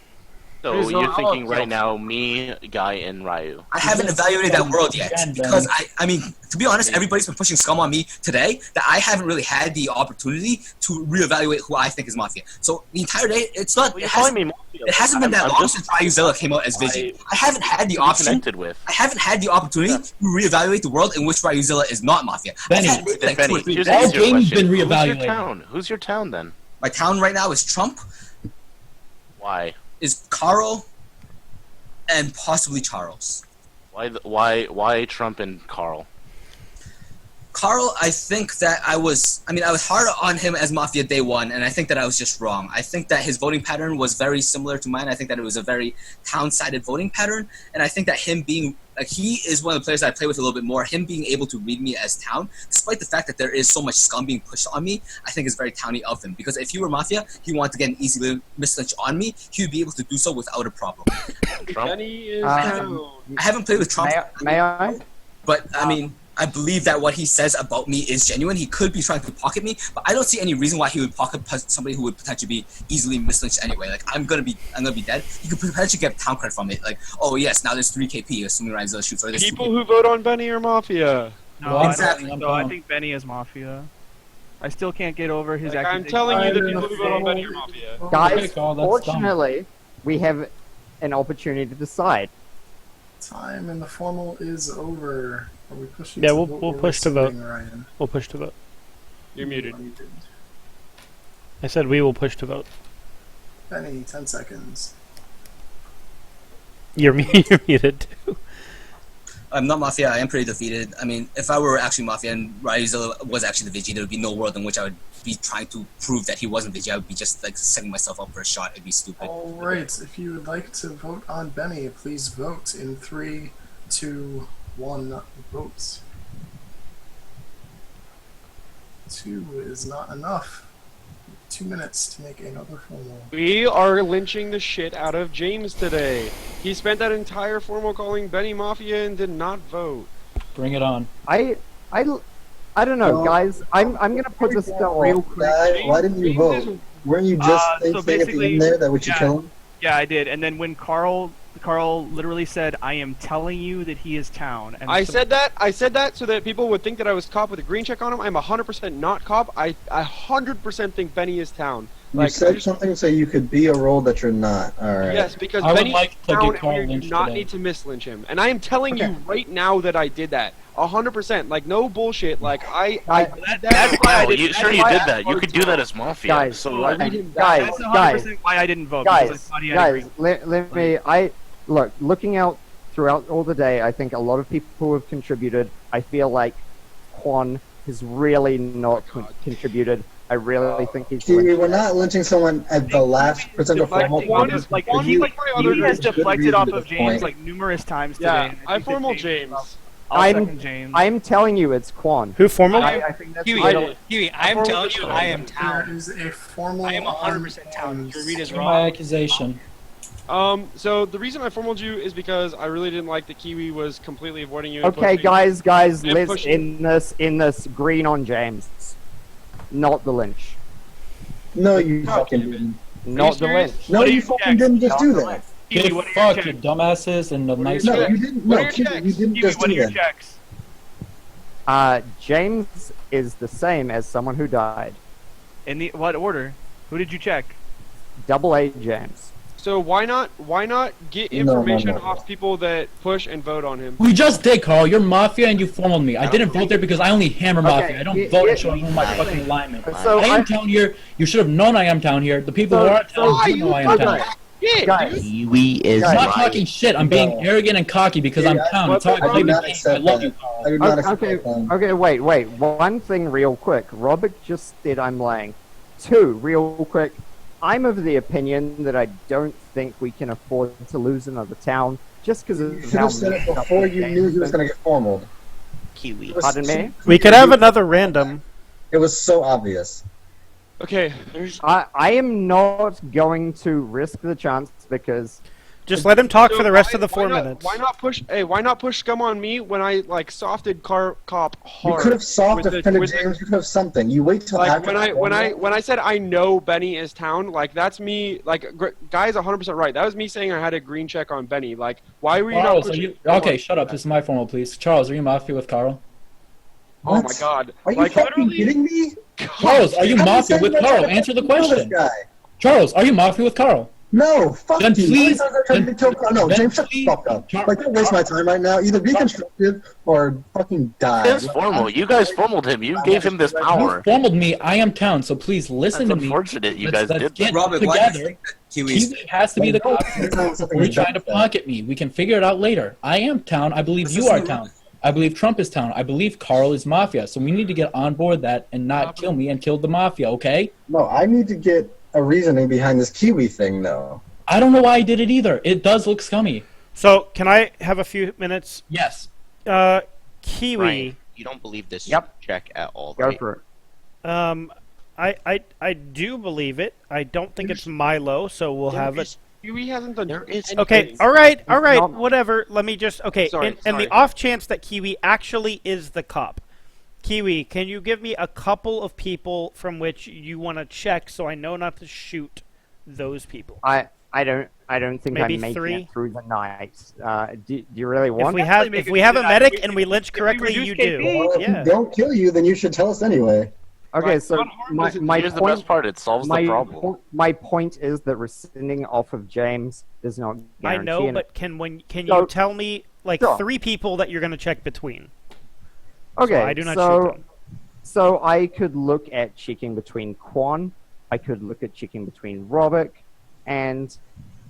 So you're thinking right now, me, Guy, and Ryu. I haven't evaluated that world yet because I mean, to be honest, everybody's been pushing scum on me today that I haven't really had the opportunity to reevaluate who I think is Mafia. So the entire day, it's not. It hasn't been that long since Ryuzilla came out as Vigi. I haven't had the option. I haven't had the opportunity to reevaluate the world in which Ryuzilla is not Mafia. Benny, all games been reevaluated. Who's your town then? My town right now is Trump. Why? Is Karl and possibly Charles. Why Trump and Karl? Karl, I think that I was hard on him as Mafia day one, and I think that I was just wrong. I think that his voting pattern was very similar to mine. I think that it was a very town-sided voting pattern, and I think that him being, he is one of the players that I play with a little bit more. Him being able to read me as town, despite the fact that there is so much scum being pushed on me, I think is very towny of him. Because if he were Mafia, he wanted to get an easy mislynch on me, he would be able to do so without a problem. I haven't played with Trump. May I? But, I mean, I believe that what he says about me is genuine. He could be trying to pocket me, but I don't see any reason why he would pocket somebody who would potentially be easily mislynched anyway. Like I'm gonna be dead. He could potentially get town credit from it. Like, oh yes, now there's 3 KP, assuming Ryuzilla shoots. Or People who vote on Benny are Mafia. No, exactly. I think Benny is Mafia. I still can't get over his accusation. I'm telling you that people who vote on Benny are Mafia. Guys, fortunately, we have an opportunity to decide. Time and the formal is over. Are we pushing? Yeah, to we'll vote? push to vote. Ryan? We'll push to vote. You're muted. I said we will push to vote. Benny, 10 seconds. You're muted too. I'm not Mafia. I am pretty defeated. I mean, if I were actually Mafia and Ryuzilla was actually the Vigi, there would be no world in which I would be trying to prove that he wasn't Vigi. I would be just like setting myself up for a shot. It'd be stupid. Alright, if you would like to vote on Benny, please vote in 3, 2, 1 votes. 2 is not enough. 2 minutes to make another formal. We are lynching the shit out of James today. He spent that entire formal calling Benny Mafia and did not vote. Bring it on. I don't know, guys. I'm gonna put this down real quick. Why didn't you vote? Weren't you just saying at the end there that we should kill him? Yeah, I did. And then when Karl literally said, "I am telling you that he is town." And I said that so that people would think that I was cop with a green check on him. I'm 100% not cop. I 100% think Benny is town. You said something so you could be a role that you're not. All right. Yes, because Benny is town and we do not need to mislynch him. And I am telling you right now that I did that. 100%. Like, no bullshit. Like, that's why I did You did that. You could do that as Mafia. Guys, so guys, that's 100% why I didn't vote. Guys, let me. Looking out throughout all the day, I think a lot of people who have contributed. I feel like Quan has really not contributed. I really think he's. We're not lynching someone at the last percent of formal. He has deflected off of James like numerous times today. Yeah, I formal James. I'm telling you, it's Quan. Who formal? I think that's Kiwi, I'm telling you, I am town. There is a formal. I am 100% town. Your read is My wrong. accusation. So the reason I formaled you is because I really didn't like that Kiwi was completely avoiding you. Okay, guys, let's in this green on James, not the lynch. No, you fucking didn't. Not the lynch. No, you fucking didn't just do that. Get what are your fucked, you checks? dumbases, and the nice. No, you didn't. What No, are your Kiwi, you checks? didn't just What are do your that. checks? James is the same as someone who died. In the what order? Who did you check? Double A James. So why not get No, no, information no. off people that push and vote on him? We just did, Carl. You're Mafia and you formed me. I didn't vote there because I only hammer Mafia. I don't vote and show everyone my fucking alignment. So I am down here. You should have known I am down here. The people who aren't down do know I am down. Kiwi is I'm not right. talking shit. I'm being arrogant and cocky because I'm town. That's how I play the game. I love you, Carl. I did not accept that. Okay, wait. One thing real quick. Robik just said I'm lying. Two, real quick. I'm of the opinion that I don't think we can afford to lose another town just because of You should have said it before you knew he was going to get formaled. Kiwi. Pardon me? We could have another random. It was so obvious. Okay. I am not going to risk the chance because Just let him talk So for the rest of the why 4 not- minutes. Why not push scum on me when I like softed Cop hard? You could have soft with the- offended with the- James. You could have something. You wait till Like after. when I said I know Beny is town, like that's me. Like guy's 100% right. That was me saying I had a green check on Beny. Like why were you not Charles, are pushing? you okay? Shut up. This is my formal, please. Charles, are you Mafia with Carl? Oh my God! Are you like fucking kidding me? Charles, are you How Mafia you with saying Carl? that? Answer the I know this question. guy. Charles, are you Mafia with Carl? No, fuck Then you. please- How many times have I tried to kill Carl? No, then James, shut the fuck up. Like, don't waste my time right now. Either be constructive or fucking die. His formal. You guys formaled him. You gave him this You power. formaled me. I am town. So please listen That's to me. unfortunate you Let's guys did get that. Robik, why do you together. think that Kiwi's... Kiwi has to be the cop. We're trying to pocket me. We can figure it out later. I am town. I believe you are town. I believe Trump is town. I believe Carl is Mafia. So we need to get on board that and not kill me and kill the Mafia, okay? No, I need to get a reasoning behind this Kiwi thing, though. I don't know why I did it either. It does look scummy. So, can I have a few minutes? Yes. Kiwi. Ryan, you don't believe this check at all, go right? for it. I do believe it. I don't think it's Milo, so we'll have it. Kiwi hasn't done. Okay, all right, whatever. Let me just Sorry, in the off chance that Kiwi actually is the cop, Kiwi, can you give me a couple of people from which you want to check so I know not to shoot those people? I don't think Maybe I'm making 3? it through the night. Do you really want? If we have a medic and we lynch correctly, you do. Well, if Yeah. we don't kill you, then you should tell us anyway. Okay, so my Here's the point, best part. It solves the problem. my point is that rescinding off of James does not I guarantee know, anything. but can So- you tell me like Sure. 3 people that you're going to check between? Okay, So I do not shoot them. So I could look at checking between Quan, I could look at checking between Robik, and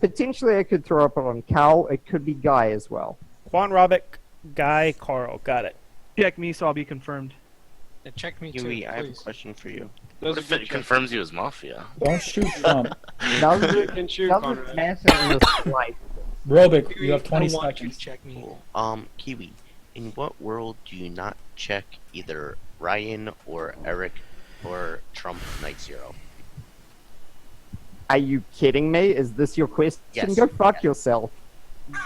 potentially I could throw up on Karl. It could be Guy as well. Quan, Robik, Guy, Karl. Got it. Check me, so I'll be confirmed. Check me Kiwi, too, I have a please. question for you. What if it confirms you as Mafia? Don't shoot Trump. Doesn't can shoot doesn't matter in the slightest. Robik, you have 20 I don't want you to seconds. check me. Kiwi, in what world do you not check either Ryan or Erik or Trump Night Zero? Are you kidding me? Is this your question? Yes. Go fuck yourself.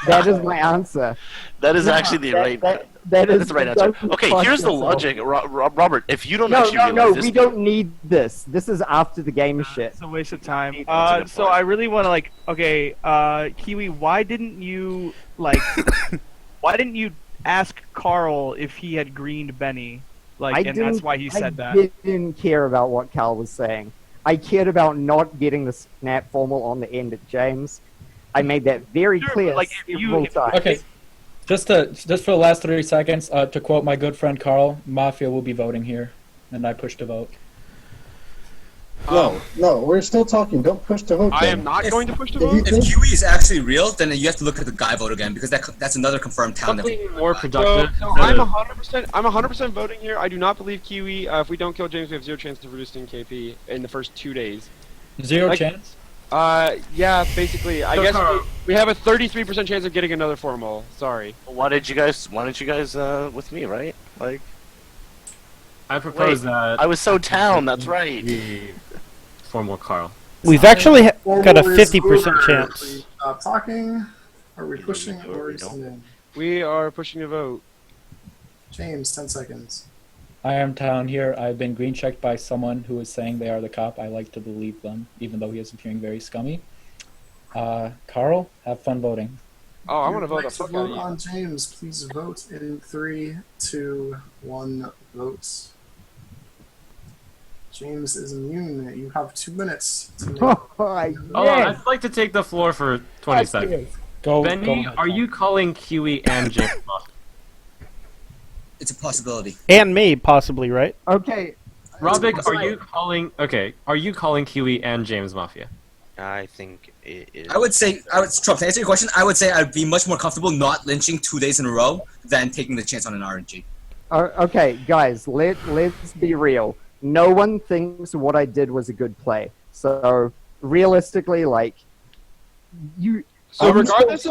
That is my answer. That is No, actually the right. that is That's the right go answer. Okay, fuck here's the yourself. logic, Robert. If you don't No, actually no, realize no. this, We don't need this. This is after the game shit. It's a waste of time. That's a good So point. I really want to Kiwi, why didn't you why didn't you ask Carl if he had greened Beny? And that's why he said that. I didn't care about what Karl was saying. I cared about not getting the snap formal on the end at James. I made that very clear several times. Okay. Just for the last 30 seconds, to quote my good friend Carl, Mafia will be voting here, and I push to vote. No, we're still talking. Don't push to vote. I then. am not going to push the If vote. you If think- Kiwi is actually real, then you have to look at the guy vote again because that's another confirmed town. That Something more So, productive. I'm 100%. I'm 100% voting here. I do not believe Kiwi. If we don't kill James, we have 0 chance of reducing KP in the first 2 days. Zero chance? Yeah, basically. I guess we have a 33% chance of getting another formal. Sorry. why didn't you guys with me, right? Like, I propose wait, that I was so town. That's right. the formal Carl. We've actually got a Formal is 50% over. chance. Stop talking. Are we pushing or rescinding? We are pushing the vote. James, 10 seconds. I am town here. I've been green checked by someone who is saying they are the cop. I like to believe them, even though he is appearing very scummy. Karl, have fun voting. Oh, I want to vote the Next to fuck out of vote you. on James. Please vote in 3, 2, 1. Vote. James is immune. You have 2 minutes to make. I'd like to take the floor for 20 seconds. Beny, go. are you calling Kiwi and James Mafia? It's a possibility. And me, possibly, right? Okay. Robik, are you calling Kiwi and James Mafia? I think it is. Trump, to answer your question, I would say I'd be much more comfortable not lynching 2 days in a row than taking the chance on an RNG. Okay, guys, let's be real. No one thinks what I did was a good play. So realistically, like, you. So regardless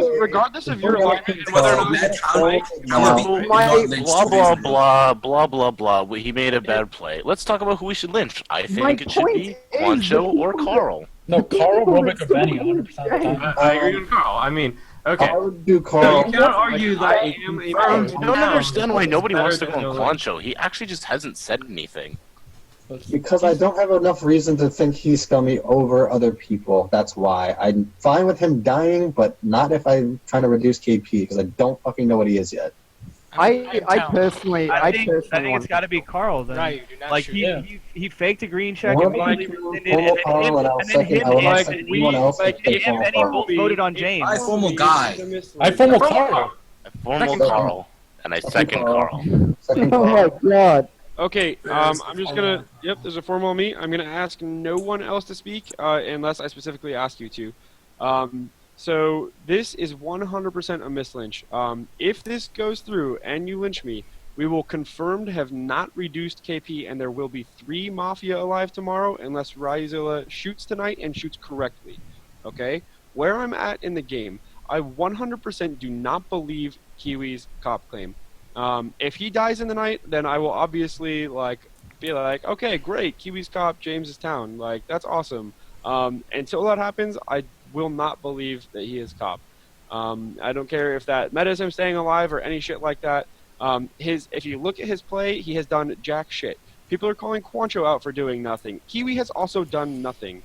of your alignment and whether or not blah blah blah. He made a bad play. Let's talk about who we should lynch. I think it should be Quancho or Karl. No, Karl, Robik, or Beny 100% of the time. I agree with Karl. I mean, okay. I would do Karl. You cannot argue that I am a I don't understand why nobody wants to go on Quancho. He actually just hasn't said anything. Because I don't have enough reason to think he's scummy over other people. That's why. I'm fine with him dying, but not if I'm trying to reduce KP, because I don't fucking know what he is yet. I personally think it's got to be Karl then. Right, like he faked a green check One and of immediately them rescinded, and then him both voted on James. I formal guy. I formal Karl. A formal Karl. And I second Karl. Oh my god. Okay, I'm just gonna. Yep, there's a formal me. I'm gonna ask no one else to speak unless I specifically ask you to. So this is 100% a mislynch. If this goes through and you lynch me, we will confirm to have not reduced KP, and there will be 3 Mafia alive tomorrow unless Ryuzilla shoots tonight and shoots correctly. Okay? Where I'm at in the game, I 100% do not believe Kiwi's cop claim. If he dies in the night, then I will obviously be like, okay, great, Kiwi's cop, James is town. Like, that's awesome. Until that happens, I will not believe that he is cop. I don't care if that metas him staying alive or any shit like that. If you look at his play, he has done jack shit. People are calling Quancho out for doing nothing. Kiwi has also done nothing.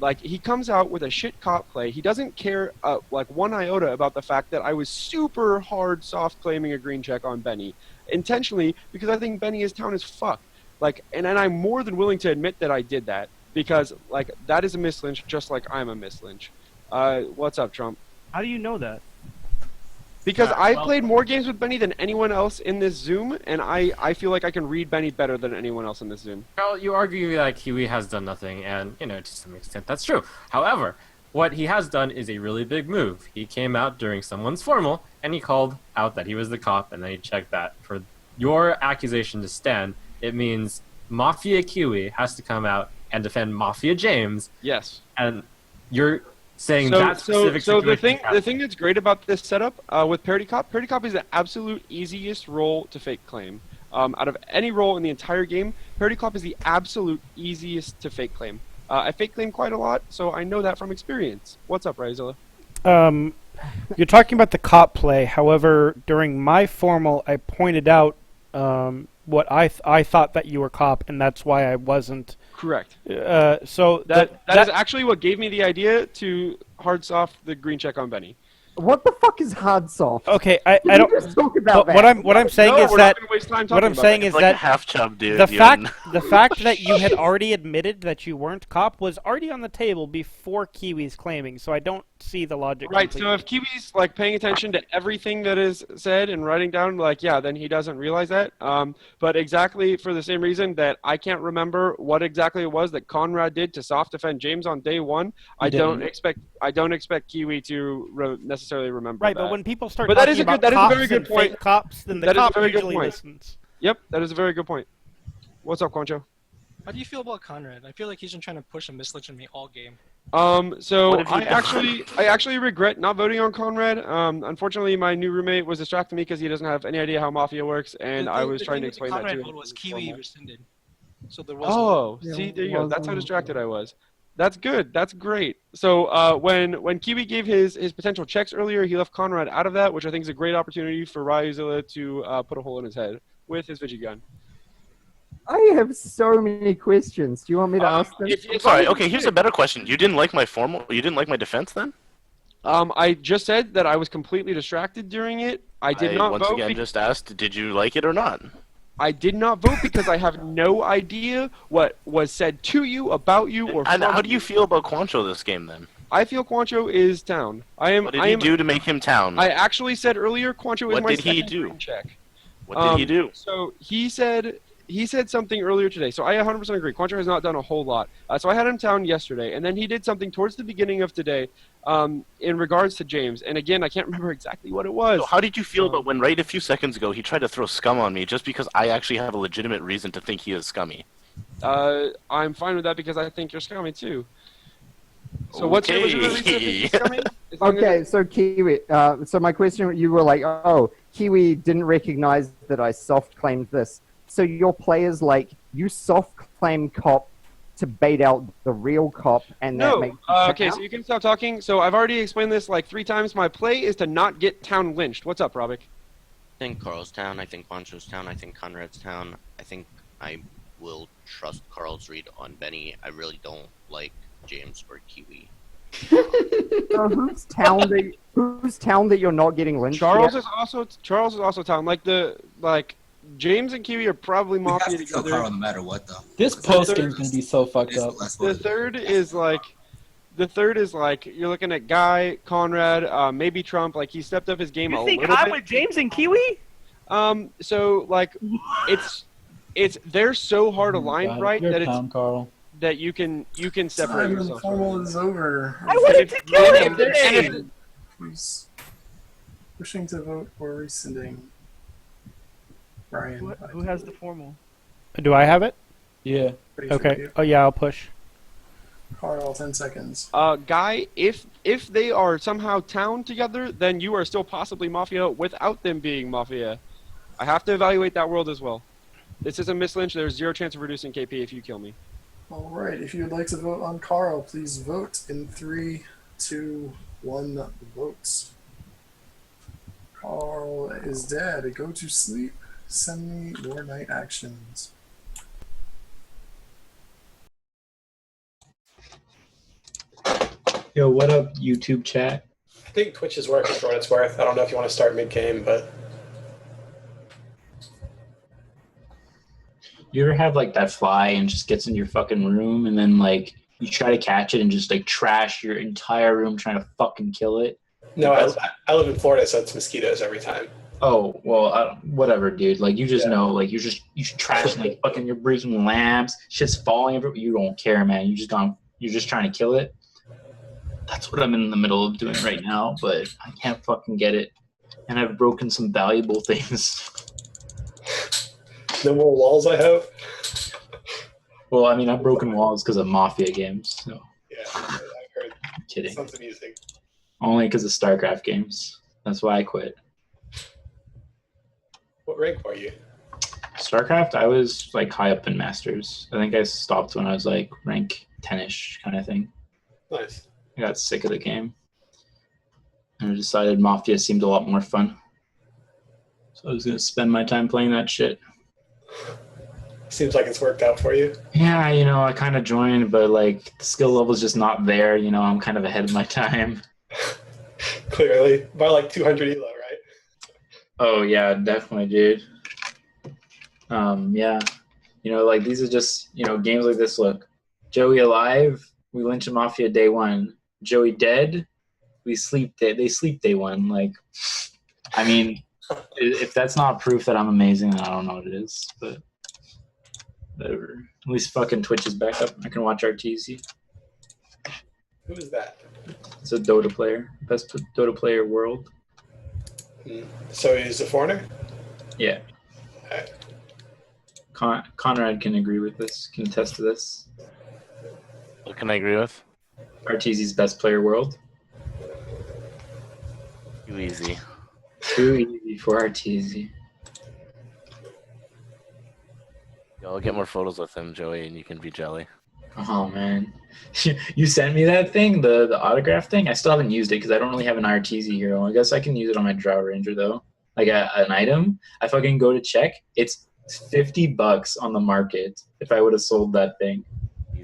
Like, he comes out with a shit cop play. He doesn't care, one iota about the fact that I was super hard soft claiming a green check on Beny. Intentionally, because I think Beny is town as fuck. And I'm more than willing to admit that I did that. Because, that is a mislynch, just like I'm a mislynch. What's up, Trump? How do you know that? Because I played more games with Beny than anyone else in this Zoom, and I feel like I can read Beny better than anyone else in this Zoom. Karl, you argue that Kiwi has done nothing, and, to some extent that's true. However, what he has done is a really big move. He came out during someone's formal, and he called out that he was the cop, and then he checked that. For your accusation to stand, it means Mafia Kiwi has to come out and defend Mafia James. Yes. And you're saying that specific situation. The thing that's great about this setup with Parody Cop is the absolute easiest role to fake claim. Out of any role in the entire game, Parody Cop is the absolute easiest to fake claim. I fake claim quite a lot, so I know that from experience. What's up, Ryuzilla? You're talking about the cop play. However, during my formal, I pointed out what I thought that you were cop, and that's why I wasn't. Correct. So that is actually what gave me the idea to hard soft the green check on Beny. What the fuck is hard soft? Okay, I don't. Just talk about that. What I'm saying is that like half chub, dude. The fact that you had already admitted that you weren't cop was already on the table before Kiwi's claiming. So I don't see the logic. Right. So if Kiwi's paying attention to everything that is said and writing down, then he doesn't realize that. But exactly for the same reason that I can't remember what exactly it was that Conrad did to soft defend James on day one. I don't expect Kiwi to necessarily remember. Right, that. but when people start but talking that about is cops a very good and point. fake cops, then the that cop is a very usually good point. listens. Yep, that is a very good point. What's up, Quancho? How do you feel about Conrad? I feel like he's been trying to push a mislynch on me all game. So I actually regret not voting on Conrad. Unfortunately, my new roommate was distracting me because he doesn't have any idea how Mafia works, and I was trying to explain that to him. Conrad was Kiwi rescinded, so there was. See, there you go. That's how distracted I was. That's good. That's great. So when Kiwi gave his potential checks earlier, he left Conrad out of that, which I think is a great opportunity for Ryuzilla to put a hole in his head with his Vigi gun. I have so many questions. Do you want me to ask them? Sorry. Okay, here's a better question. You didn't like my formal. You didn't like my defense then? I just said that I was completely distracted during it. I did not once vote. again just asked, did you like it or not? I did not vote because I have no idea what was said to you, about you, or And from how do you feel about Quancho this game then? I feel Quancho is town. What did he do to make him town? I actually said earlier Quancho is What my did he second do? green check. What did he do? So he said something earlier today. So I 100% agree. Quancho has not done a whole lot. So I had him town yesterday, and then he did something towards the beginning of today in regards to James. And again, I can't remember exactly what it was. So how did you feel about when right a few seconds ago he tried to throw scum on me just because I actually have a legitimate reason to think he is scummy? I'm fine with that because I think you're scummy too. So what's your legitimate reason to think he's scummy? Okay, so Kiwi. So my question, you were like, oh, Kiwi didn't recognize that I soft claimed this. So your players like you soft claim cop to bait out the real cop, and that No. makes Okay, so you can stop talking. So I've already explained this like 3 times. My play is to not get town lynched. What's up, Robik? I think Karl's town. I think Quancho's town. I think Conrad's town. I think I will trust Karl's read on Beny. I really don't like James or Kiwi. So whose town that you're not getting lynched? Charles yet? is also town. Like James and Kiwi are probably mafia together. Carl no matter what, though. This post game's gonna be so fucked up. The third is like you're looking at Guy, Conrad, maybe Trump. Like he stepped up his game a You little think bit. I'm with James and Kiwi? So like it's they're so hard aligned, God, right? you're That town, Carl. that you can separate Time yourself. the formal is over. I wanted to kill him today. Who's pushing to vote or rescinding? Brian. Who has the formal? Do I have it? Yeah. Okay. Oh yeah, I'll push. Karl, 10 seconds. Guy, if they are somehow town together, then you are still possibly mafia without them being mafia. I have to evaluate that world as well. This is a mislynch. There's 0 chance of reducing KP if you kill me. All right. If you would like to vote on Karl, please vote in 3, 2, 1 votes. Karl is dead. Go to sleep. Send me your night actions. Yo, what up, YouTube chat? I think Twitch is working for what it's worth. I don't know if you want to start mid-game, but... You ever have like that fly and just gets in your fucking room and then like you try to catch it and just like trash your entire room trying to fucking kill it? No, I live in Florida, so it's mosquitoes every time. Oh, well, whatever, dude. Like, you just know, like, you trash, like, fucking, you're breaking lamps, shit's falling everywhere. You don't care, man. You're just trying to kill it. That's what I'm in the middle of doing right now, but I can't fucking get it. And I've broken some valuable things. No more walls, I hope. Well, I mean, I've broken walls because of Mafia games, so. Yeah, I've heard. I'm kidding. Sounds amusing. Only because of StarCraft games. That's why I quit. What rank are you? StarCraft, I was like high up in Masters. I think I stopped when I was like rank 10-ish kind of thing. Nice. I got sick of the game. And I decided Mafia seemed a lot more fun. So I was going to spend my time playing that shit. Seems like it's worked out for you. Yeah, I kind of joined, but like the skill level's just not there. I'm kind of ahead of my time. Clearly. By like 200 elo, right? Oh, yeah, definitely, dude. Yeah. Like these are just, games like this. Look, Joey alive, we lynch a Mafia day 1. Joey dead, they sleep day 1. Like, I mean, if that's not proof that I'm amazing, then I don't know what it is. But whatever. At least fucking Twitch is back up. I can watch RTZ. Who is that? It's a Dota player. Best Dota player world. So he's a foreigner? Yeah. Right. Conrad can agree with this, can attest to this. What can I agree with? RTZ's best player world. Too easy. Too easy for RTZ. Yo, I'll get more photos with him, Joey, and you can be jelly. Oh, man. You sent me that thing, the autograph thing? I still haven't used it because I don't really have an RTZ hero. I guess I can use it on my Drow Ranger, though. Like an item. I fucking go to check. It's It's $50 on the market if I would have sold that thing.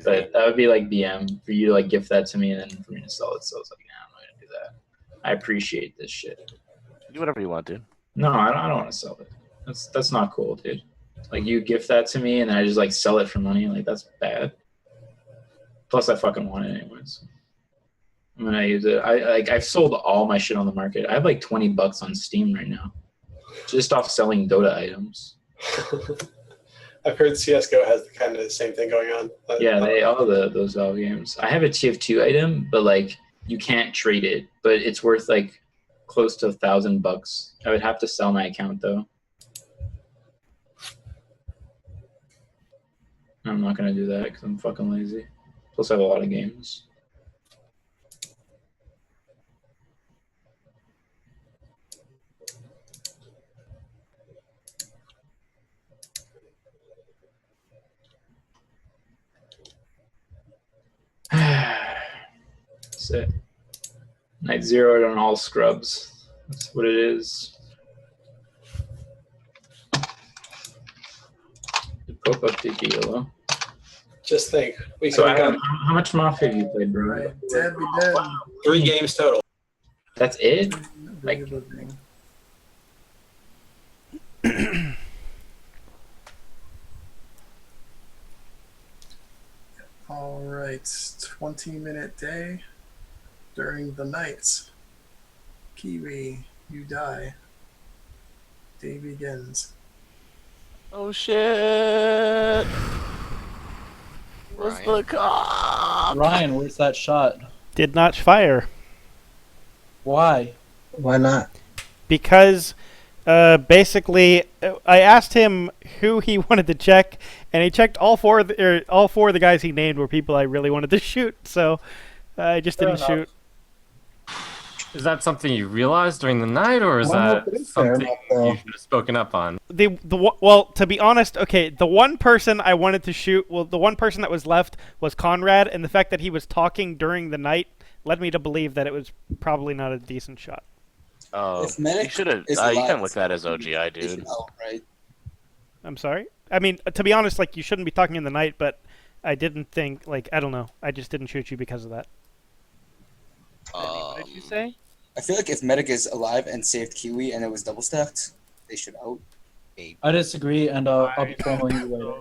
But that would be like BM for you to like gift that to me and then for me to sell it. So it's like, nah, I'm not gonna do that. I appreciate this shit. Do whatever you want, dude. No, I don't want to sell it. That's not cool, dude. Like you gift that to me and then I just like sell it for money. Like that's bad. Plus, I fucking want it anyways. I'm gonna use it. I've sold all my shit on the market. I have like $20 on Steam right now, just off selling Dota items. I've heard CS:GO has kind of the same thing going on. Yeah, those Valve games. I have a TF2 item, but like you can't trade it. But it's worth like close to $1,000. I would have to sell my account though. I'm not gonna do that because I'm fucking lazy. Plus, I have a lot of games. That's it. Night zeroed on all scrubs. That's what it is. The pop-up tiki yellow. Just think. So Adam, how much Mafia have you played, bro? Dead be dead. 3 games total. That's it? Like, All right, 20-minute day during the night. Kiwi, you die. Day begins. Oh shit! What's the cop? Ryan, where's that shot? Did not fire. Why? Why not? Because basically, I asked him who he wanted to check, and he checked all four of the guys he named were people I really wanted to shoot. So I just didn't shoot. Is that something you realized during the night, or is that something you should have spoken up on? Well, to be honest, okay, the one person I wanted to shoot, the one person that was left was Conrad, and the fact that he was talking during the night led me to believe that it was probably not a decent shot. Oh, you should have. You can look at that as OGI, dude. Right. I'm sorry? I mean, to be honest, like, you shouldn't be talking in the night, but I didn't think, like, I don't know. I just didn't shoot you because of that. What did you say? I feel like if Medic is alive and saved Kiwi and it was double stacked, they should out. I disagree, and I'll be formuling you later.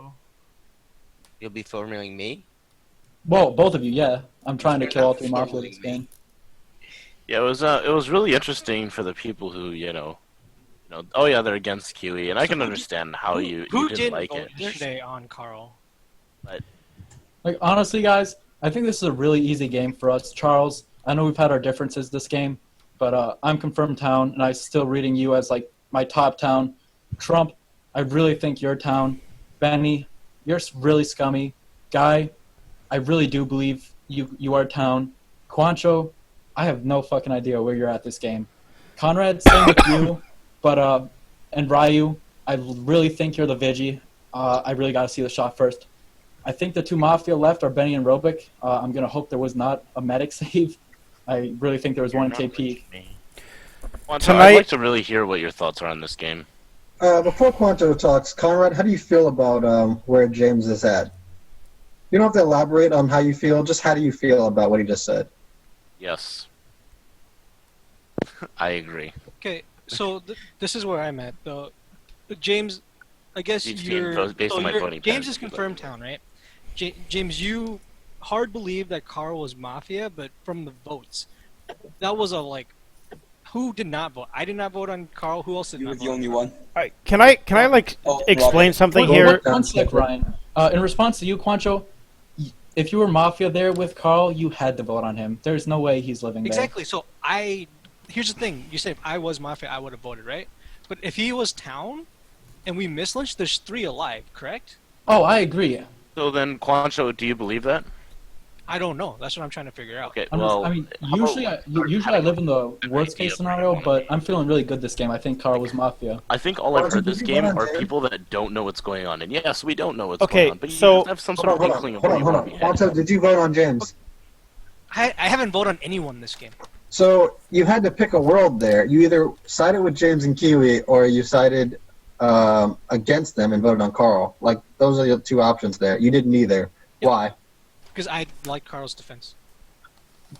You'll be formuling me? Well, both of you, yeah. I'm trying to kill all 3 Mafia this game. Yeah, it was really interesting for the people who, oh yeah, they're against Kiwi, and I can understand how you didn't like it. Who did today on Karl? But, like, honestly, guys, I think this is a really easy game for us. Charles, I know we've had our differences this game, but I'm confirmed town, and I'm still reading you as, like, my top town. Trump, I really think you're town. Beny, you're really scummy. Guy, I really do believe you are town. Quancho, I have no fucking idea where you're at this game. Conrad, same with you, but and Ryu, I really think you're the Vigi. I really got to see the shot first. I think the 2 Mafia left are Beny and Robik. I'm gonna hope there was not a medic save. I really think there was one KP. Quancho, I'd like to really hear what your thoughts are on this game. Before Quancho talks, Conrad, how do you feel about where James is at? You don't have to elaborate on how you feel. Just how do you feel about what he just said? Yes. I agree. Okay, so this is where I'm at, though. James, I guess James is confirmed town, right? James, you hard believe that Karl was Mafia, but from the votes, that was who did not vote? I did not vote on Karl. Who else did not vote? You were the only one. All right, can I explain something here? One sec, Ryan. In response to you, Quancho, if you were Mafia there with Karl, you had to vote on him. There's no way he's living there. Exactly. So here's the thing. You said if I was Mafia, I would have voted, right? But if he was town, and we missed lunch, there's 3 alive, correct? Oh, I agree. So then, Quancho, do you believe that? I don't know. That's what I'm trying to figure out. Okay, I mean, usually I live in the worst case scenario, but I'm feeling really good this game. I think Karl was Mafia. I think all I've heard this game are people that don't know what's going on, and yes, we don't know what's going on, but you have some sort of inkling of where you want to be headed. Also, did you vote on James? I haven't voted on anyone this game. So you had to pick a world there. You either sided with James and Kiwi, or you sided against them and voted on Karl. Like, those are your two options there. You didn't either. Yep. Why? Because I like Karl's defense.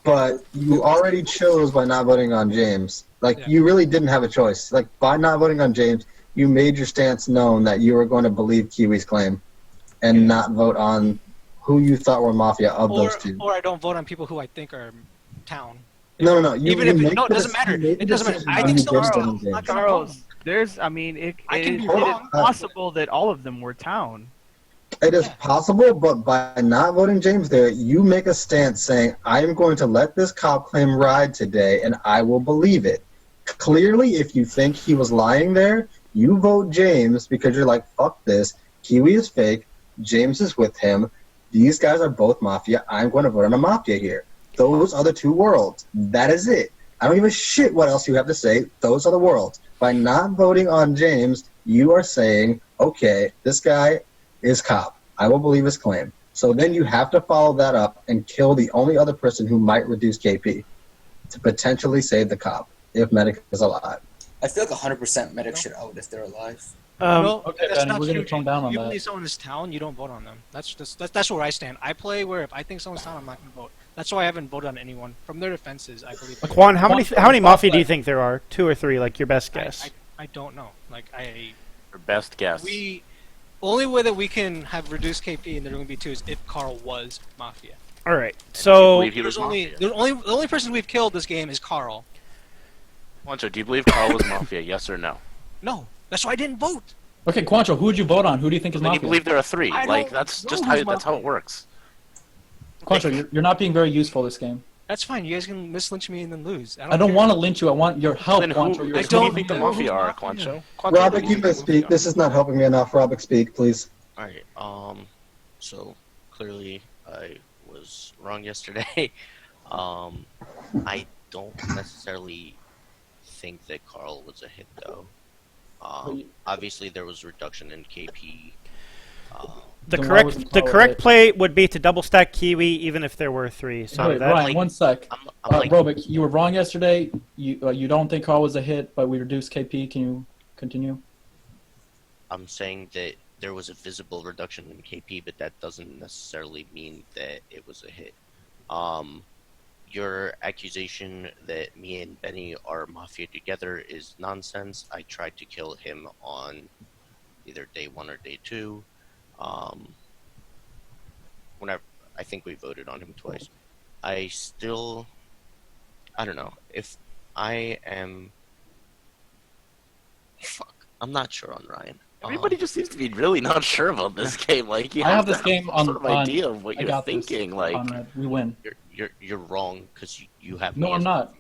But you already chose by not voting on James. Like, Yeah. you really didn't have a choice. Like, by not voting on James, you made your stance known that you were going to believe Kiwi's claim and not vote on who you thought were Mafia of those two. Or I don't vote on people who I think are town. No. It doesn't matter. It doesn't matter. I think someone's town. I'm not gonna vote. Charles, there's, I mean, it is possible that all of them were town. It is possible, but by not voting James there, you make a stance saying, I am going to let this cop claim ride today, and I will believe it. Clearly, if you think he was lying there, you vote James because you're like, fuck this. Kiwi is fake. James is with him. These guys are both Mafia. I'm going to vote on a Mafia here. Those are the two worlds. That is it. I don't give a shit what else you have to say. Those are the worlds. By not voting on James, you are saying, okay, this guy is cop. I will believe his claim. So then you have to follow that up and kill the only other person who might reduce KP to potentially save the cop if Medic is alive. I feel like 100% Medic should out if they're alive. Okay, that's Benny, not we're true. gonna tone down on You that. believe someone is town, you don't vote on them. That's where I stand. I play where if I think someone's town, I'm not gonna vote. That's why I haven't voted on anyone. From their defenses, I believe. Quan, how many Mafia do you think there are? 2 or 3, like your best guess? I don't know. Like Your best guess. Only way that we can have reduced KP and there are going to be 2 is if Karl was Mafia. All right. So the only person we've killed this game is Karl. Quancho, do you believe Karl was Mafia? Yes or no? No, that's why I didn't vote. Okay, Quancho, who would you vote on? Who do you think is Then Mafia? you believe there are 3. I Like don't that's know just who's that's how it works. Quancho, you're not being very useful this game. That's fine. You guys can mislynch me and then lose. I don't want to lynch you. I want your help, Then Quancho. who You're do you think the Mafia are, Quancho? Robik, you can speak. This is not helping me enough. Robik, speak, please. Alright, so clearly I was wrong yesterday. I don't necessarily think that Karl was a hit though. Obviously there was reduction in KP. The correct play would be to double stack Kiwi even if there were 3. So Wait, that, Ryan, one sec. Robik, you were wrong yesterday. You don't think Karl was a hit, but we reduced KP. Can you continue? I'm saying that there was a visible reduction in KP, but that doesn't necessarily mean that it was a hit. Your accusation that me and Beny are Mafia together is nonsense. I tried to kill him on either day 1 or day 2. Whenever I think we voted on him twice. I don't know. If I am I'm not sure on Ryan. Everybody just seems to be really not sure about this game. Like you I have to this game some on sort of idea of what I you're got this, thinking. Like Conrad. We win. You're wrong because you have. No, me I'm as not.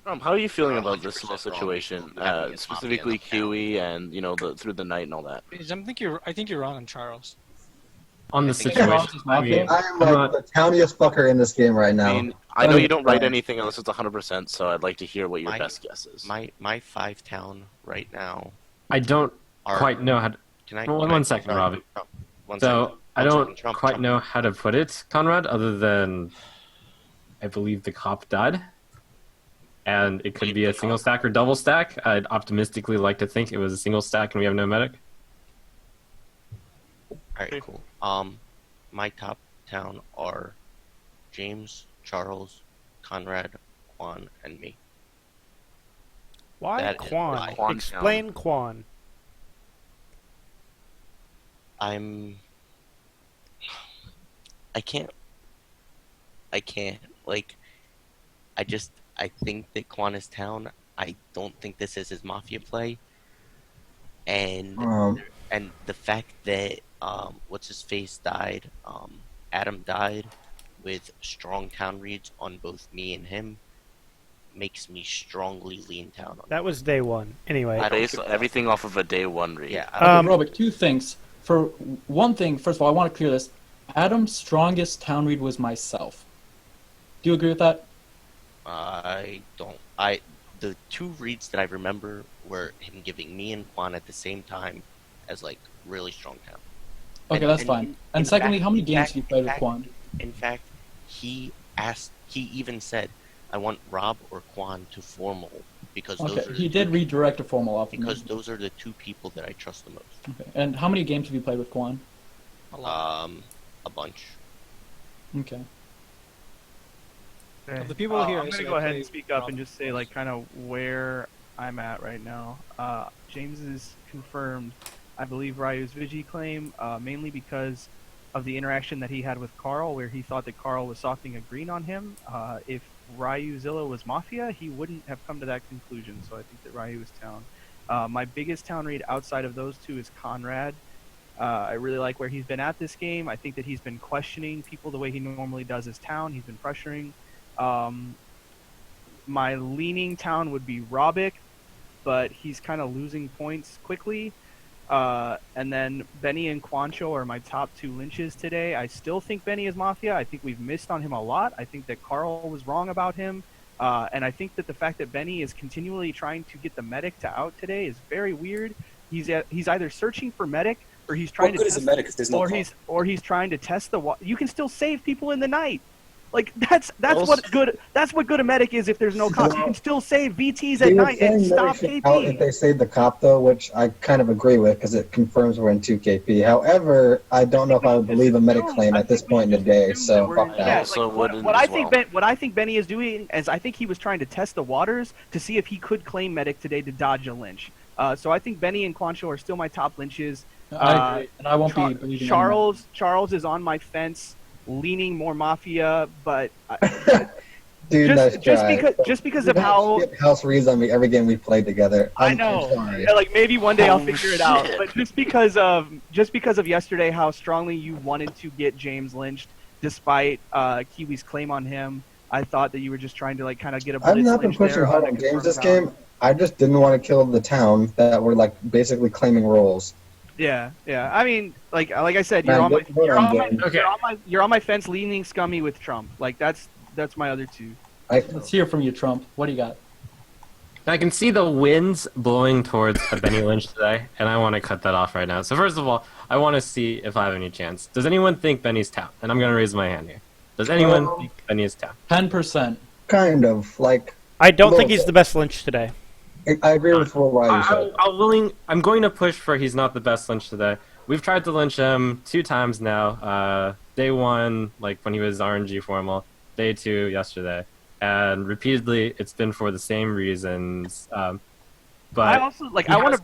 How are you feeling about this whole 100% situation, wrong. You have me as specifically Mafia in the Kiwi and through the night and all that? I think you're wrong on Charles. On the situation, I mean, I am like the towniest fucker in this game right now. I mean, I know you don't write anything unless it's 100%, so I'd like to hear what your best guess is. My 5 town right now. I don't quite know how to... One second, Robin. I don't quite know how to put it, Conrad, other than I believe the cop died. And it could be a single stack or double stack. I'd optimistically like to think it was a single stack and we have no medic. Alright, cool. My top town are James, Charles, Conrad, Quan, and me. Why That is Quan? Quan Explain town. Quan. I can't. Like, I think that Quan is town. I don't think this is his Mafia play. And the fact that what's his face died, Adam died with strong town reads on both me and him makes me strongly lean town on That was day 1. Anyway. Everything off of a day 1 read. Yeah. Okay, Robik, 2 things. For one thing, first of all, I want to clear this. Adam's strongest town read was myself. Do you agree with that? I don't. The 2 reads that I remember were him giving me and Quan at the same time as like really strong town. Okay, that's fine. And secondly, how many games have you played with Quan? In fact, he even said, I want Rob or Quan to formal because Okay, those are he did redirect a formal off of because me. those are the two people that I trust the most. Okay. And how many games have you played with Quan? A bunch. Okay. Of the people here, I'm gonna go ahead and speak up and just say like kind of where I'm at right now. James is confirmed, I believe, Ryu's Vigi claim, mainly because of the interaction that he had with Karl, where he thought that Karl was softening a green on him. If Ryuzilla was Mafia, he wouldn't have come to that conclusion, so I think that Ryu is town. My biggest town read outside of those two is Conrad. I really like where he's been at this game. I think that he's been questioning people the way he normally does his town. He's been pressuring. My leaning town would be Robik, but he's kind of losing points quickly. And then Beny and Quancho are my top two lynches today. I still think Beny is Mafia. I think we've missed on him a lot. I think that Karl was wrong about him. And I think that the fact that Beny is continually trying to get the medic to out today is very weird. He's either searching for medic or he's trying What good is a medic if there's no or he's trying to test the you can still save people in the night. Like that's what good a medic is if there's no cops. You can still save VTs at night and stop KP. If they save the cop though, which I kind of agree with because it confirms we're in 2 KP. However, I don't know if I would believe a medic claim at this point in the day. So fuck that. What I think Beny is doing is I think he was trying to test the waters to see if he could claim medic today to dodge a lynch. So I think Beny and Quancho are still my top lynches. I agree, and I won't be believing Charles is on my fence, leaning more Mafia, but Dude, just because of how house reads on me every game we played together. I know. Yeah, like maybe one day I'll figure it out. But just because of yesterday, how strongly you wanted to get James lynched, despite Kiwi's claim on him, I thought that you were just trying to like kind of get a blitz. I've not been pushing hard on James this game. I just didn't want to kill the town that were like basically claiming roles. Yeah. I mean, like I said, you're on my fence, leaning scummy with Trump. Like that's my other two. Let's hear from you, Trump. What do you got? I can see the winds blowing towards a Beny lynch today, and I want to cut that off right now. So first of all, I want to see if I have any chance. Does anyone think Beny's town? And I'm going to raise my hand here. Does anyone think Beny's town? 10%. Kind of like. I don't think he's the best lynch today. I agree with what Ryan said. I'm going to push for he's not the best lynch today. We've tried to lynch him 2 times now. Day 1, like when he was RNG formal. Day 2, yesterday. And repeatedly, it's been for the same reasons. But I also I want to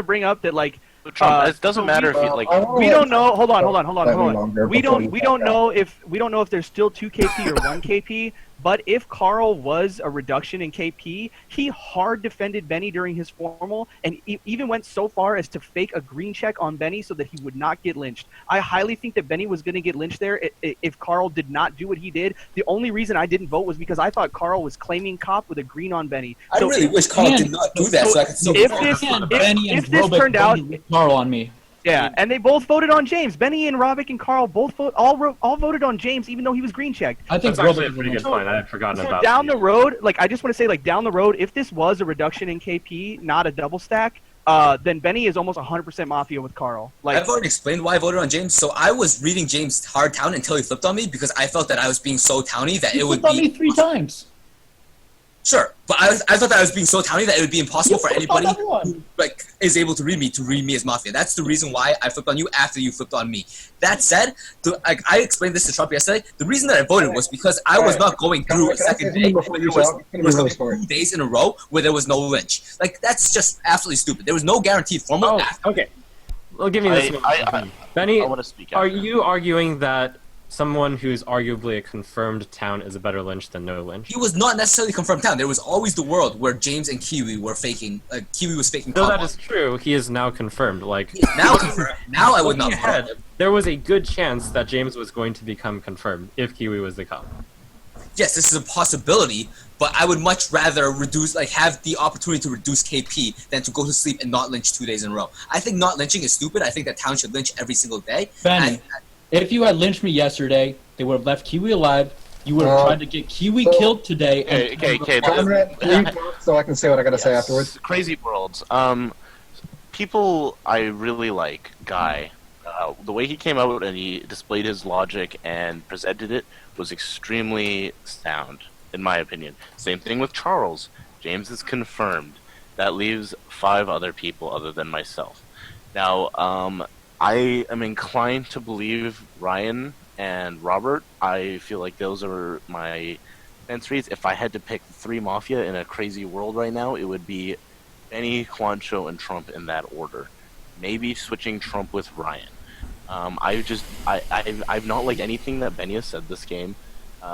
bring up that like Trump, it doesn't matter if you like. We don't know. Hold on. We don't know if there's still 2 KP or 1 KP. But if Karl was a reduction in KP, he hard defended Beny during his formal, and even went so far as to fake a green check on Beny so that he would not get lynched. I highly think that Beny was going to get lynched there if Karl did not do what he did. The only reason I didn't vote was because I thought Karl was claiming cop with a green on Beny. I really wish Karl did not do that, so I could see if this turned out Karl on me. Yeah, and they both voted on James. Beny and Robik and Karl all voted on James, even though he was green checked. I think that's actually a pretty good point. I had forgotten about. Down the road, I just want to say, down the road, if this was a reduction in KP, not a double stack, then Beny is almost 100% Mafia with Karl. I've already explained why I voted on James. So I was reading James hard town until he flipped on me because I felt that I was being so towny that it would be. He flipped on me 3 times. Sure, but I thought that I was being so towny that it would be impossible for anybody who is able to read me as Mafia. That's the reason why I flipped on you after you flipped on me. That said, I explained this to Trump yesterday. The reason that I voted was because I was not going through a second day where there was 2 days in a row where there was no lynch. That's just absolutely stupid. There was no guaranteed formal. Okay. Well, give me this one. Beny, I want to speak. Are you arguing that someone who's arguably a confirmed town is a better lynch than no lynch? He was not necessarily confirmed town. There was always the world where James and Kiwi were faking. Kiwi was faking. No, that is true. He is now confirmed. Now confirmed. Now I would not. There was a good chance that James was going to become confirmed if Kiwi was the cop. Yes, this is a possibility, but I would much rather have the opportunity to reduce KP than to go to sleep and not lynch 2 days in a row. I think not lynching is stupid. I think that town should lynch every single day. Beny, if you had lynched me yesterday, they would have left Kiwi alive. You would have tried to get Kiwi killed today. Okay. So I can say what I gotta say afterwards. Crazy worlds. People I really like, Guy. The way he came out and he displayed his logic and presented it was extremely sound, in my opinion. Same thing with Charles. James is confirmed. That leaves 5 other people other than myself. Now, I am inclined to believe Ryan and Robert. I feel like those are my fence reads. If I had to pick 3 Mafia in a crazy world right now, it would be Beny, Quancho, and Trump in that order. Maybe switching Trump with Ryan. I've not liked anything that Beny has said this game.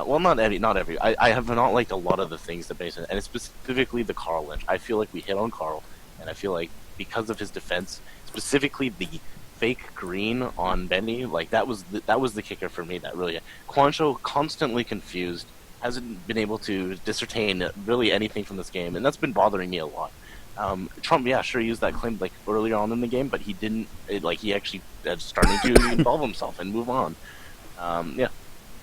Well, not every. I have not liked a lot of the things that Beny said, and specifically the Karl lynch. I feel like we hit on Karl, and I feel like because of his defense, specifically the fake green on Beny, like that was the kicker for me. That really, Quancho constantly confused, hasn't been able to discertain really anything from this game, and that's been bothering me a lot. Trump, yeah, sure, used that claim like earlier on in the game, but he didn't. He actually started to involve himself and move on. Yeah.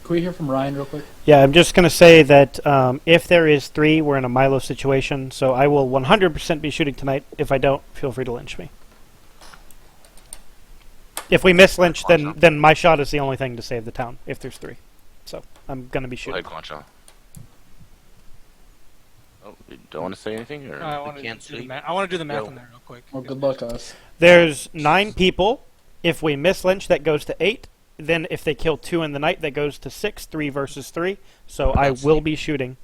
Can we hear from Ryan real quick? Yeah, I'm just going to say that if there is 3, we're in a Milo situation, so I will 100% be shooting tonight. If I don't, feel free to lynch me. If we miss lynch, then my shot is the only thing to save the town, if there's 3. So I'm going to be shooting. Quancho. Oh, you don't want to say anything? Or I want to do the math on that real quick. Well, good luck, us. There's 9 people. If we miss lynch, that goes to 8. Then if they kill 2 in the night, that goes to 6, 3 versus 3. So I will be shooting.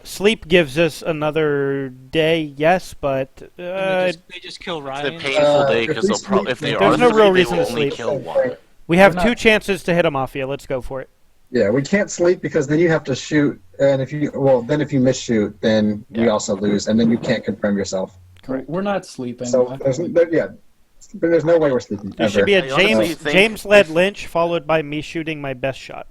Sleep gives us another day, yes, but they just kill Ryan. It's a painful day because if they there's are no real they reason will to only sleep. kill 1. We have 2 chances to hit a Mafia. Let's go for it. Yeah, we can't sleep because then you have to shoot, and if you miss shoot, then we also lose, and then you can't confirm yourself. Correct. We're not sleeping. So there's no way we're sleeping. There should be a James-led lynch followed by me shooting my best shot.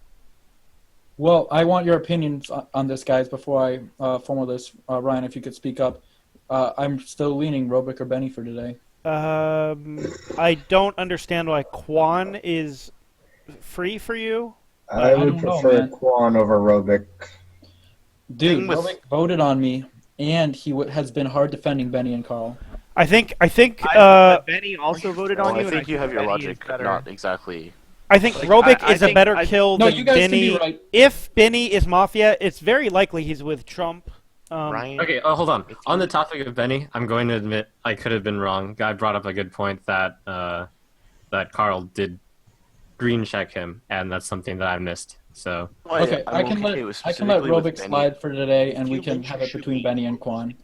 Well, I want your opinions on this, guys, before I formal this. Ryan, if you could speak up. I'm still leaning Robik or Beny for today. I don't understand why Quan is free for you. I would prefer Quan over Robik. Dude, Robik voted on me, and he has been hard defending Beny and Karl. I think Beny also voted on you. I think you have your logic not exactly. I think Robik is a better kill than you guys Beny. can be right. If Beny is Mafia, it's very likely he's with Trump. Ryan? Okay, hold on. On the topic of Beny, I'm going to admit I could have been wrong. Guy brought up a good point that that Karl did green check him, and that's something that I missed. So okay, I can let Robik slide for today, and we can have it between Beny and Quan.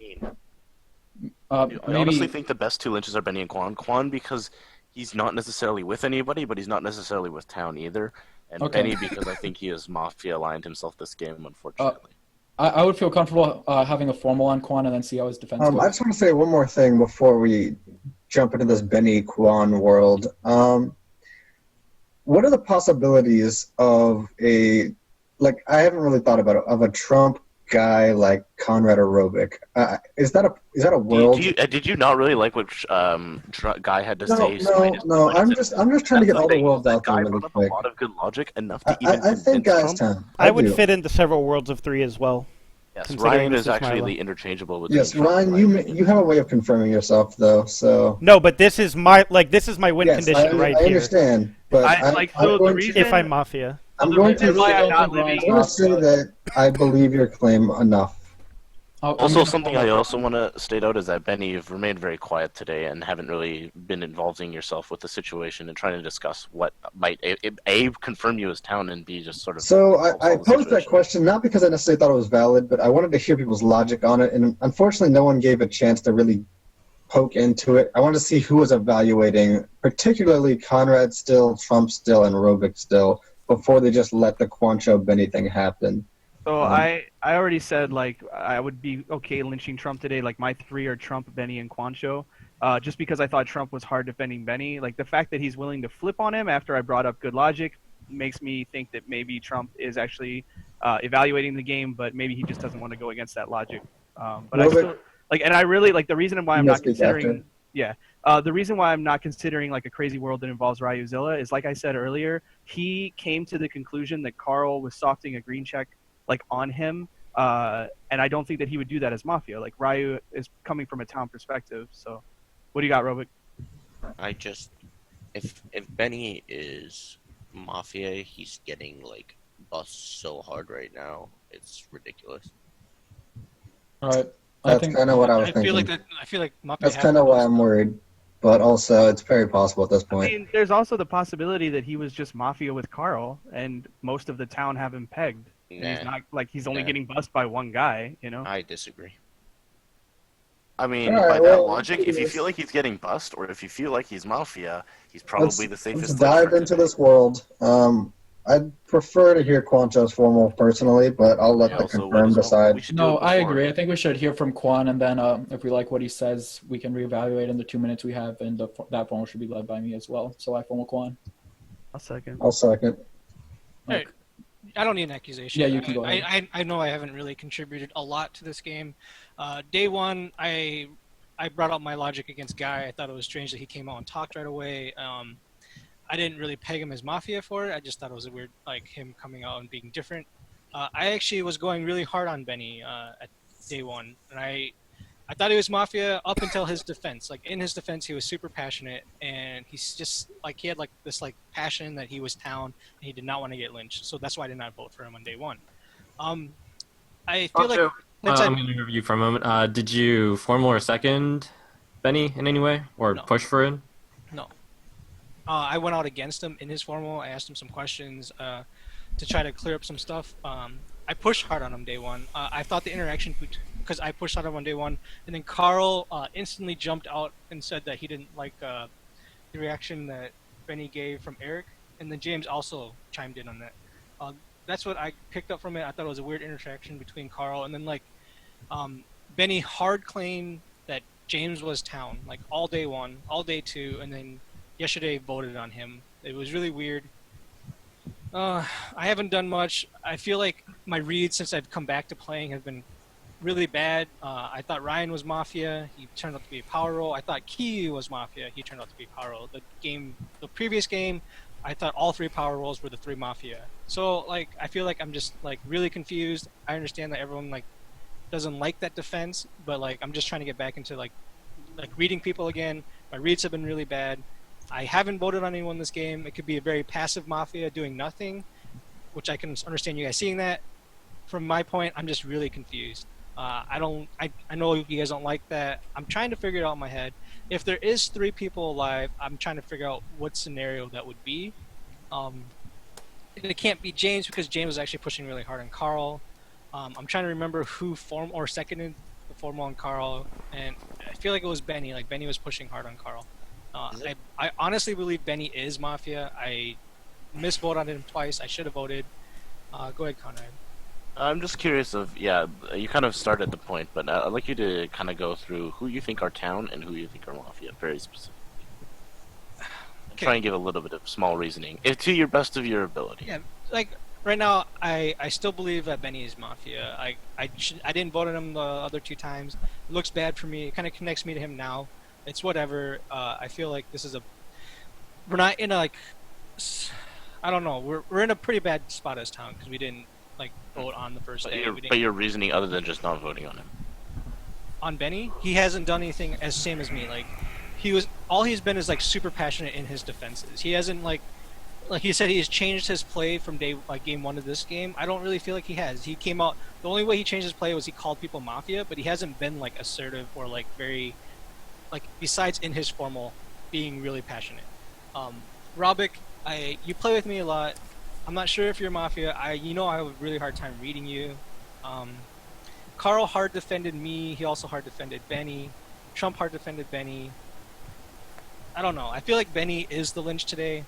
I honestly think the best 2 lynches are Beny and Quan. Quan because he's not necessarily with anybody, but he's not necessarily with town either. And Beny because I think he has Mafia aligned himself this game, unfortunately. I would feel comfortable having a formal on Quan and then see how his defense goes. I just want to say one more thing before we jump into this Beny Quan world. What are the possibilities of I haven't really thought about it, of a Trump guy like Conrad or Robik? Is that a world? Did you not really like what Guy had to say? No. I'm just trying to get all the worlds out there really quick. A lot of good logic, enough to even. I think Guy's time. I would fit into several worlds of 3 as well. Yes, Ryan is actually interchangeable with. Yes, Ryan, you have a way of confirming yourself though. So no, but this is my win condition right here. I understand, but if I'm Mafia. I'm going to say that I believe your claim enough. Also, something I also want to state out is that Beny, you've remained very quiet today and haven't really been involving yourself with the situation and trying to discuss what might A, confirm you as town, and B, just sort of... So I posed that question not because I necessarily thought it was valid, but I wanted to hear people's logic on it, and unfortunately no one gave a chance to really poke into it. I wanted to see who was evaluating, particularly Conrad still, Trump still, and Robik still, before they just let the Quancho Beny thing happen. So I already said I would be okay lynching Trump today. Like my 3 are Trump, Beny, and Quancho, just because I thought Trump was hard defending Beny. Like the fact that he's willing to flip on him after I brought up good logic makes me think that maybe Trump is actually evaluating the game, but maybe he just doesn't want to go against that logic. But I still and I really the reason why I'm not considering. Yeah. The reason why I'm not considering a crazy world that involves Ryuzilla is, like I said earlier, he came to the conclusion that Karl was softing a green check on him, and I don't think that he would do that as Mafia. Ryu is coming from a town perspective. So, what do you got, Robik? If Beny is Mafia, he's getting bussed so hard right now, it's ridiculous. All right. That's kind of what I was I thinking. feel like Mafia That's has kind the of why most. I'm worried. But also, it's very possible at this I point. mean, there's also the possibility that he was just Mafia with Karl, and most of the town have him pegged. And he's Nah. not, like, he's only Nah. getting bussed by one guy, you know? I disagree. I mean, All right, by that well, logic, if you let's- feel like he's getting bust, or if you feel like he's Mafia, he's probably the safest. Let's dive into this world. I'd prefer to hear Quancho's formal personally, but I'll let the confirm decide. No, I agree. I think we should hear from Quan, and then if we like what he says, we can reevaluate in the 2 minutes we have, and that formal should be led by me as well. So I formal Quan. I'll second. I'll second. Hey, I don't need an accusation. Yeah, you can go ahead. I know I haven't really contributed a lot to this game. Day one, I brought up my logic against Guy. I thought it was strange that he came out and talked right away. I didn't really peg him as Mafia for it. I just thought it was a weird, like, him coming out and being different. I actually was going really hard on Beny at day one, and I thought he was Mafia up until his defense. Like, in his defense, he was super passionate, and he's just, like, he had, like, this, like, passion that he was town, and he did not want to get lynched. So that's why I did not vote for him on day one. I feel like... I'm going to interview you for a moment. Did you formal or second Beny in any way, or push for it? No. I went out against him in his formal. I asked him some questions to try to clear up some stuff. I pushed hard on him day one. I thought the interaction, because I pushed hard on him on day one, and then Karl instantly jumped out and said that he didn't like the reaction that Beny gave from Erik, and then James also chimed in on that. That's what I picked up from it. I thought it was a weird interaction between Karl, and then like Beny hard claimed that James was town, like all day one, all day two, and then yesterday voted on him. It was really weird. I haven't done much. I feel like my reads since I've come back to playing have been really bad. I thought Ryan was Mafia. He turned out to be a power roll. I thought Kiwi was Mafia. He turned out to be power roll. The previous game, I thought all three power rolls were the three Mafia. So like, I feel like I'm just like really confused. I understand that everyone like doesn't like that defense, but like I'm just trying to get back into like reading people again. My reads have been really bad. I haven't voted on anyone this game. It could be a very passive Mafia doing nothing, which I can understand you guys seeing that. From my point, I'm just really confused. I know you guys don't like that. I'm trying to figure it out in my head. If there is three people alive, I'm trying to figure out what scenario that would be. It can't be James because James was actually pushing really hard on Karl. I'm trying to remember who formed or seconded the formal on Karl, and I feel like it was Beny. Like Beny was pushing hard on Karl. I honestly believe Beny is Mafia. I misvoted on him twice. I should have voted. Go ahead, Conrad. I'm just curious of, yeah, you kind of started the point, but I'd like you to kind of go through who you think are town and who you think are Mafia, very specifically. Okay. Try and give a little bit of small reasoning, if to your best of your ability. Yeah, like right now, I still believe that Beny is Mafia. I didn't vote on him the other two times. It looks bad for me. It kind of connects me to him now. It's whatever. I feel like this is we're not in a like, I don't know. We're in a pretty bad spot as town because we didn't like vote on the first day. But your reasoning other than just not voting on him. On Beny, he hasn't done anything as same as me. Like all he's been is like super passionate in his defenses. He hasn't like he said he's changed his play from game one to this game. I don't really feel like he has. He came out, the only way he changed his play was he called people Mafia, but he hasn't been like assertive or like very like besides in his formal being really passionate. Robik, you play with me a lot. I'm not sure if you're Mafia. I have a really hard time reading you. Karl hard defended me. He also hard defended Beny. Trump hard defended Beny. I don't know. I feel like Beny is the lynch today.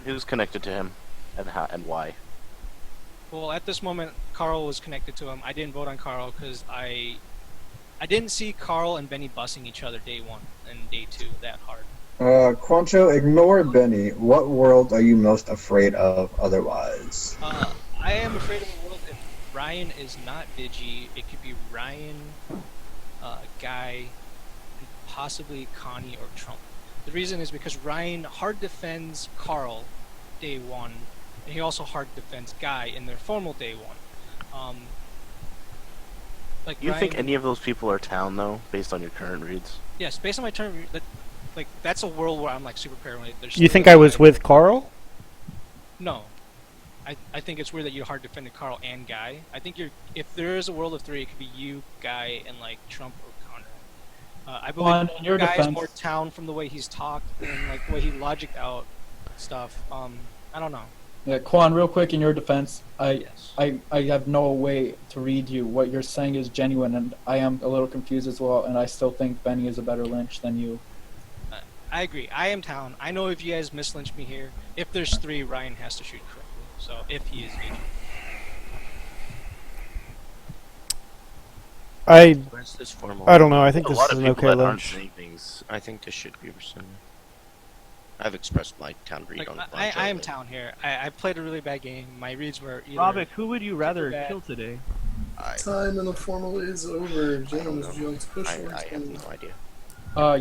Who's connected to him, and how and why? Well, at this moment, Karl was connected to him. I didn't vote on Karl because I didn't see Karl and Beny bussing each other day one and day two that hard. Quancho, ignore Beny. What world are you most afraid of otherwise? I am afraid of a world if Ryan is not Vigi. It could be Ryan, Guy, and possibly Connie or Trump. The reason is because Ryan hard defends Karl day one, and he also hard defends Guy in their formal day one. You think any of those people are town though, based on your current reads? Yes, based on my current read, that's a world where I'm like super paranoid. You think I was with Karl? No, I think it's weird that you hard defended Karl and Guy. I think if there is a world of 3, it could be you, Guy, and like Trump or Conrad. I believe in your Guy's defense, more town from the way he's talked and like the way he logicked out stuff. I don't know. Yeah, Quan, real quick, in your defense, I have no way to read you. What you're saying is genuine, and I am a little confused as well, and I still think Beny is a better lynch than you. I agree. I am town. I know if you guys mislynch me here, if there's 3, Ryan has to shoot correctly. So if he is agent. I don't know. I think a this lot is of an people okay that aren't lunch. saying things. I think this should be rescinded. I've expressed my town read Like, on the I am town here. I played a really bad game. My reads were either Robik, who would you rather bad. kill today? Time in the formal is over. James, would you like to push or I have no idea.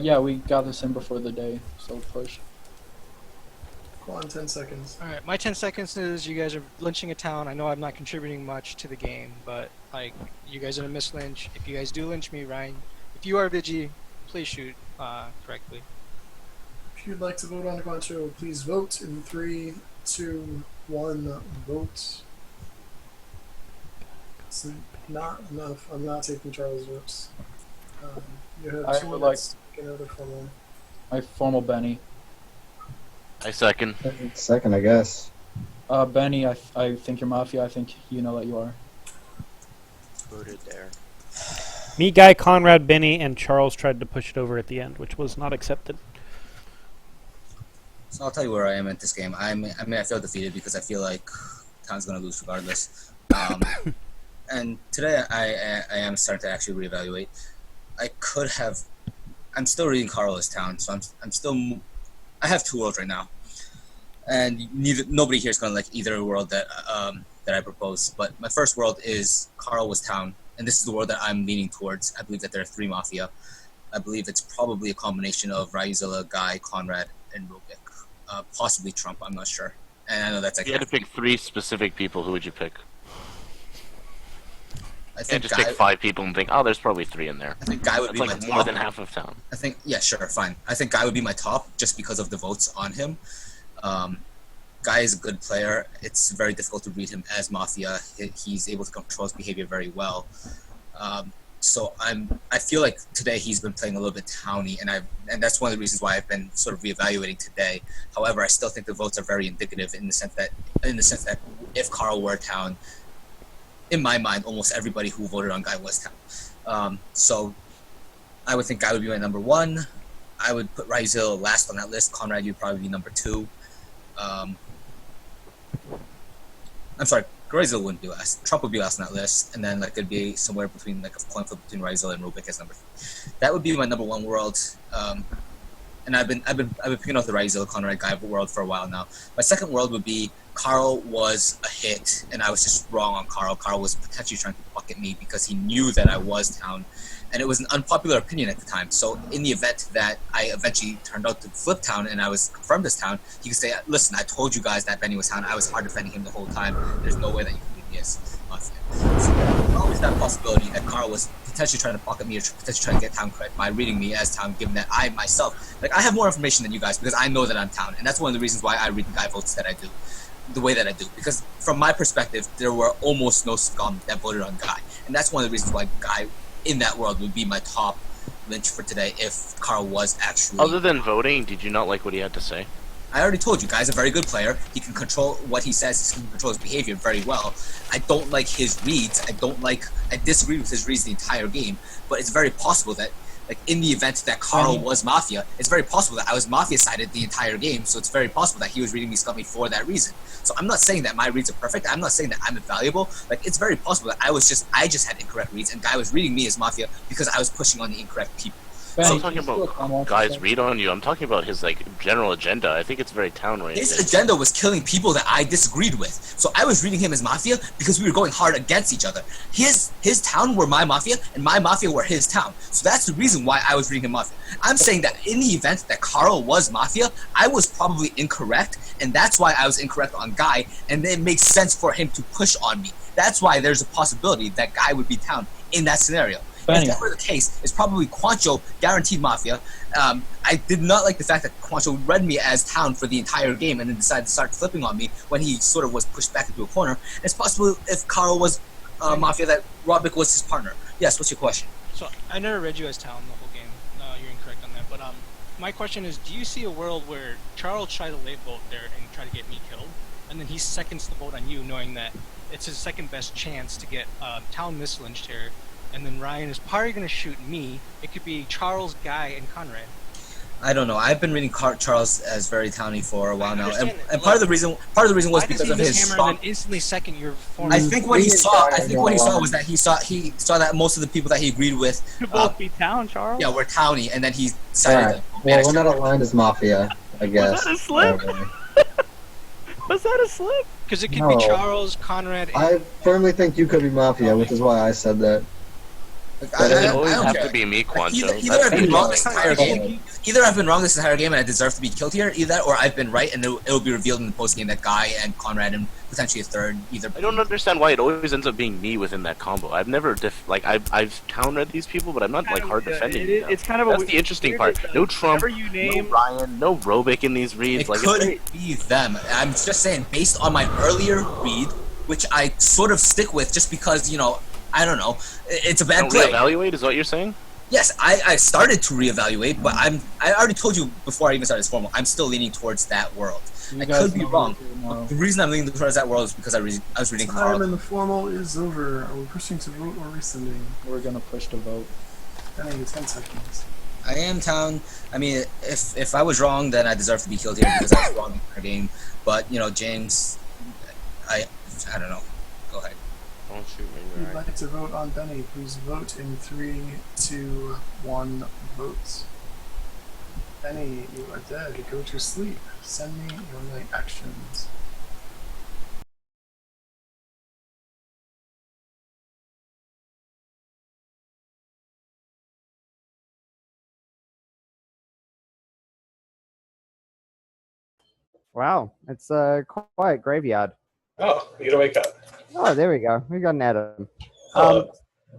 Yeah, we got this in before the day, so push. Go on, 10 seconds. Alright, my 10 seconds is you guys are lynching a town. I know I'm not contributing much to the game, but like you guys are gonna mislynch. If you guys do lynch me, Ryan, if you are Vigi, please shoot correctly. If you'd like to vote on Quancho, please vote in 3, 2, 1, vote. It's not enough. I'm not taking Charles' votes. You have I 2 would minutes to get out of formal. My formal Beny. I second. Second, I guess. Beny, I think you're Mafia. I think you know that you are. Voted there. Me, Guy, Conrad, Beny, and Charles tried to push it over at the end, which was not accepted. So I'll tell you where I am at this game. I mean, I feel defeated because I feel like Town's gonna lose regardless. And today I am starting to actually reevaluate. I'm still reading Karl as Town, so I have 2 worlds right now, and nobody here is gonna like either world that I propose. But my first world is Karl was Town, and this is the world that I'm leaning towards. I believe that there are 3 Mafia. I believe it's probably a combination of Ryuzilla, Guy, Conrad, and Robik. Possibly Trump, I'm not sure. And I know that's like... If you had to pick 3 specific people, who would you pick? I You think can't just pick 5 people and think, oh, there's probably 3 in there. I think Guy would be That's my like more top. than half of town. I think, yeah, sure, fine. I think Guy would be my top just because of the votes on him. Guy is a good player. It's very difficult to read him as Mafia. He's able to control his behavior very well. So I feel like today he's been playing a little bit towny, and that's one of the reasons why I've been sort of reevaluating today. However, I still think the votes are very indicative in the sense that if Karl were Town, in my mind, almost everybody who voted on Guy was Town. So I would think Guy would be my number 1. I would put Ryuzilla last on that list. Conrad, you'd probably be number 2. I'm sorry, Ryuzilla wouldn't be last. Trump would be last on that list, and then like it'd be somewhere between like a coin flip between Ryuzilla and Robik as number 3. That would be my number 1 world. And I've been picking out the Ryuzilla Conrad Guy world for a while now. My second world would be Karl was a hit, and I was just wrong on Karl. Karl was potentially trying to bucket me because he knew that I was Town, and it was an unpopular opinion at the time. So in the event that I eventually turned out to flip Town and I was confirmed as Town, he could say, listen, I told you guys that Beny was Town. I was hard defending him the whole time. There's no way that you can beat me as Mafia. So there's always that possibility that Karl was potentially trying to pocket me or potentially trying to get Town credit by reading me as Town, given that I myself, like I have more information than you guys because I know that I'm Town, and that's one of the reasons why I read the Guy votes that I do, the way that I do, because from my perspective, there were almost no scum that voted on Guy, and that's one of the reasons why Guy in that world would be my top lynch for today if Karl was actually... Other than voting, did you not like what he had to say? I already told you, Guy's a very good player. He can control what he says. He can control his behavior very well. I don't like his reads. I disagree with his reads the entire game, but it's very possible that, like, in the event that Karl was Mafia, it's very possible that I was Mafia-sided the entire game, so it's very possible that he was reading me scummy for that reason. So I'm not saying that my reads are perfect. I'm not saying that I'm invaluable. Like, it's very possible that I just had incorrect reads, and Guy was reading me as Mafia because I was pushing on the incorrect people. I'm talking about Guy's read on you. I'm talking about his like general agenda. I think it's very town-oriented. His agenda was killing people that I disagreed with. So I was reading him as Mafia because we were going hard against each other. His town were my Mafia, and my Mafia were his town. So that's the reason why I was reading him Mafia. I'm saying that in the event that Karl was Mafia, I was probably incorrect, and that's why I was incorrect on Guy, and it makes sense for him to push on me. That's why there's a possibility that Guy would be town in that scenario. If that were the case, it's probably Quancho guaranteed Mafia. I did not like the fact that Quancho read me as Town for the entire game and then decided to start flipping on me when he sort of was pushed back into a corner. And it's possible if Karl was Mafia that Robik was his partner. Yes, what's your question? So I never read you as Town the whole game. You're incorrect on that. But my question is, do you see a world where Charles tried to late vote there and try to get me killed, and then he seconds the vote on you, knowing that it's his second best chance to get Town mislynched here, and then Ryan is probably going to shoot me. It could be Charles, Guy, and Conrad. I don't know. I've been reading Charles as very towny for a while now, and part of the reason was because of his hammer and then instantly second your form. I think what he saw was that he saw that most of the people that he agreed with could both be Town, Charles. Yeah, were towny, and then he decided. Well, we're not aligned as Mafia, I guess. Was that a slip? Was that a slip? Because it could be Charles, Conrad. And I firmly think you could be Mafia, which is why I said that. I always have to be me, Quancho. Either I've been wrong this entire game. Either I've been wrong this entire game and I deserve to be killed here. Either that, or I've been right and it'll be revealed in the post game that Guy and Conrad and potentially a third. Either. I don't understand why it always ends up being me within that combo. I've never I've countered these people, but I'm not like hard defending. It's kind of that's the interesting part. No Trump, no Ryan, no Robik in these reads. It could be them. I'm just saying, based on my earlier read, which I sort of stick with, just because I don't know. It's a bad play. Reevaluate is what you're saying? Yes, I started to reevaluate, but I already told you before I even started this formal, I'm still leaning towards that world. I could be wrong. The reason I'm leaning towards that world is because I was reading Karl. Time and the formal is over. Are we pushing to vote or rescinding? We're gonna push to vote. I need 10 seconds. I am Town. I mean, if I was wrong, then I deserve to be killed here because I was wrong in our game. But James, I don't know. Go ahead. Don't shoot me. If you'd like to vote on Beny, please vote in 3, 2, 1 votes. Beny, you are dead. Go to sleep. Send me your night actions. Wow, it's a quiet graveyard. Oh, you gotta wake up. Oh, there we go. We got an Adam.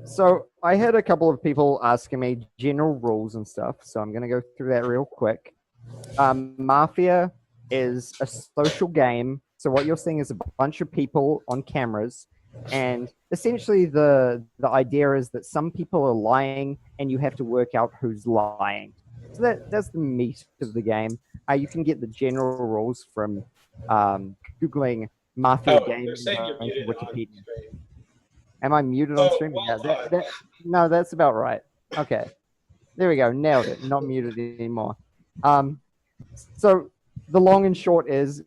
So I had a couple of people asking me general rules and stuff, so I'm going to go through that real quick. Mafia is a social game, so what you're seeing is a bunch of people on cameras, and essentially the idea is that some people are lying, and you have to work out who's lying. So that's the meat of the game. You can get the general rules from Googling Mafia games on Wikipedia. Am I muted on stream? Yeah, no, that's about right. Okay. There we go. Nailed it. Not muted anymore. So the long and short is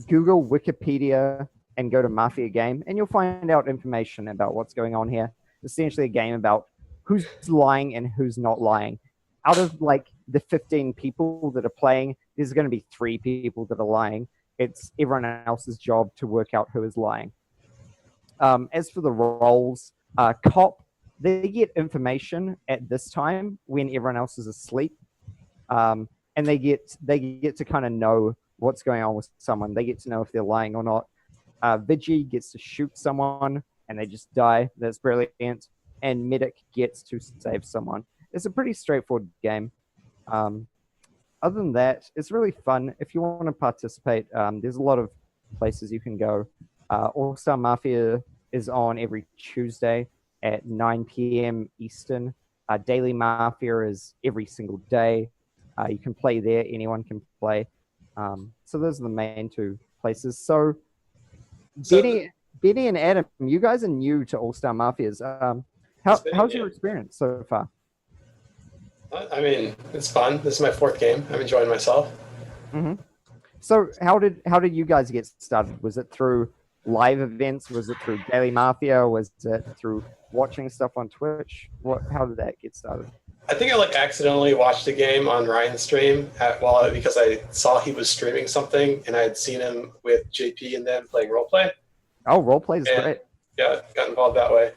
Google Wikipedia and go to Mafia game, and you'll find out information about what's going on here. Essentially a game about who's lying and who's not lying. Out of like the 15 people that are playing, there's going to be 3 people that are lying. It's everyone else's job to work out who is lying. As for the roles, cop, they get information at this time when everyone else is asleep, and they get to kind of know what's going on with someone. They get to know if they're lying or not. Vigi gets to shoot someone and they just die. That's brilliant. And medic gets to save someone. It's a pretty straightforward game. Other than that, it's really fun. If you want to participate, there's a lot of places you can go. All-Star Mafia is on every Tuesday at 9 p.m. Eastern. Daily Mafia is every single day. You can play there. Anyone can play. So those are the main 2 places. So Beny and Adam, you guys are new to All-Star Mafias. How's your experience so far? I mean, it's fun. This is my 4th game. I'm enjoying myself. Mm-hmm. So how did you guys get started? Was it through live events? Was it through Daily Mafia? Was it through watching stuff on Twitch? How did that get started? I think I accidentally watched a game on Ryan's stream because I saw he was streaming something and I had seen him with JP and them playing roleplay. Oh, roleplay is great. Yeah, got involved that way.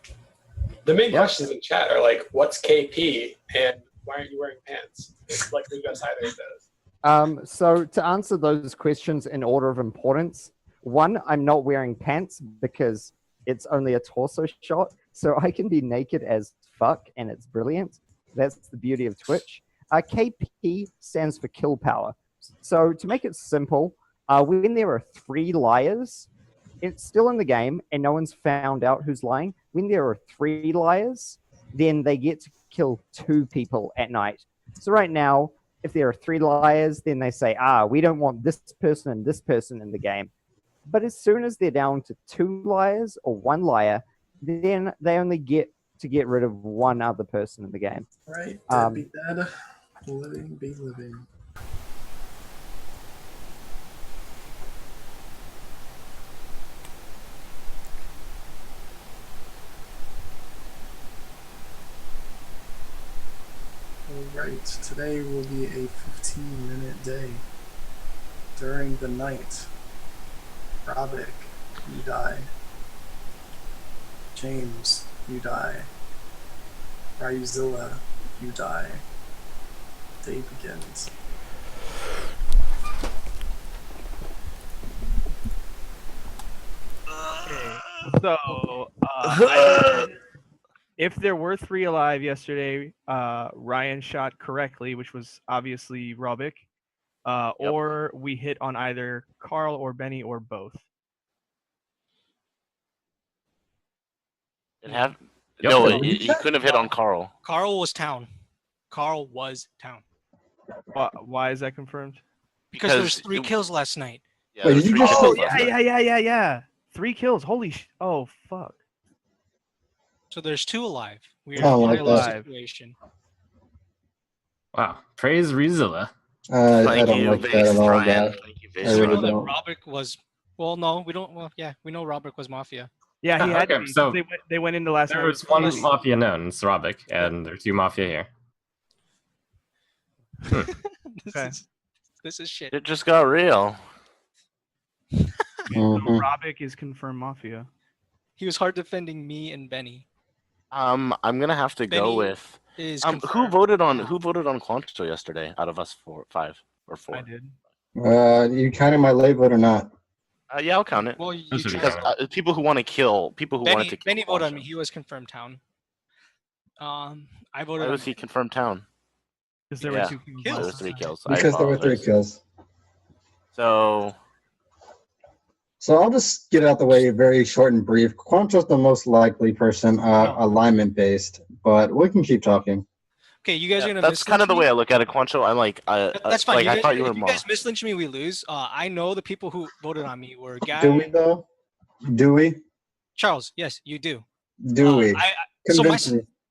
The main questions in chat are what's KP and why aren't you wearing pants? It's who got either of those. So to answer those questions in order of importance, 1, I'm not wearing pants because it's only a torso shot, so I can be naked as fuck and it's brilliant. That's the beauty of Twitch. KP stands for kill power. So to make it simple, when there are 3 liars, it's still in the game and no one's found out who's lying. When there are 3 liars, then they get to kill 2 people at night. So right now, if there are 3 liars, then they say, we don't want this person and this person in the game. But as soon as they're down to 2 liars or 1 liar, then they only get to get rid of 1 other person in the game. Right, dead be dead, living be living. Alright, today will be a 15-minute day. During the night, Robik, you die. James, you die. Ryuzilla, you die. Day begins. Okay, so if there were 3 alive yesterday, Ryan shot correctly, which was obviously Robik, or we hit on either Karl or Beny or both. No, he couldn't have hit on Karl. Karl was town. Karl was town. Why is that confirmed? Because there's 3 kills last night. Yeah, wait, you just yeah. 3 kills. Holy oh fuck. So there's 2 alive. We're Oh, in like a that. situation. Wow. Praise Ryuzilla. I don't like that at all, guys. I We really know that don't. Robik was. Well, no, we don't. Well, yeah, we know Robik was Mafia. Yeah, he had to Okay, be, so they went into last there night. was 1 Mafia known, it's Robik, and there are 2 Mafia here. This is shit. It just got real. So Robik is confirmed Mafia. He was hard defending me and Beny. I'm gonna have to go Benny with is who confirmed. voted on Quancho yesterday out of us 5 or 4. I did. You counting my late vote or not? Yeah, I'll count it. Well, you because people who want to kill, people who wanted to kill. Beny voted on me. He was confirmed town. I voted. Why on was he confirmed town? Because there were 2 kills. There was 3 kills. Because there were 3 kills. So I'll just get it out the way very short and brief. Quancho's the most likely person, alignment based, but we can keep talking. Okay, you guys are gonna. That's kind of the way I look at it, Quancho. I'm like, That's fine. Like, I thought you were if you guys mislynch me, we lose. I know the people who voted on me were Guy. Do we though? Do we? Charles, yes, you do. Do we?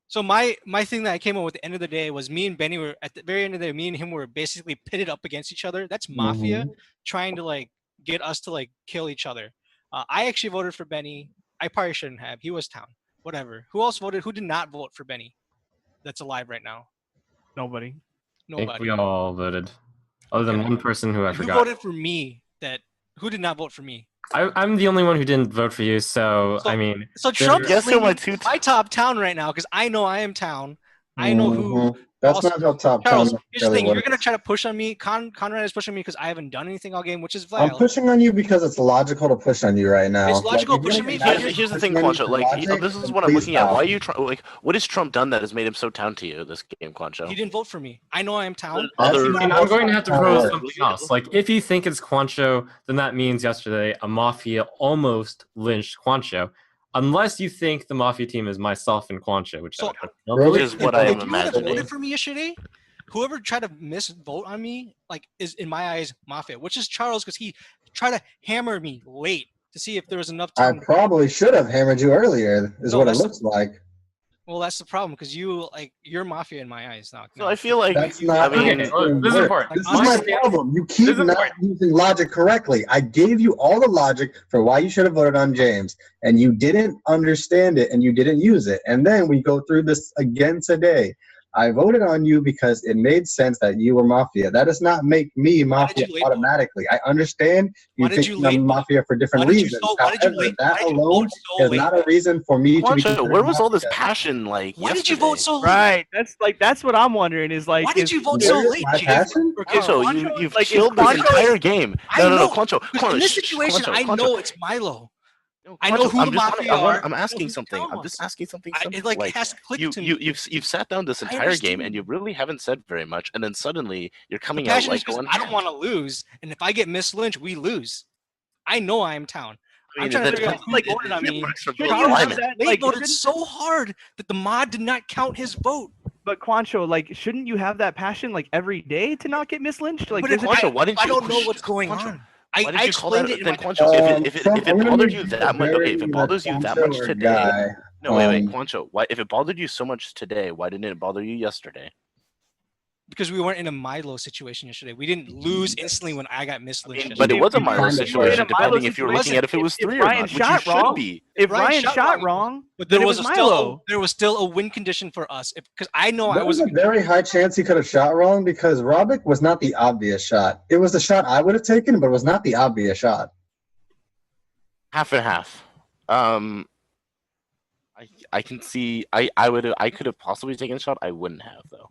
So my thing that I came up with at the end of the day was me and Beny were at the very end of the day. Me and him were basically pitted up against each other. That's Mafia trying to like get us to like kill each other. I actually voted for Beny. I probably shouldn't have. He was town. Whatever. Who else voted? Who did not vote for Beny? That's alive right now. Nobody. I think Nobody. we all voted. Other than 1 person who I Who forgot. voted for me? Who did not vote for me? I'm the only one who didn't vote for you, so I mean. So Trump is my top town right now because I know I am town. I know who. That's not how top Charles, town here's the thing. works. You're gonna try to push on me. Conrad is pushing me because I haven't done anything all game, which is I'm valid. pushing on you because it's logical to push on you right now. It's logical Like, if pushing me. you're Here's the thing, pushing Quancho. for Like, logic, this is then what I'm please looking at. stop. Why are you trying? Like, what has Trump done that has made him so town to you this game, Quancho? He didn't vote for me. I know I am town. I'm going to have to propose something else. Like, if you think it's Quancho, then that means yesterday a Mafia almost lynched Quancho. Unless you think the Mafia team is myself and Quancho, which I would have no Which clue. is what I am Whoever imagining. voted for me yesterday, whoever tried to misvote on me, like, is in my eyes Mafia, which is Charles because he tried to hammer me late to see if there was enough I time. probably should have hammered you earlier, is No, what it that's- looks like. Well, that's the problem because you're Mafia in my eyes now. So I feel like That's not I mean, this is my honestly, problem. You keep not using logic correctly. I gave you all the logic for why you should have voted on James, and you didn't understand it, and you didn't use it. And then we go through this again today. I voted on you because it made sense that you were Mafia. That does not make me Mafia automatically. I understand you think I'm Mafia for different reasons. However, that alone is not a reason for me to be Quancho, considered where was all this Mafia. passion like? Why did you vote so late? Right. That's what I'm wondering is like. Why did you vote so late, My Chief? passion? Quancho, you've like, killed is this Quancho- entire game. I No, know. Quancho. In this situation, I Quancho. know it's Milo. I know who I'm the just Mafia I want, are. I'm I know asking who something. Town I'm was. just asking something It simple. like has to click to me. You've sat down this I entire game and understand. you really haven't said very much, and then suddenly you're The coming out passion is like because going I don't ham. want to lose, and if I get mislynched, we lose. I know I am Town. I mean, I'm trying to that figure out who like, voted on it me. works for Shouldn't both you have alignment. that, They like, voted shouldn't- so hard that the mod did not count his vote. But Quancho, like, shouldn't you have that passion like every day to not get mislynched? Like, But there's if a- Quancho, why didn't I you? don't know what's going on. Why did I you call that? explained it in Then my Quancho, if Trump, it I'm gonna bothered need you to that much, okay, if vary it the bothers you that Quancho much or today, Guy. no, wait, Quancho, why? If it bothered you so much today, why didn't it bother you yesterday? because we weren't in a Milo situation yesterday. We didn't lose instantly when I got mislynched. But it was a Milo Kind of situation, were. depending if you were looking at if it was If 3 or Ryan not, which you shot should wrong, be. If Ryan shot wrong, but then there it was was still Milo. there was still a win condition for us because I know I There was was a very high chance he could have shot wrong because Robik was not the obvious shot. It was the shot I would have taken, but it was not the obvious shot. Half and half. I can see. I could have possibly taken a shot. I wouldn't have though.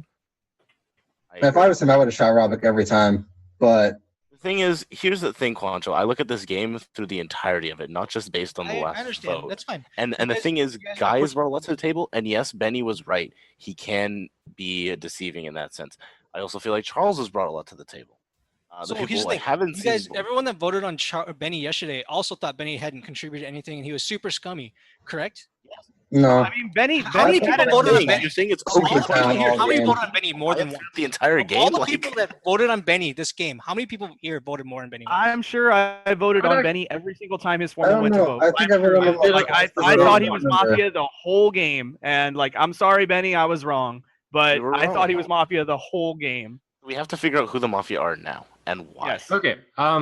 If I was him, I would have shot Robik every time. But The thing is, here's the thing, Quancho. I look at this game through the entirety of it, not just based on the I last understand. vote. That's fine. And the thing is, Guy is brought a lot to the table, and yes, Beny was right. He can be deceiving in that sense. I also feel like Charles has brought a lot to the table. So The here's people the I thing. haven't You seen. guys, everyone that voted on Beny yesterday also thought Beny hadn't contributed anything, and he was super scummy. Correct? no. I mean, Benny. How many people voted on Beny? You're saying it's All okay. the people here, how many game. voted on Beny more than one? The entire Of game, all the like people that voted on Beny this game, how many people here voted more on Beny? I'm sure I voted on Benny every single time his I foreman don't went to know. vote. I think I voted on him. Like I thought he was Mafia the whole game, and like I'm sorry, Benny, I was wrong, but You were I wrong. thought he was Mafia the whole game. we have to figure out who the Mafia are now and why. Yes. Okay. I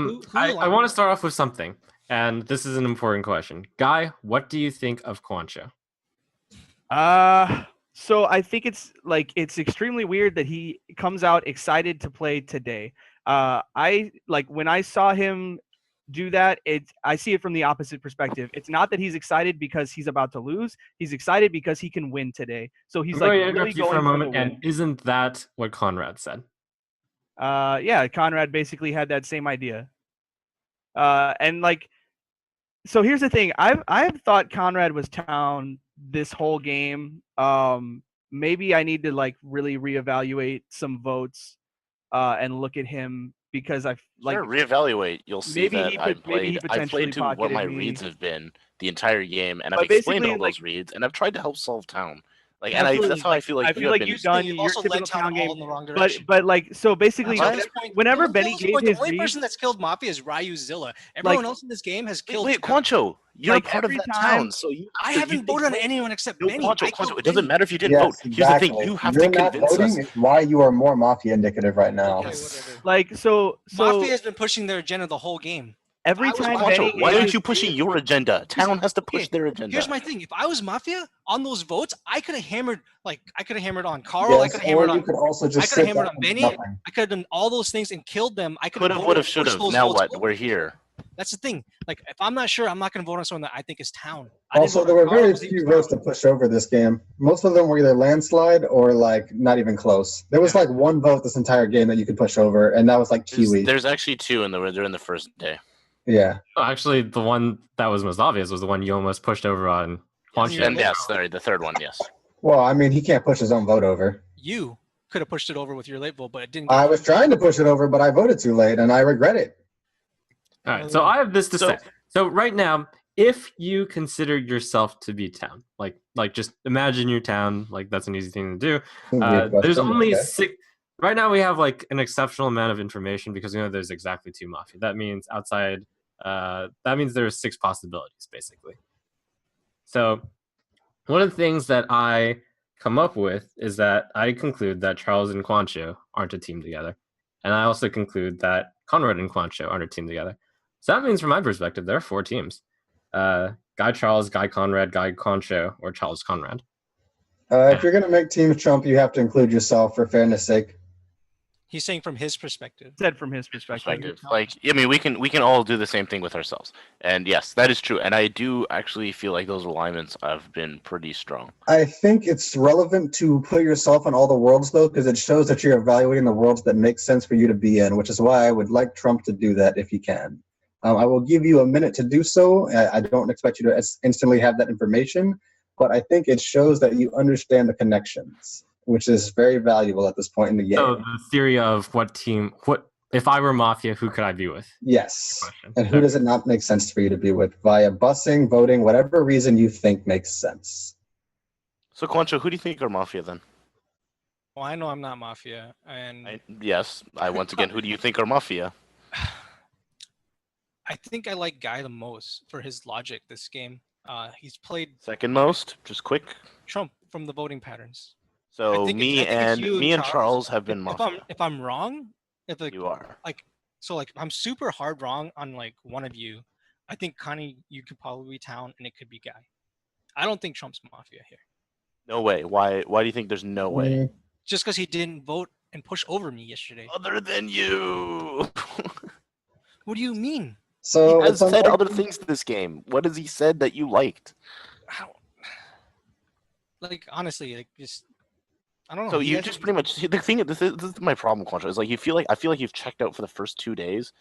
want to start off with something, and this is an important question. Guy, what do you think of Quancho? So I think it's extremely weird that he comes out excited to play today. I like when I saw him do that, I see it from the opposite perspective. It's not that he's excited because he's about to lose. He's excited because he can win today. So he's I'm like going to really interrupt you going for a for moment, the win. and isn't that what Conrad said? Yeah, Conrad basically had that same idea. And like, so here's the thing. I've thought Conrad was Town this whole game. Maybe I need to like really reevaluate some votes, and look at him because I like Sure, reevaluate. You'll see maybe that he I've maybe he played. I've potentially played to what pocketed my me. reads have been the entire game, and But I've explained basically, all those like- reads, and I've tried to help solve Town. Like, and Absolutely. that's how I feel like I you feel have like been. you've done You've your also typical led Town Town all game, in the wrong but direction. like so basically, So at this point, whenever to Beny this gave point, his the only reads, person that's killed Mafia is Ryuzilla. Everyone else in this game has killed. Wait, Quancho, you're Like, part of every that time- town, so you. I so haven't you voted on think- anyone except No, Beny. Quancho, I killed it doesn't Beny. matter if you didn't Yes, vote. Here's exactly. the thing: you have You're to not convince us. voting is why you are more Mafia indicative right now. like so Mafia has been pushing their agenda the whole game. every I was time Quancho, Benny Why gave aren't his you pushing your agenda? Town has to push their agenda. Here's my thing: if I was Mafia on those votes, I could have hammered on Carl. I Yes, could have hammered or you on. could also I just could have sit hammered back on and do Beny. nothing. I could have done all those things and killed them. I could Could have have, voted would have, to should push have. those Now votes what? over. We're here. That's the thing. Like, if I'm not sure, I'm not going to vote on someone that I think is Town. I didn't Also, vote there on were Carl very because he few was votes to push over this game. Most of them were either landslide or like not even close. There was like one vote this entire game that you could push over, and that was like Kiwi. There's actually two, and they're in the first day. Yeah. Oh, actually, the one that was most obvious was the one you almost pushed over on Quancho. And yes, sorry, the third one, yes. Well, I mean, he can't push his own vote over. You could have pushed it over with your late vote, but it didn't. I was trying to push it over, but I voted too late, and I regret it. All right, so I have this to say. So right now, if you consider yourself to be Town, like just imagine your Town, like that's an easy thing to do. There's only okay. 6. Right now, we have like an exceptional amount of information because we know there's exactly 2 Mafia. That means outside. That means there are 6 possibilities basically. So one of the things that I come up with is that I conclude that Charles and Quancho aren't a team together, and I also conclude that Conrad and Quancho aren't a team together. So that means, from my perspective, there are 4 teams: Guy Charles, Guy Conrad, Guy Quancho, or Charles Conrad. If you're gonna make teams Trump, you have to include yourself for fairness' sake. He's saying from his perspective. Said from his perspective. Like, I mean, we can all do the same thing with ourselves, and yes, that is true. And I do actually feel like those alignments have been pretty strong. I think it's relevant to put yourself in all the worlds, though, because it shows that you're evaluating the worlds that make sense for you to be in, which is why I would like Trump to do that if he can. I will give you a minute to do so. I don't expect you to instantly have that information, but I think it shows that you understand the connections, which is very valuable at this point in the game. So the theory of what if I were Mafia, who could I be with? Yes. And who does it not make sense for you to be with via busing, voting, whatever reason you think makes sense? So, Quancho, who do you think are Mafia then? Well, I know I'm not Mafia, and Yes. Once again, who do you think are Mafia? I think I like Guy the most for his logic this game. He's played Second most, just quick. Trump from the voting patterns. So me and Charles have been Mafia. If I'm wrong, you are if I'm super hard wrong on like one of you, I think Connie, you could probably be Town and it could be Guy. I don't think Trump's Mafia here. No way. Why do you think there's no way? Just because he didn't vote and push over me yesterday. Other than you. What do you mean? So he has said other things to this game. What has he said that you liked? Like honestly, like just I don't know. So you just pretty much the thing. This is my problem, Quancho. Is like I feel like you've checked out for the first 2 days,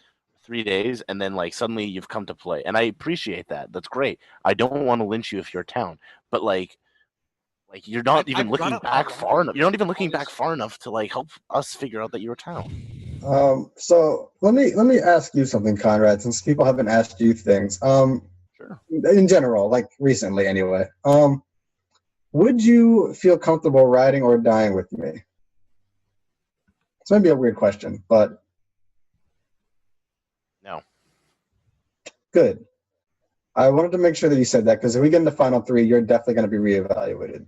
3 days, and then like suddenly you've come to play, and I appreciate that. That's great. I don't want to lynch you if you're Town, but like you're not even looking back far enough. You're not even looking back far enough to like help us figure out that you're Town. So let me ask you something, Conrad, since people haven't asked you things. Sure. In general, like recently anyway. Would you feel comfortable riding or dying with me? It's maybe a weird question, but no. Good. I wanted to make sure that you said that because if we get into Final 3, you're definitely going to be reevaluated.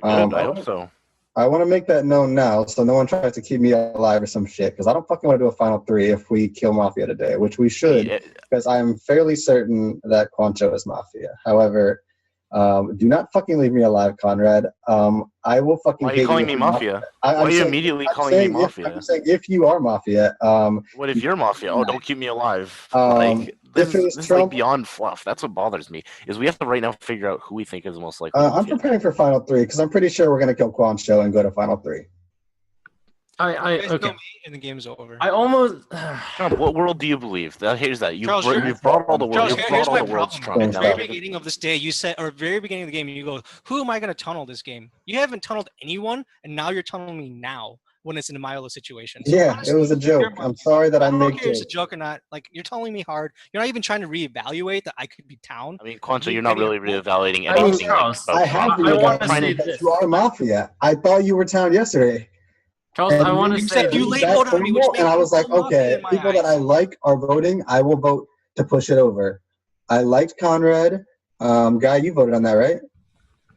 I hope so. I want to make that known now so no one tries to keep me alive or some shit because I don't fucking want to do a Final 3 if we kill Mafia today, which we should because I'm fairly certain that Quancho is Mafia. However, do not fucking leave me alive, Conrad. I will fucking Why are you calling me Mafia? Why are you immediately calling me Mafia? I'm saying if you are Mafia. What if you're Mafia? Oh, don't keep me alive. This is like beyond fluff. That's what bothers me. Is we have to right now figure out who we think is the most likely. I'm preparing for Final 3 because I'm pretty sure we're gonna kill Quancho and go to Final 3. Okay. And the game's over. I almost. What world do you believe? Here's that. You've Charles, brought all the world. Charles, You've here's brought all my the world's problem. Trump. At the very beginning of this day, you said, or very beginning of the game, you go, "Who am I going to tunnel this game?" You haven't tunneled anyone, and now you're tunneling me now when it's in a Milo situation. So Yeah, honestly, it was a joke. I'm sorry that I don't know made if it's a jokes. joke or not. Like you're telling me hard. You're not even trying to reevaluate that I could be Town. I mean, Quancho, you're not really reevaluating I mean, anything. Charles, I have I want to say that this. you are Mafia. I thought you were Town yesterday. Charles, And I want to you say said you late voted on me, which and I was like, makes me okay, in my people that eyes. I like are voting. I will vote to push it over. I liked Conrad. Guy, you voted on that, right?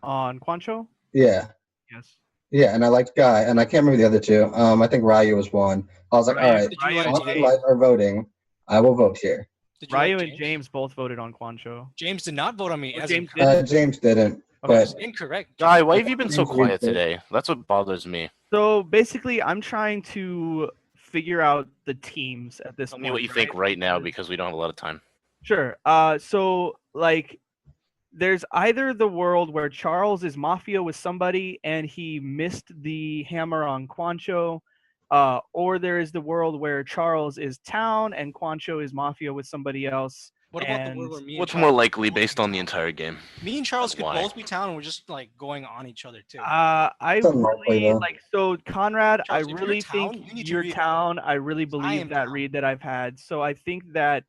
On Quancho? Yeah. Yes. Yeah, and I liked Guy, and I can't remember the other two. I think Ryu was one. I was like, all right, Ryu all my life are voting. I will vote here. Ryu and James both voted on Quancho. James did not vote on me. Oh, as James James didn't. That's But incorrect. Guy, why have you been so quiet today? That's what bothers me. So basically, I'm trying to figure out the teams at this Tell point. me what you think right now because we don't have a lot of time. Sure. So like, there's either the world where Charles is Mafia with somebody and he missed the hammer on Quancho, or there is the world where Charles is Town and Quancho is Mafia with somebody else. What about the world where me and What's Charles more likely based on the entire game? Me and Charles That's could why. both be Town, and we're just like going on each other too. I Something likely, really though. like so Conrad. Charles, if I you're really Town, think you need to you're read- Town. I really am believe that Town. read that I've had. So I think that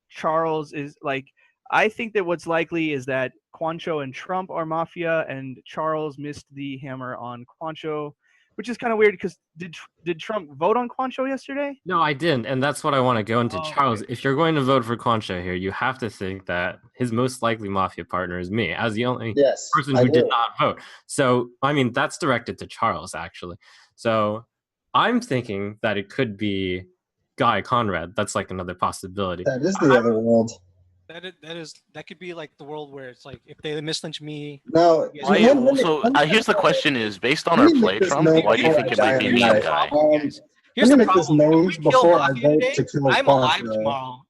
Charles is like. I think that what's likely is that Quancho and Trump are Mafia, and Charles missed the hammer on Quancho, which is kind of weird because did Trump vote on Quancho yesterday? No, I didn't, and that's what I want to go into. Oh, Charles, if you're going to vote for Quancho here, you have to think that his most likely Mafia partner is me, as the only yes, person I who did do. not vote. So, I mean, that's directed to Charles, actually. So, I'm thinking that it could be Guy Conrad. That's like another possibility. That is the other world. That could be like the world where it's like if they mislynch me. No. Why, here's the question: is based on our play, Trump? Why do you think it might be me and Guy? Here's let the me make this problem. known If we kill before I Mafia vote today, to kill I'm alive Quancho. tomorrow.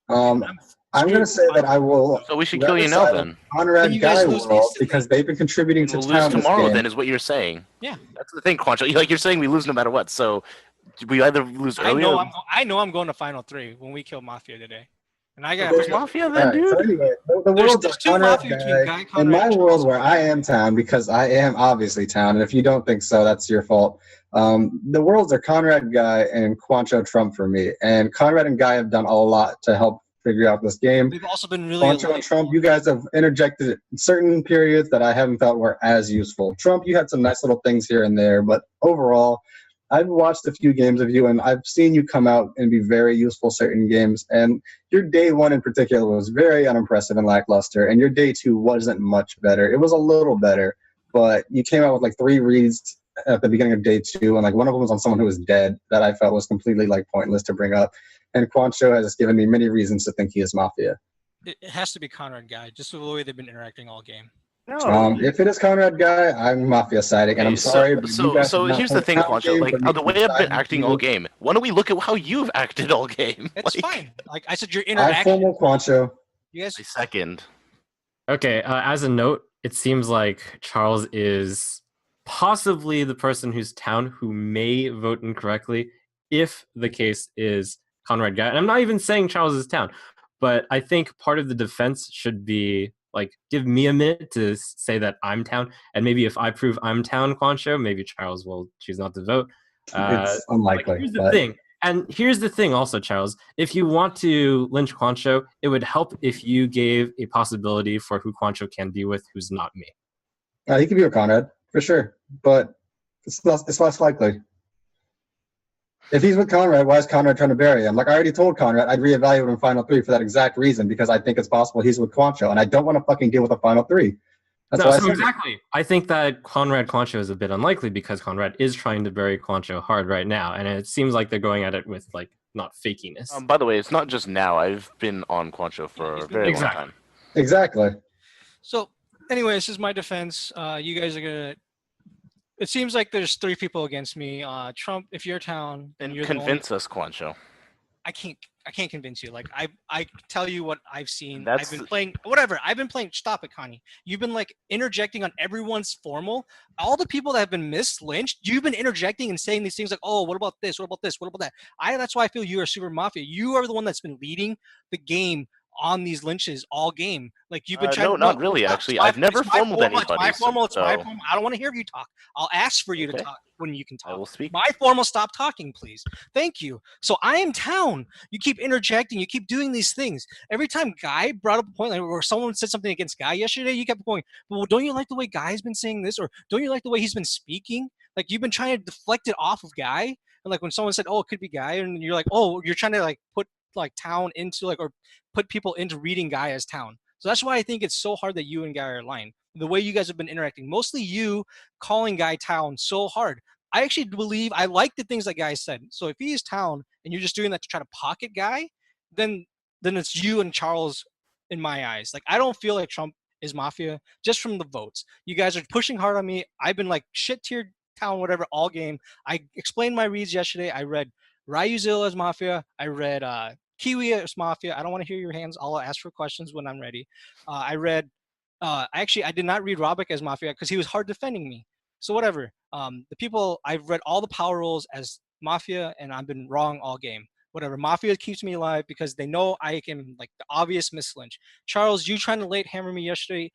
I'm going to say that I will. So we should kill you now, then. Conrad Then you guys Guy lose world because they've been contributing to We'll town lose this tomorrow, game. then, is what you're saying. Yeah. That's the thing, Quancho. Like you're saying, we lose no matter what. So we either lose I early. know I'm going to Final 3 when we kill Mafia today. And I got Who's Mafia then, Alright, so dude? anyway, the There's worlds are two Conrad Mafia teams, Guy, in Conrad, my and world Charles. where I am town, because I am obviously town, and if you don't think so, that's your fault. The worlds are Conrad, Guy, and Quancho Trump for me. And Conrad and Guy have done a lot to help figure out this game. They've also been really Quancho and Trump, you guys have interjected certain periods that I haven't felt were as useful. Trump, you had some nice little things here and there, but overall, I've watched a few games of you, and I've seen you come out and be very useful certain games. And your day one in particular was very unimpressive and lackluster, and your day two wasn't much better. It was a little better, but you came out with like 3 reads at the beginning of day 2, and like one of them was on someone who was dead that I felt was completely like pointless to bring up. And Quancho has given me many reasons to think he is Mafia. It has to be Conrad, Guy, just the way they've been interacting all game. No. If it is Conrad, Guy, I'm Mafia siding, and I'm sorry, but you guys So have not here's the played thing, the Quancho. game Like for me the to way I've been side with acting you. all game. Why don't we look at how you've acted all game? It's fine. Like I said, your I interaction. FOMO Quancho. You guys. A second. Okay, as a note, it seems like Charles is possibly the person whose town who may vote incorrectly if the case is Conrad Guy. And I'm not even saying Charles' town, but I think part of the defense should be like, give me a minute to say that I'm town, and maybe if I prove I'm town, Quancho, maybe Charles will choose not to vote. It's unlikely. Here's the but- thing. And here's the thing also, Charles. If you want to lynch Quancho, it would help if you gave a possibility for who Quancho can be with who's not me. He could be with Conrad, for sure. But it's less likely. If he's with Conrad, why is Conrad trying to bury him? Like, I already told Conrad I'd reevaluate him Final 3 for that exact reason, because I think it's possible he's with Quancho, and I don't want to fucking deal with a Final 3. That's No, why I so said exactly. I think that Conrad Quancho is a bit unlikely because Conrad is trying to bury Quancho hard right now, and it seems like they're going at it with like not fakiness. By the way, it's not just now. I've been on Quancho for a very long time. Exactly. So, anyway, this is my defense. You guys are gonna. It seems like there's 3 people against me. Trump, if you're town, then you're Convince us, Quancho. I can't convince you. Like I tell you what I've seen. That's- I've been playing whatever. I've been playing. Stop it, Connie. You've been like interjecting on everyone's formal. All the people that have been mislynched, you've been interjecting and saying these things like, "Oh, what about this? What about this? What about that?" That's why I feel you are super mafia. You are the one that's been leading the game on these lynches all game. Like you've been trying. No, not really. Actually, I've never formaled anybody. It's my formal. It's my so- formal. I don't want to hear you talk. I'll ask for you to Okay. talk when you can talk. I will speak. My formal, stop talking, please. Thank you. So I am town. You keep interjecting. You keep doing these things. Every time Guy brought up a point, like where someone said something against Guy yesterday, you kept going, well, don't you like the way Guy's been saying this? Or don't you like the way he's been speaking? Like you've been trying to deflect it off of Guy. And like when someone said, oh, it could be Guy, and you're like, oh, you're trying to like put like town into like, or put people into reading Guy as town. So that's why I think it's so hard that you and Guy are aligned. The way you guys have been interacting, mostly you calling Guy town so hard. I actually believe I like the things that Guy said. So if he is town and you're just doing that to try to pocket Guy, then it's you and Charles in my eyes. Like I don't feel like Trump is mafia just from the votes. You guys are pushing hard on me. I've been like shit tier town, whatever, all game. I explained my reads yesterday. I read Ryuzilla as mafia. I read Kiwi as mafia. I don't want to hear your hands. I'll ask for questions when I'm ready. I read. Actually, I did not read Robik as mafia because he was hard defending me. So whatever. The people I've read all the power roles as mafia, and I've been wrong all game. Whatever. Mafia keeps me alive because they know I can like the obvious mislynch. Charles, you trying to late hammer me yesterday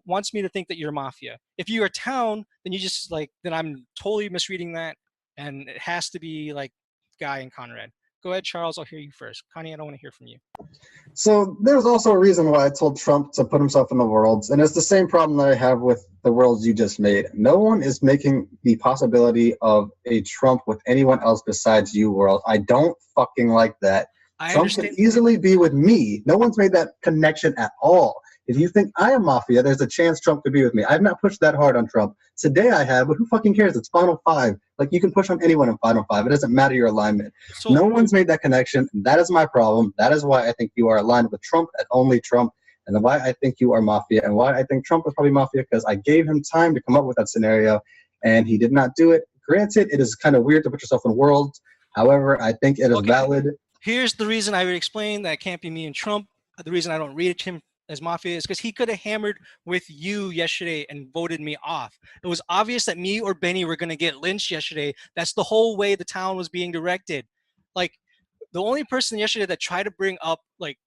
wants me to think that you're mafia. If you are town, then you just like then I'm totally misreading that, and it has to be like Guy and Conrad. Go ahead, Charles. I'll hear you first. Connie, I don't want to hear from you. So there's also a reason why I told Trump to put himself in the worlds, and it's the same problem that I have with the worlds you just made. No one is making the possibility of a Trump with anyone else besides you world. I don't fucking like that. Trump can easily be with me. No one's made that connection at all. If you think I am mafia, there's a chance Trump could be with me. I've not pushed that hard on Trump. Today I have, but who fucking cares? It's Final 5. Like, you can push on anyone in Final 5. It doesn't matter your alignment. So, no one's made that connection. That is my problem. That is why I think you are aligned with Trump and only Trump, and then why I think you are mafia, and why I think Trump is probably mafia, because I gave him time to come up with that scenario, and he did not do it. Granted, it is kind of weird to put yourself in worlds. However, I think it is valid. Here's the reason I would explain that it can't be me and Trump. The reason I don't read him as mafia is because he could have hammered with you yesterday and voted me off. It was obvious that me or Beny were going to get lynched yesterday. That's the whole way the town was being directed. Like, the only person yesterday that tried to bring up like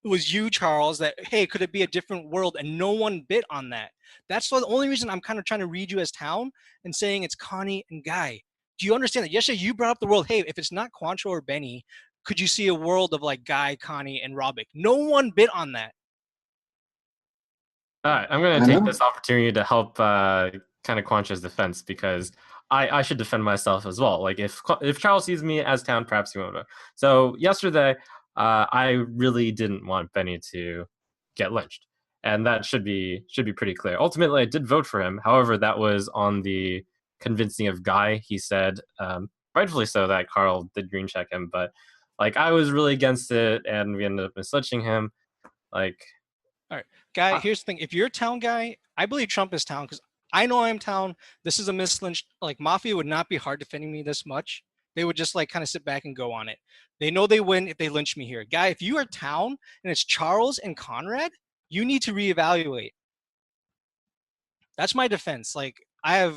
it was you, Charles, that hey, could it be a different world? And no one bit on that. That's the only reason I'm kind of trying to read you as town and saying it's Connie and Guy. Do you understand that? Yesterday you brought up the world. Hey, if it's not Quancho or Beny, could you see a world of like Guy, Connie, and Robik? No one bit on that. All right, I'm going to take this opportunity to help kind of Quancho's defense because I should defend myself as well. Like if Charles sees me as town, perhaps he won't know. So yesterday, I really didn't want Beny to get lynched, and that should be pretty clear. Ultimately, I did vote for him. However, that was on the convincing of Guy. He said, rightfully so, that Karl did green check him, but like I was really against it, and we ended up mislynching him. Like, all right, Guy. Here's the thing: if you're a town guy, I believe Trump is town because I know I'm town. This is a mislynch. Like Mafia would not be hard defending me this much. They would just like kind of sit back and go on it. They know they win if they lynch me here. Guy, if you are town and it's Charles and Conrad, you need to reevaluate. That's my defense. Like I have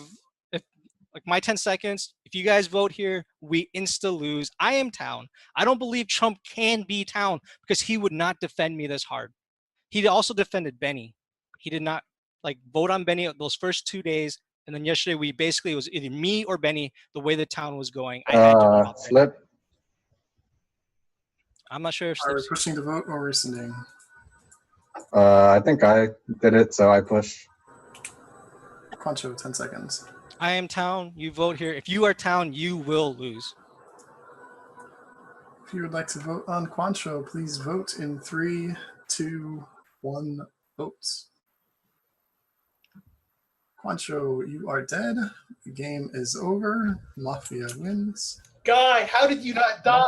like my 10 seconds. If you guys vote here, we insta lose. I am town. I don't believe Trump can be town because he would not defend me this hard. He also defended Beny. He did not like vote on Beny those first 2 days. And then yesterday, we basically, it was either me or Beny, the way the town was going. I had to vote Flip. I'm not sure if Are we pushing to vote or rescinding? I think I did it, so I push. Quancho, 10 seconds. I am town. You vote here. If you are town, you will lose. If you would like to vote on Quancho, please vote in 3, 2, 1, votes. Quancho, you are dead. The game is over. Mafia wins. Guy, how did you not die?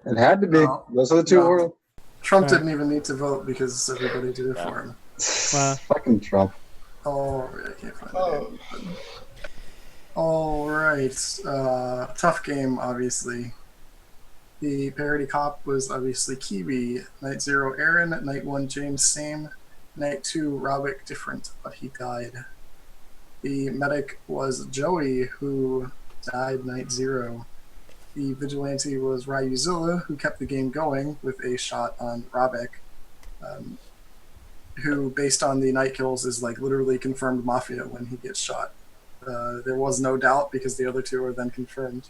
It had to be. Those are the two worlds. Trump didn't even need to vote because everybody did it for him. Fucking Trump. Oh, I can't find it. All right. Tough game, obviously. The parody cop was obviously Kiwi. Night 0, Aaron. Night 1, James, same. Night 2, Robik, different, but he died. The medic was Joey, who died night 0. The vigilante was Ryuzilla, who kept the game going with a shot on Robik, who, based on the night kills, is like literally confirmed Mafia when he gets shot. There was no doubt because the other two are then confirmed.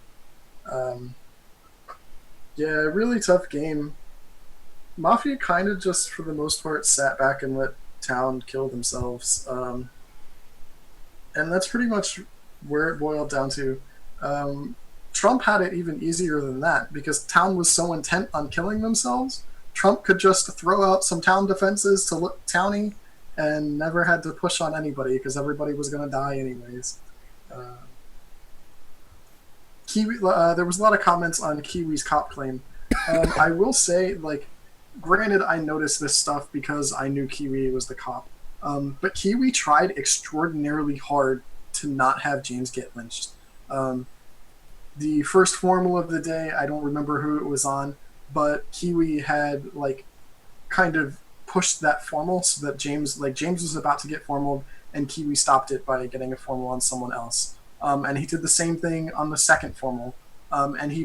Yeah, really tough game. Mafia kind of just, for the most part, sat back and let Town kill themselves. And that's pretty much where it boiled down to. Trump had it even easier than that because Town was so intent on killing themselves. Trump could just throw out some Town defenses to look towny and never had to push on anybody because everybody was going to die anyways. Kiwi, there was a lot of comments on Kiwi's cop claim. I will say, like, granted, I noticed this stuff because I knew Kiwi was the cop. But Kiwi tried extraordinarily hard to not have James get lynched. The first formal of the day, I don't remember who it was on, but Kiwi had, like, kind of pushed that formal so that James was about to get formal, and Kiwi stopped it by getting a formal on someone else. And he did the same thing on the second formal. And he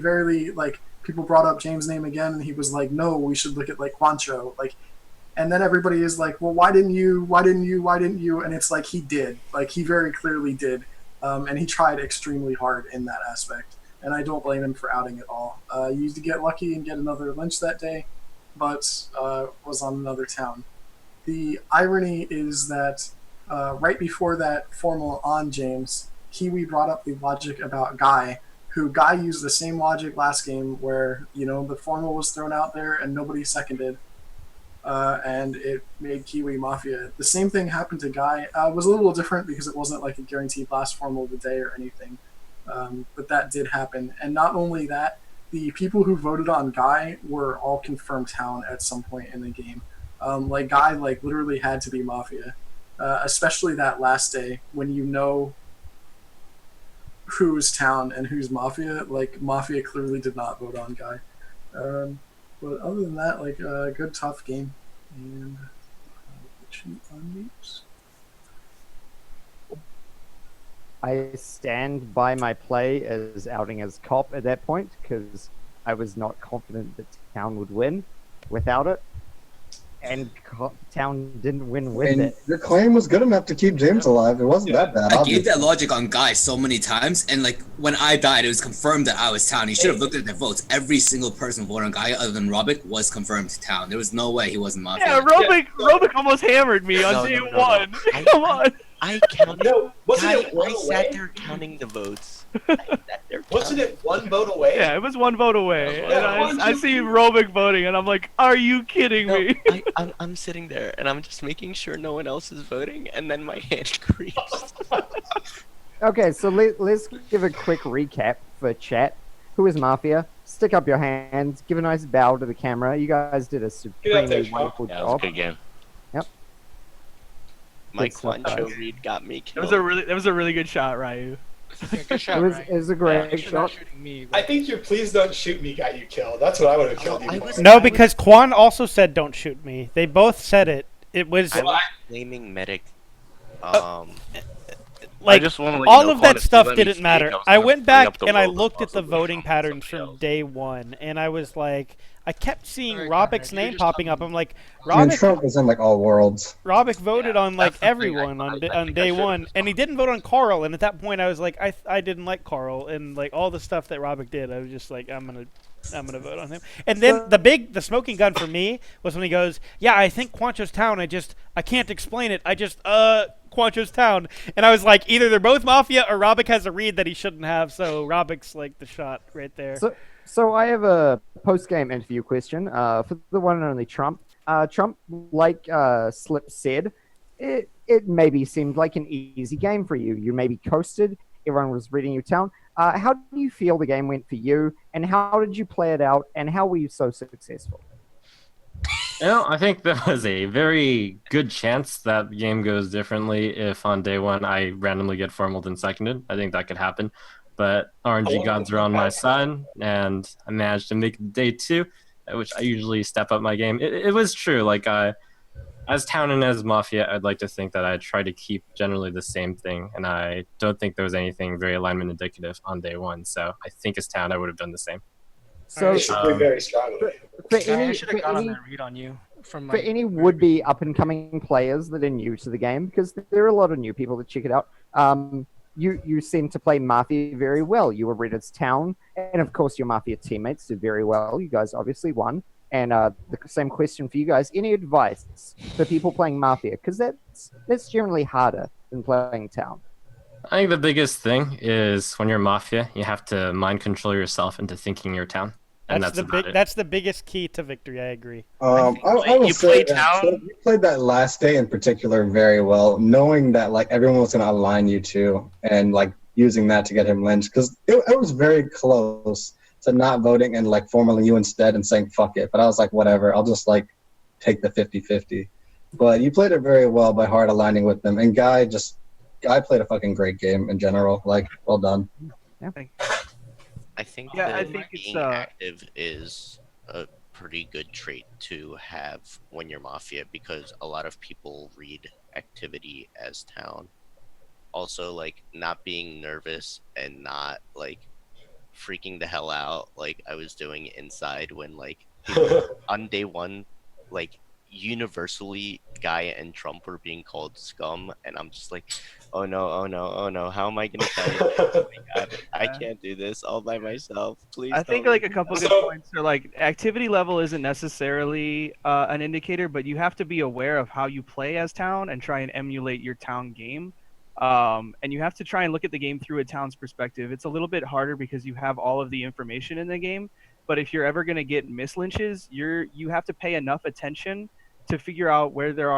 people brought up James' name again, and he was like, no, we should look at, like, Quancho. Like, and then everybody is like, well, why didn't you? And it's like, he did. Like, he very clearly did. And he tried extremely hard in that aspect. And I don't blame him for outing at all. He used to get lucky and get another lynch that day, but was on another town. The irony is that right before that formal on James, Kiwi brought up the logic about Guy, who Guy used the same logic last game where, the formal was thrown out there and nobody seconded, and it made Kiwi Mafia. The same thing happened to Guy. It was a little different because it wasn't like a guaranteed last formal of the day or anything, but that did happen. And not only that, the people who voted on Guy were all confirmed town at some point in the game. Guy literally had to be Mafia, especially that last day when who's town and who's Mafia. Mafia clearly did not vote on Guy. But other than that, a good tough game. And I'll put you on mute. I stand by my play as outing as cop at that point because I was not confident that Town would win without it, and Town didn't win with And it. your claim was good enough to keep James alive. It wasn't that bad. I gave that logic on Guy so many times, and like when I died, it was confirmed that I was Town. He should have looked at the votes. Every single person voting on Guy other than Robik was confirmed Town. There was no way he wasn't Mafia. Yeah, Robik almost hammered me on day one. Come on. I counted. No, wasn't it one I away? sat there counting the votes. I sat there Wasn't it one vote away? Yeah, it was one vote away. Yeah, And I see Robik voting, and I'm like, are you kidding me? I'm sitting there and I'm just making sure no one else is voting, and then my hand creeps. Okay, so let's give a quick recap for chat. Who is Mafia? Stick up your hands. Give a nice bow to the camera. You guys did a supremely wonderful Yeah, it was a job. good game. Yep. My Good stuff, Quancho guys. read got me That killed. was a really good shot, Ryu. Good shot, It was a great shot. I think your "please don't shoot me" got you killed. That's what I would have killed you. for. No, because Quan also said don't shoot me. They both said it. It was I was blaming medic. like just wanna let you all know, of Quan, that if you stuff let me didn't speak, matter. I was I gonna went bring back up the and I world looked at the possibly voting patterns from day one, and I was like, I kept seeing Robik's name popping up. I'm like, And Robik Trump was in like all worlds. Robik voted on like everyone on day one, and he didn't vote on Karl. And at that point, I was like, I didn't like Karl, and like all the stuff that Robik did, I was just like, I'm gonna vote on him. And then the smoking gun for me was when he goes, yeah, I think Quancho's Town. I can't explain it. Quancho's Town, and I was like, either they're both Mafia or Robik has a read that he shouldn't have. So Robik's like the shot right there. So I have a post-game interview question for the one and only Trump. Trump, like Slip said, it maybe seemed like an easy game for you. You maybe coasted. Everyone was reading your town. How do you feel the game went for you, and how did you play it out, and how were you so successful? You know, I think there was a very good chance that the game goes differently if on day one I randomly get formaled and seconded. I think that could happen. But RNG gods are on my side, and I managed to make day two, which I usually step up my game. It was true. Like, as Town and as Mafia, I'd like to think that I try to keep generally the same thing, and I don't think there was anything very alignment indicative on day one. So I think as Town, I would have done the same. So very strongly. For I any, should have for got on any, that read on you from for my. any would-be up-and-coming players that are new to the game, because there are a lot of new people that check it out. You seem to play Mafia very well. You were Reddit's Town, and of course your Mafia teammates did very well. You guys obviously won. And the same question for you guys: any advice for people playing Mafia? Because that's generally harder than playing Town. I think the biggest thing is when you're Mafia, you have to mind control yourself into thinking you're Town. And that's about it. That's the biggest key to victory. I agree. I will say that you played that last day in particular very well, knowing that like everyone was going to align you too, and like using that to get him lynched, because it was very close to not voting and like formaling you instead and saying fuck it. But I was like, whatever, I'll just like take the 50-50. But you played it very well by hard aligning with them, and Guy played a fucking great game in general. Like, well done. Yeah. I think being active is a pretty good trait to have when you're Mafia, because a lot of people read activity as Town. Also, like, not being nervous and not like freaking the hell out like I was doing inside when like on day one, like universally Guy and Trump were being called scum, and I'm just like, oh no, how am I gonna tell you? Oh my god, I can't do this all by myself. Please. I think like a couple good points are like activity level isn't necessarily an indicator, but you have to be aware of how you play as Town and try and emulate your Town game. And you have to try and look at the game through a Town's perspective. It's a little bit harder because you have all of the information in the game, but if you're ever going to get mislynches, you have to pay enough attention to figure out where there's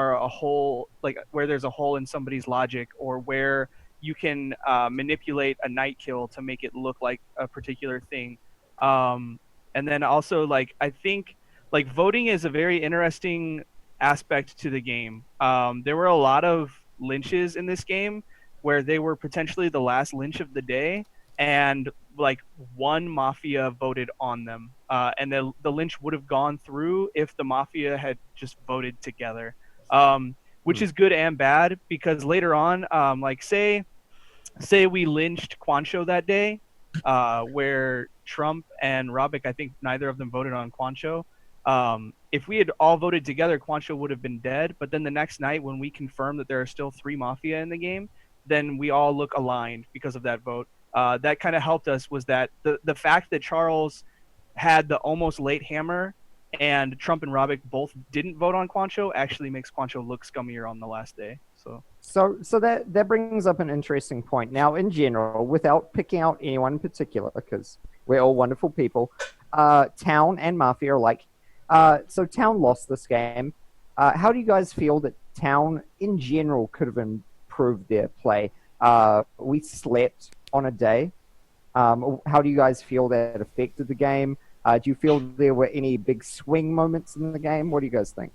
a hole in somebody's logic, or where you can manipulate a night kill to make it look like a particular thing. And then also, like, I think like voting is a very interesting aspect to the game. There were a lot of lynches in this game where they were potentially the last lynch of the day, and like one Mafia voted on them, and the lynch would have gone through if the Mafia had just voted together, which is good and bad, because later on, like say say we lynched Quancho that day, where Trump and Robik, I think neither of them voted on Quancho. If we had all voted together, Quancho would have been dead. But then the next night, when we confirmed that there are still 3 Mafia in the game, then we all look aligned because of that vote. That kind of helped us was that the fact that Charles had the almost late hammer and Trump and Robik both didn't vote on Quancho actually makes Quancho look scummier on the last day. So that brings up an interesting point. Now, in general, without picking out anyone in particular, because we're all wonderful people, Town and Mafia are like. So Town lost this game. How do you guys feel that Town, in general, could have improved their play? We slept on a day. How do you guys feel that affected the game? Do you feel there were any big swing moments in the game? What do you guys think?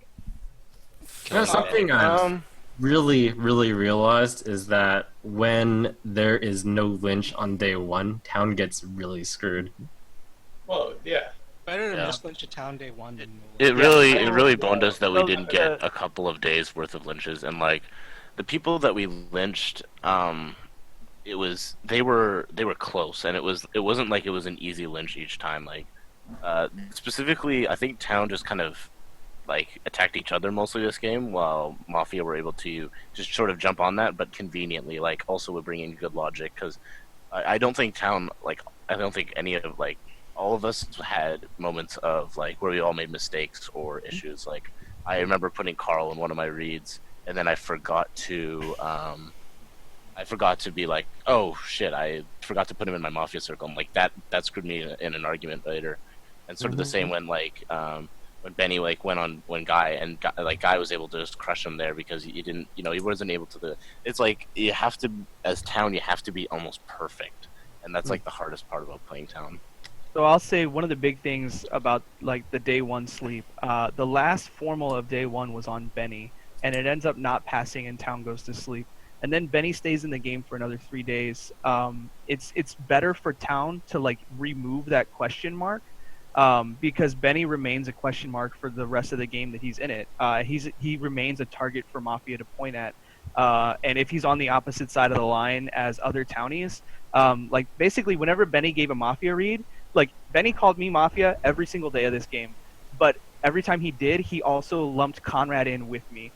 Something I really realized is that when there is no lynch on day 1, Town gets really screwed. Well, yeah. Better to miss lynch a Town day 1 than it really boned us that we didn't get a couple of days worth of lynches, and like the people that we lynched, they were close, and it wasn't like it was an easy lynch each time. Like specifically, I think Town just kind of like attacked each other mostly this game, while Mafia were able to just sort of jump on that, but conveniently, like also would bring in good logic, because I don't think Town, like I don't think any of like all of us had moments of like where we all made mistakes or issues. Like I remember putting Karl in one of my reads, and then I forgot to be like, oh shit, I forgot to put him in my Mafia circle. I'm like that screwed me in an argument later. And sort of the same when like when Beny like went on when Guy was able to just crush him there because he didn't, he wasn't able to it's like you have to, as Town, you have to be almost perfect, and that's like the hardest part about playing Town. So I'll say one of the big things about like the day 1 sleep, the last formal of day 1 was on Beny, and it ends up not passing and Town goes to sleep. And then Beny stays in the game for another 3 days. It's better for Town to like remove that question mark, because Beny remains a question mark for the rest of the game that he's in it. He remains a target for Mafia to point at. And if he's on the opposite side of the line as other Townies, like basically whenever Beny gave a Mafia read, like Beny called me Mafia every single day of this game, but every time he did, he also lumped Conrad in with me.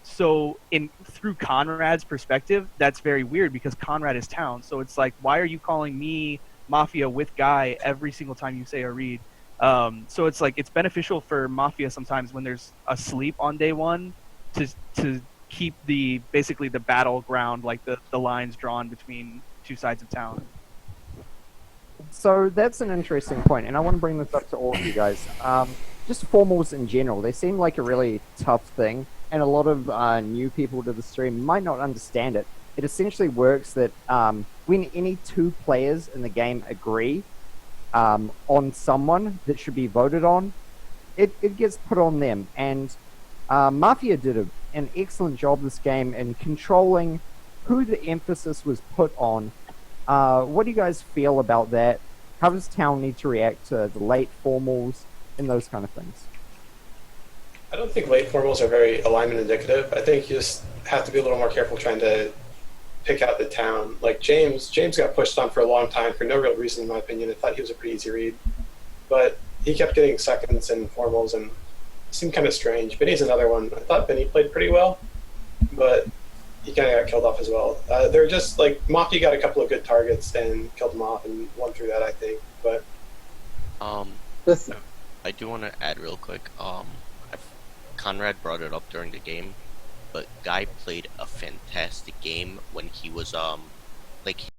So through Conrad's perspective, that's very weird because Conrad is Town. So it's like, why are you calling me Mafia with Guy every single time you say a read? So it's like it's beneficial for Mafia sometimes when there's a sleep on day 1 to keep basically the battleground, like the lines drawn between 2 sides of Town. So that's an interesting point, and I want to bring this up to all of you guys. Just formals in general, they seem like a really tough thing, and a lot of new people to the stream might not understand it. It essentially works that when any 2 players in the game agree on someone that should be voted on, it gets put on them. And Mafia did an excellent job this game in controlling who the emphasis was put on. What do you guys feel about that? How does Town need to react to the late formals and those kind of things? I don't think late formals are very alignment indicative. I think you just have to be a little more careful trying to pick out the Town. Like James got pushed on for a long time for no real reason, in my opinion. I thought he was a pretty easy read, but he kept getting seconds in formals and it seemed kind of strange. Beny's another one. I thought Beny played pretty well, but he kind of got killed off as well. They're just like Mafia got a couple of good targets and killed them off and won through that, I think. But I do want to add real quick. Conrad brought it up during the game, but Guy played a fantastic game when he was like